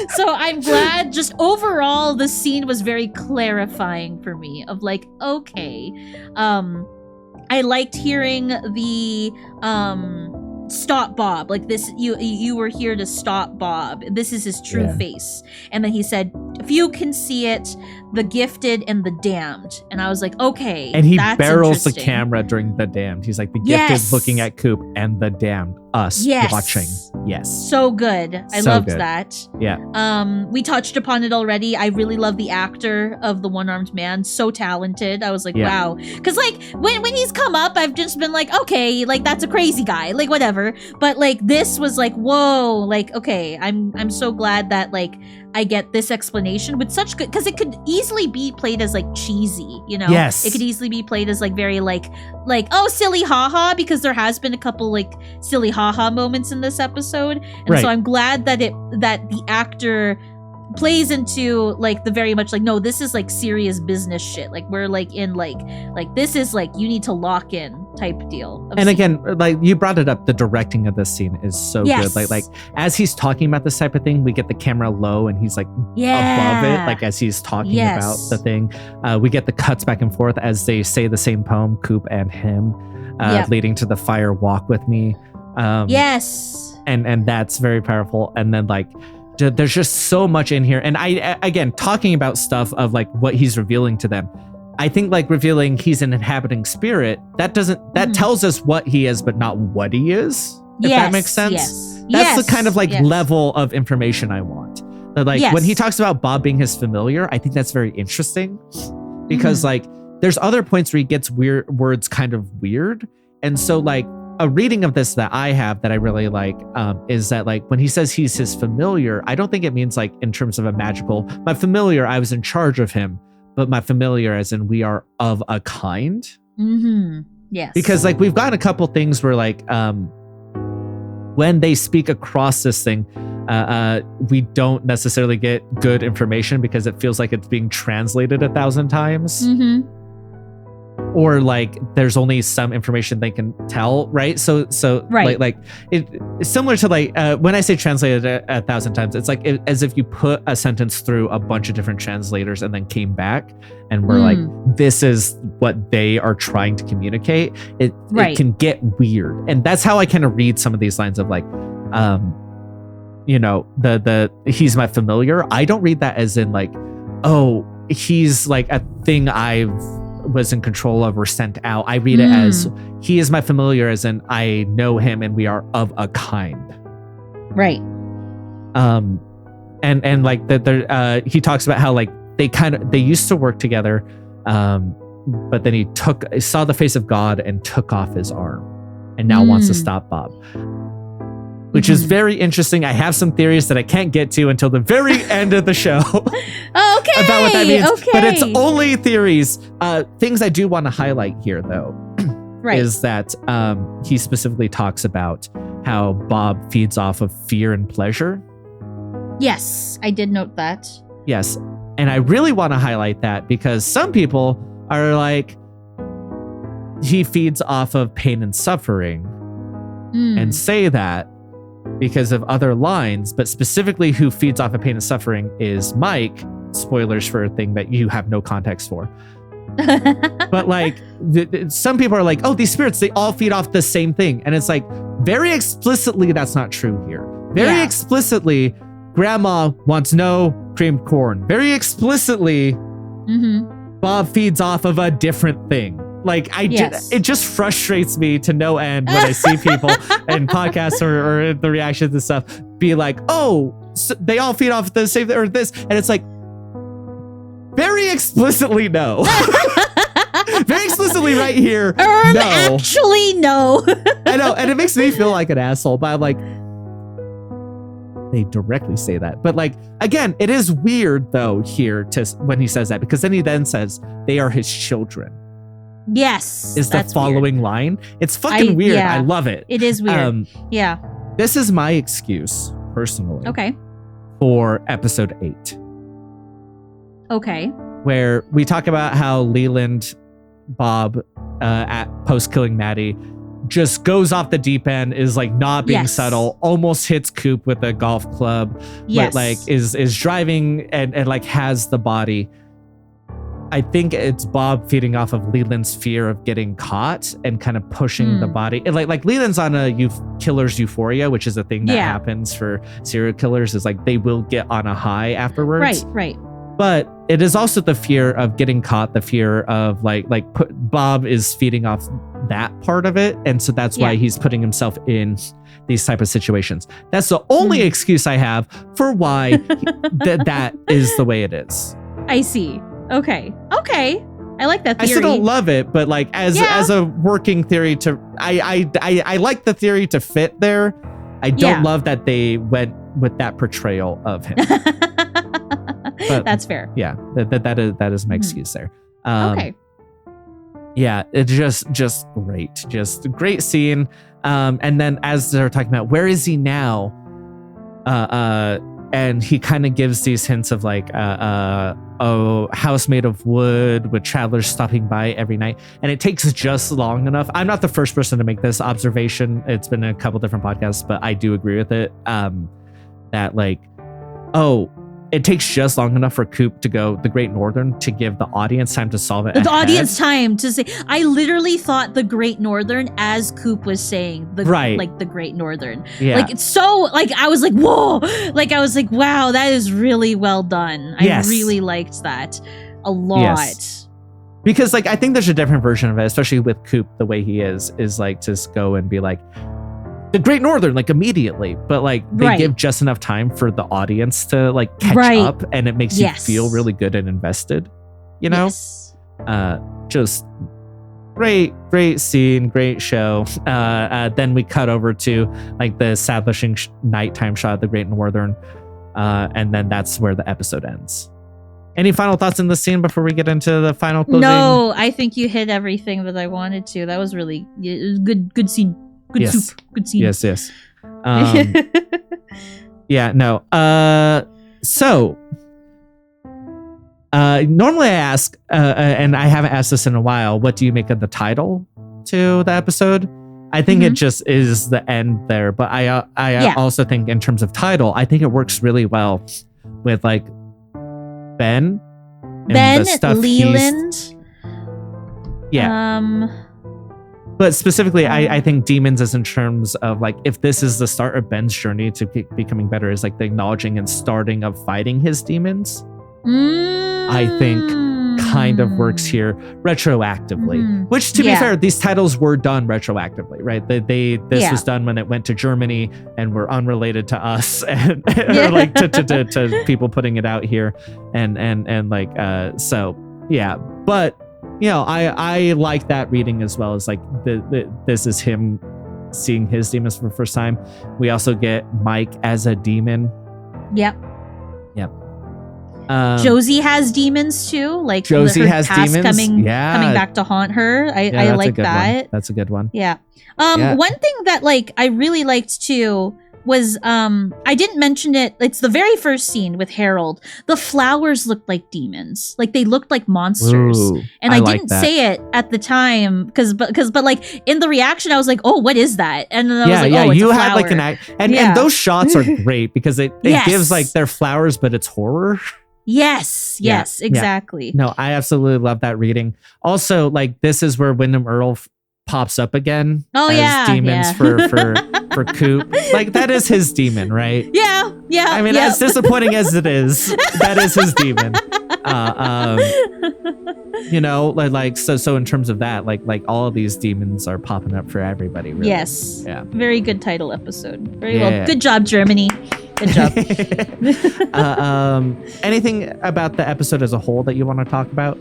So I'm glad just overall the scene was very clarifying for me of like, okay. I liked hearing the stop Bob. Like this, you were here to stop Bob. This is his true face. And then he said, if you can see it, the gifted and the damned. And I was like, okay. And he barrels the camera during the damned. He's like, the gifted looking at Coop and the damned, us watching. Yes. So good. I loved that. Yeah. We touched upon it already. I really love the actor of the one-armed man. So talented. I was like, wow. Because like when he's come up, I've just been like, okay, like that's a crazy guy. Like whatever. But like this was like, whoa, like, okay, I'm so glad that like I get this explanation with such good, because it could easily be played as like cheesy, you know? Yes. It could easily be played as like very like, oh, silly haha, because there has been a couple like silly haha moments in this episode. And so I'm glad that the actor plays into like the very much like, no, this is like serious business shit. Like we're like in like this is like you need to lock in type deal. And again, like you brought it up, the directing of this scene is so good. Like as he's talking about this type of thing, we get the camera low and he's like above it, like as he's talking about the thing. We get the cuts back and forth as they say the same poem, Coop and him, leading to the fire walk with me. And that's very powerful. And then like there's just so much in here. And I, again, talking about stuff of like what he's revealing to them, I think like revealing he's an inhabiting spirit, that tells us what he is, but not what he is. If that makes sense. That's the kind of like level of information I want. But like when he talks about Bob being his familiar, I think that's very interesting because like there's other points where he gets words kind of weird. And so like a reading of this that I have that I really like is that like when he says he's his familiar, I don't think it means like in terms of a magical, my familiar, I was in charge of him, but my familiar as in we are of a kind. Yes. Because like we've gotten a couple things where like when they speak across this thing, we don't necessarily get good information because it feels like it's being translated 1,000 times. Or like there's only some information they can tell, right? So like it's similar to like when I say translated 1,000 times, it's like as if you put a sentence through a bunch of different translators and then came back and we're like, this is what they are trying to communicate. It can get weird, and that's how I kind of read some of these lines of like, you know, the he's my familiar. I don't read that as in like, oh, he's like a thing I've was in control of or sent out. I read it as he is my familiar, as in I know him and we are of a kind. Right. And like that he talks about how like they used to work together, but then he saw the face of God and took off his arm and now wants to stop Bob. Which is very interesting. I have some theories that I can't get to until the very end of the show. Okay. About what that means. Okay. But it's only theories. Things I do want to highlight here, though, is that he specifically talks about how Bob feeds off of fear and pleasure. Yes, I did note that. Yes. And I really want to highlight that because some people are like, he feeds off of pain and suffering and say that because of other lines, but specifically who feeds off of pain and suffering is Mike. Spoilers for a thing that you have no context for. But like some people are like, oh, these spirits, they all feed off the same thing. And it's like very explicitly, that's not true here. Very explicitly, grandma wants no creamed corn. Very explicitly, Bob feeds off of a different thing. Like it just frustrates me to no end when I see people in podcasts or the reactions and stuff be like, oh, so they all feed off the same or this, and it's like very explicitly no. Very explicitly right here. No. Actually, no. I know, and it makes me feel like an asshole, but I'm like, they directly say that. But like, again, it is weird though here when he says that, because then he then says they are his children. Yes. Is the following line. It's fucking weird. Yeah, I love it. It is weird. Yeah. This is my excuse, personally. Okay. For episode 8. Okay. Where we talk about how Leland, Bob, at post-killing Maddie, just goes off the deep end, is like not being subtle, almost hits Coop with a golf club, but like is driving and like has the body. I think it's Bob feeding off of Leland's fear of getting caught and kind of pushing the body. And like Leland's on a killer's euphoria, which is a thing that happens for serial killers, is like they will get on a high afterwards. Right. But it is also the fear of getting caught, the fear of Bob is feeding off that part of it. And so that's why he's putting himself in these type of situations. That's the only excuse I have for why that is the way it is. I see. Okay. I like that theory. I still don't love it, but like as a working theory I like the theory to fit there. I don't love that they went with that portrayal of him. But that's fair. Yeah, that is my excuse there. Okay. Yeah, it's just great. Just a great scene. And then as they're talking about where is he now? And he kind of gives these hints of like a house made of wood with travelers stopping by every night. And it takes just long enough. I'm not the first person to make this observation. It's been a couple different podcasts, but I do agree with it. That like, it takes just long enough for Coop to go the Great Northern to give the audience time to solve it. The audience time to say. I literally thought the Great Northern as Coop was saying the Great Northern. Yeah. Like it's so like I was like whoa, like I was like wow, that is really well done. I really liked that a lot. Yes. Because like I think there's a different version of it, especially with Coop the way he is like to go and be like the Great Northern, like immediately, but like they give just enough time for the audience to like catch up, and it makes you feel really good and invested, you know? Yes. Just great scene, great show. Then we cut over to like the establishing nighttime shot of the Great Northern, and then that's where the episode ends. Any final thoughts in the scene before we get into the final closing? No, I think you hit everything that I wanted to. That was really good scene. Good soup. Good scene. Yes. Yeah, no. So, normally I ask, and I haven't asked this in a while, what do you make of the title to the episode? I think it just is the end there. But I also think in terms of title, I think it works really well with like Ben, Leland. Yeah. But specifically, I think Demons is in terms of like, if this is the start of Ben's journey to becoming better, is like the acknowledging and starting of fighting his demons. I think kind of works here retroactively, which to be fair, these titles were done retroactively, right? This was done when it went to Germany and were unrelated to us and or like to people putting it out here. And like, so yeah, but you know, I like that reading as well as like this is him seeing his demons for the first time. We also get Mike as a demon. Yep. Josie has demons too. Like Josie has demons coming back to haunt her. I like that. That's a good one. Yeah. One thing that like I really liked too was I didn't mention it. It's the very first scene with Harold. The flowers looked like demons. Like they looked like monsters. Ooh, and I didn't say it at the time but like in the reaction I was like, "Oh, what is that?" And then I was like, "Oh, it's you a had flower." like and those shots are great because it gives like they're flowers but it's horror. Yes, exactly. No, I absolutely love that reading. Also, like this is where Wyndham Earl pops up again as demons for Coop. Like that is his demon, right? Yeah. Yeah. I mean, as disappointing as it is, that is his demon. You know, like so in terms of that, like all of these demons are popping up for everybody, really. Yes. Yeah. Very good title episode. Very well. Good job, Germany. Good job. Anything about the episode as a whole that you want to talk about?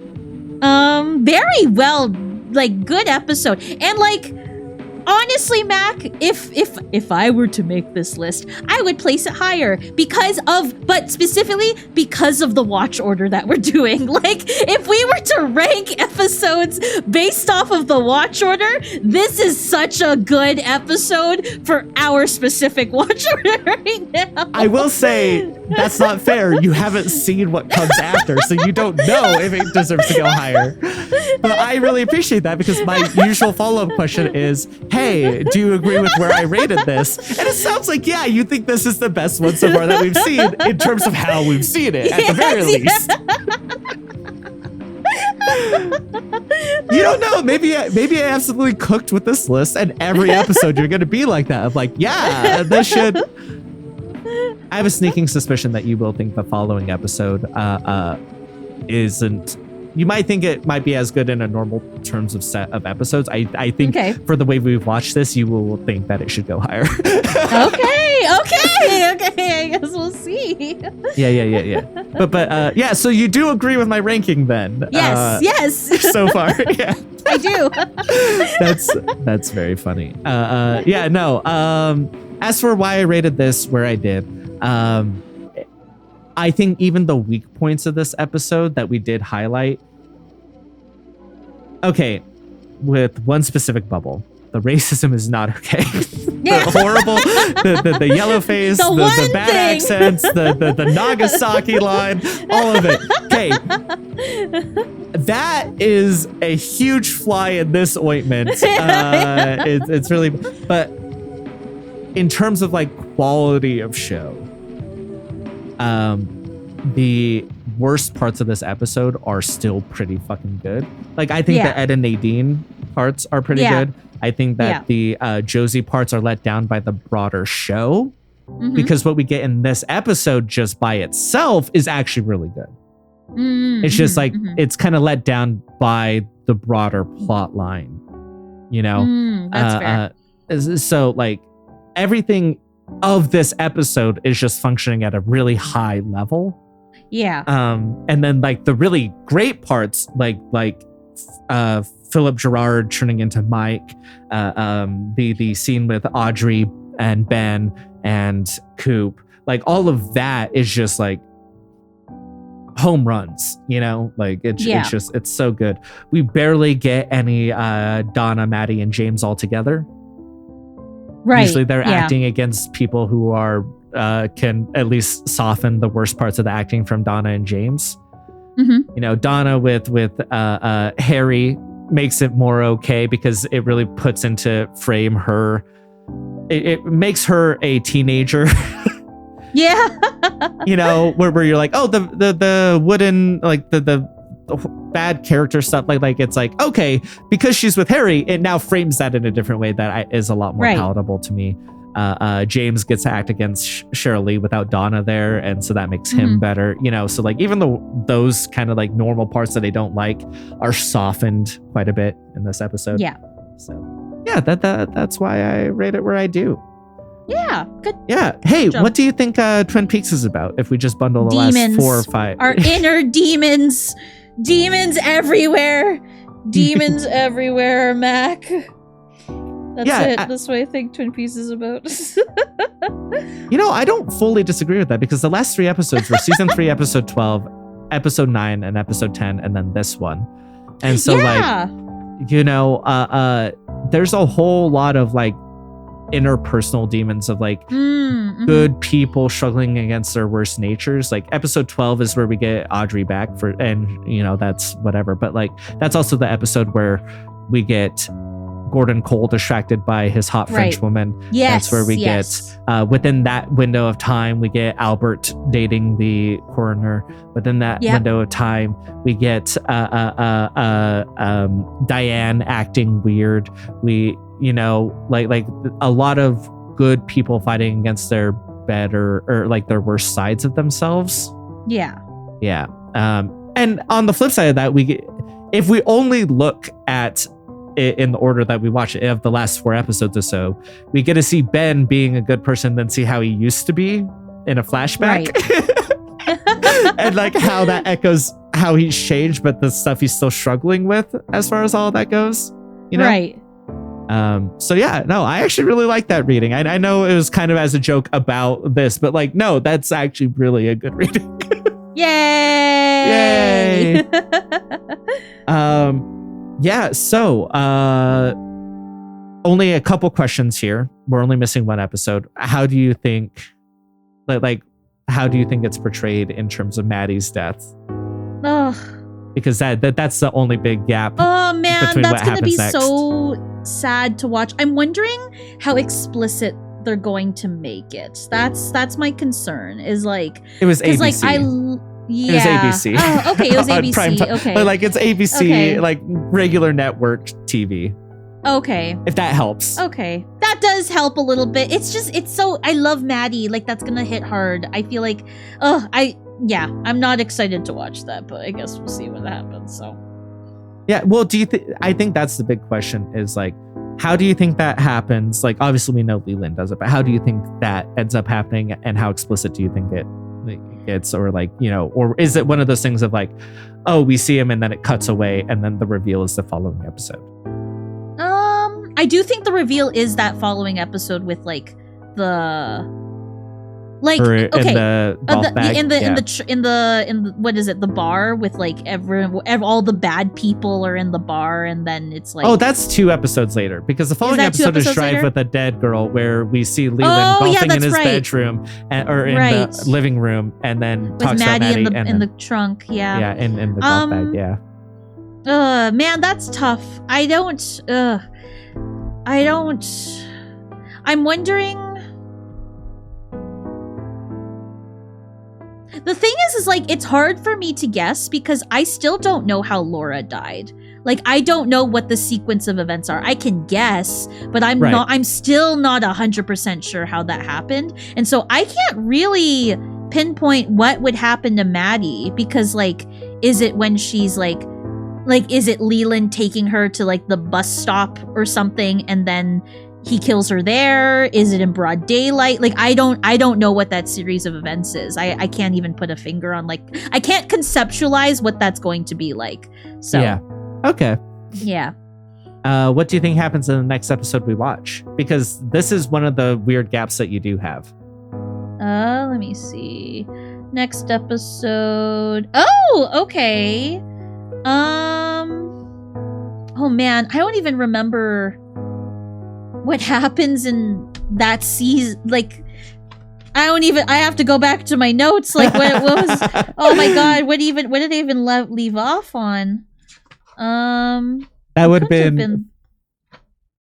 Very well, like, good episode. And like, honestly, Mac, if I were to make this list, I would place it higher but specifically because of the watch order that we're doing. Like, if we were to rank episodes based off of the watch order, this is such a good episode for our specific watch order right now. I will say that's not fair. You haven't seen what comes after, so you don't know if it deserves to go higher. But I really appreciate that, because my usual follow-up question is, hey, do you agree with where I rated this? And it sounds like, yeah, you think this is the best one so far that we've seen in terms of how we've seen it, at the very least. You don't know. Maybe I absolutely cooked with this list, and every episode you're going to be like that. Of like, yeah, this should... I have a sneaking suspicion that you will think the following episode isn't... You might think it might be as good in a normal terms of set of episodes. I think for the way we've watched this, you will think that it should go higher. Okay. I guess we'll see. Yeah. But yeah. So you do agree with my ranking then? Yes. So far, yeah. I do. That's very funny. Yeah. No. As for why I rated this where I did, I think even the weak points of this episode that we did highlight. Okay, with one specific bubble, the racism is not okay. The horrible, the yellow face, the bad accents, the Nagasaki line, all of it. Okay, that is a huge fly in this ointment. It's really, but in terms of like quality of show, the worst parts of this episode are still pretty fucking good. Like, I think the Ed and Nadine parts are pretty good. I think that the Josie parts are let down by the broader show, because what we get in this episode just by itself is actually really good. It's just like it's kind of let down by the broader plot line, you know. That's fair. So like everything of this episode is just functioning at a really high level. Yeah. And then like the really great parts, like Philip Gerard turning into Mike, the scene with Audrey and Ben and Coop, like all of that is just like home runs, you know, like it's just, it's so good. We barely get any Donna, Maddie, and James all together. Right. Usually they're acting against people who are can at least soften the worst parts of the acting from Donna and James. You know, Donna with Harry makes it more okay because it really puts into frame her. It makes her a teenager. Yeah. You know, where you're like, oh, the wooden, like the bad character stuff, like it's like, okay, because she's with Harry, it now frames that in a different way that is a lot more palatable to me. James gets to act against Cheryl Lee without Donna there, and so that makes him better, you know. So like even those kind of like normal parts that I don't like are softened quite a bit in this episode. Yeah. So yeah, that's why I rate it where I do. Yeah, good. Yeah. Hey, what do you think Twin Peaks is about if we just bundle the last 4 or 5? Our inner demons. Demons everywhere. Demons everywhere, Mac. That's it. That's what I think Twin Peaks is about. You know, I don't fully disagree with that, because the last 3 episodes were season 3, episode 12, episode 9, and episode 10, and then this one. And so like, you know, there's a whole lot of like interpersonal demons of like good people struggling against their worst natures. Like episode 12 is where we get Audrey back and you know, that's whatever, but like that's also the episode where we get Gordon Cole distracted by his hot French woman. That's where we get within that window of time we get Albert dating the coroner. Within that window of time we get Diane acting weird. We, you know, like a lot of good people fighting against their better or like their worst sides of themselves. Yeah. Yeah. And on the flip side of that, if we only look at it in the order that we watch it of the last 4 episodes or so, we get to see Ben being a good person, then see how he used to be in a flashback. Right. And like how that echoes how he's changed, but the stuff he's still struggling with as far as all of that goes. You know? Right. So yeah, no, I actually really like that reading. I know it was kind of as a joke about this, but like, no, that's actually really a good reading. Yay! Yay! Yeah, so only a couple questions here. We're only missing 1 episode. How do you think how do you think it's portrayed in terms of Maddie's death? Ugh. Because that's the only big gap. Oh man, that's gonna be next. So sad to watch. I'm wondering how explicit they're going to make it. That's my concern. Is like it was ABC. Like it was ABC. Oh, okay, it was ABC. Okay, but like it's ABC, like regular network TV. Okay, if that helps. Okay, that does help a little bit. It's so I love Maddie. Like that's gonna hit hard. I feel like, I'm not excited to watch that, but I guess we'll see what happens. So. Yeah, well, I think that's the big question is like, how do you think that happens? Like, obviously we know Leland does it, but how do you think that ends up happening and how explicit do you think it gets? Or like, you know, or is it one of those things of like, oh, we see him and then it cuts away and then the reveal is the following episode? I do think the reveal is that following episode with like the... Like okay, in the what is it? The bar with like all the bad people are in the bar, and then it's like that's 2 episodes later because the following episode is Drive later? With a Dead Girl, where we see Leland golfing in his bedroom or in the living room, and then with Maddie in the trunk, in the golf bag, man, that's tough. I'm wondering. The thing is like, it's hard for me to guess because I still don't know how Laura died. Like, I don't know what the sequence of events are. I can guess, but I'm still not 100% sure how that happened. And so I can't really pinpoint what would happen to Maddie because like, is it when she's like, is it Leland taking her to like the bus stop or something and then he kills her there? Is it in broad daylight? Like, I don't know what that series of events is. I can't even put a finger on, like, I can't conceptualize what that's going to be like. So yeah. Okay. Yeah. What do you think happens in the next episode we watch? Because this is one of the weird gaps that you do have. Let me see. Next episode. Oh, okay. Oh man, I don't even remember what happens in that season. Like, I have to go back to my notes. Like, what was, oh my god, what did they even leave off on? That would have been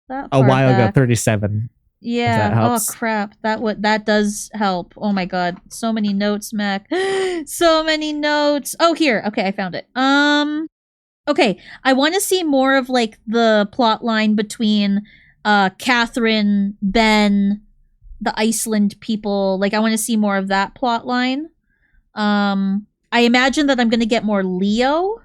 a while ago, 37. Yeah. Oh crap. That does help. Oh my god. So many notes, Mac. So many notes. Oh, here. Okay, I found it. Okay. I want to see more of like the plot line between Catherine, Ben, the Iceland people. Like, I want to see more of that plot line. I imagine that I'm going to get more Leo.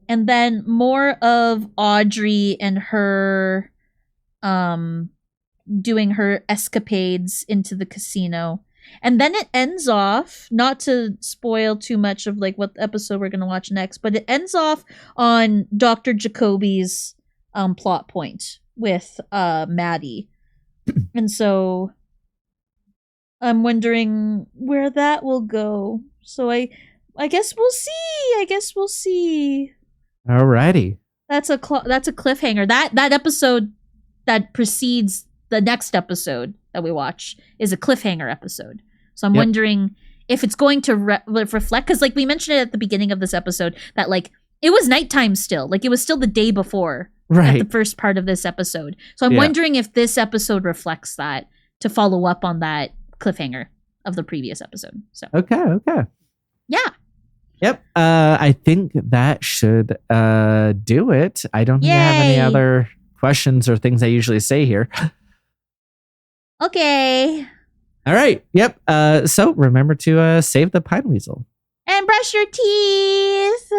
And then more of Audrey and her doing her escapades into the casino. And then it ends off, not to spoil too much of like what episode we're going to watch next, but it ends off on Dr. Jacoby's plot point with Maddie. And so I'm wondering where that will go. So I guess we'll see. Alrighty. That's a cliffhanger. That episode that precedes the next episode that we watch is a cliffhanger episode. So I'm wondering if it's going to reflect, because like we mentioned it at the beginning of this episode, that like it was nighttime still. Like it was still the day before at the first part of this episode. So I'm wondering if this episode reflects that to follow up on that cliffhanger of the previous episode. So Okay. Yeah. Yep. I think that should do it. I don't think I have any other questions or things I usually say here. Okay. All right. Yep. So remember to save the pine weasel. And brush your teeth.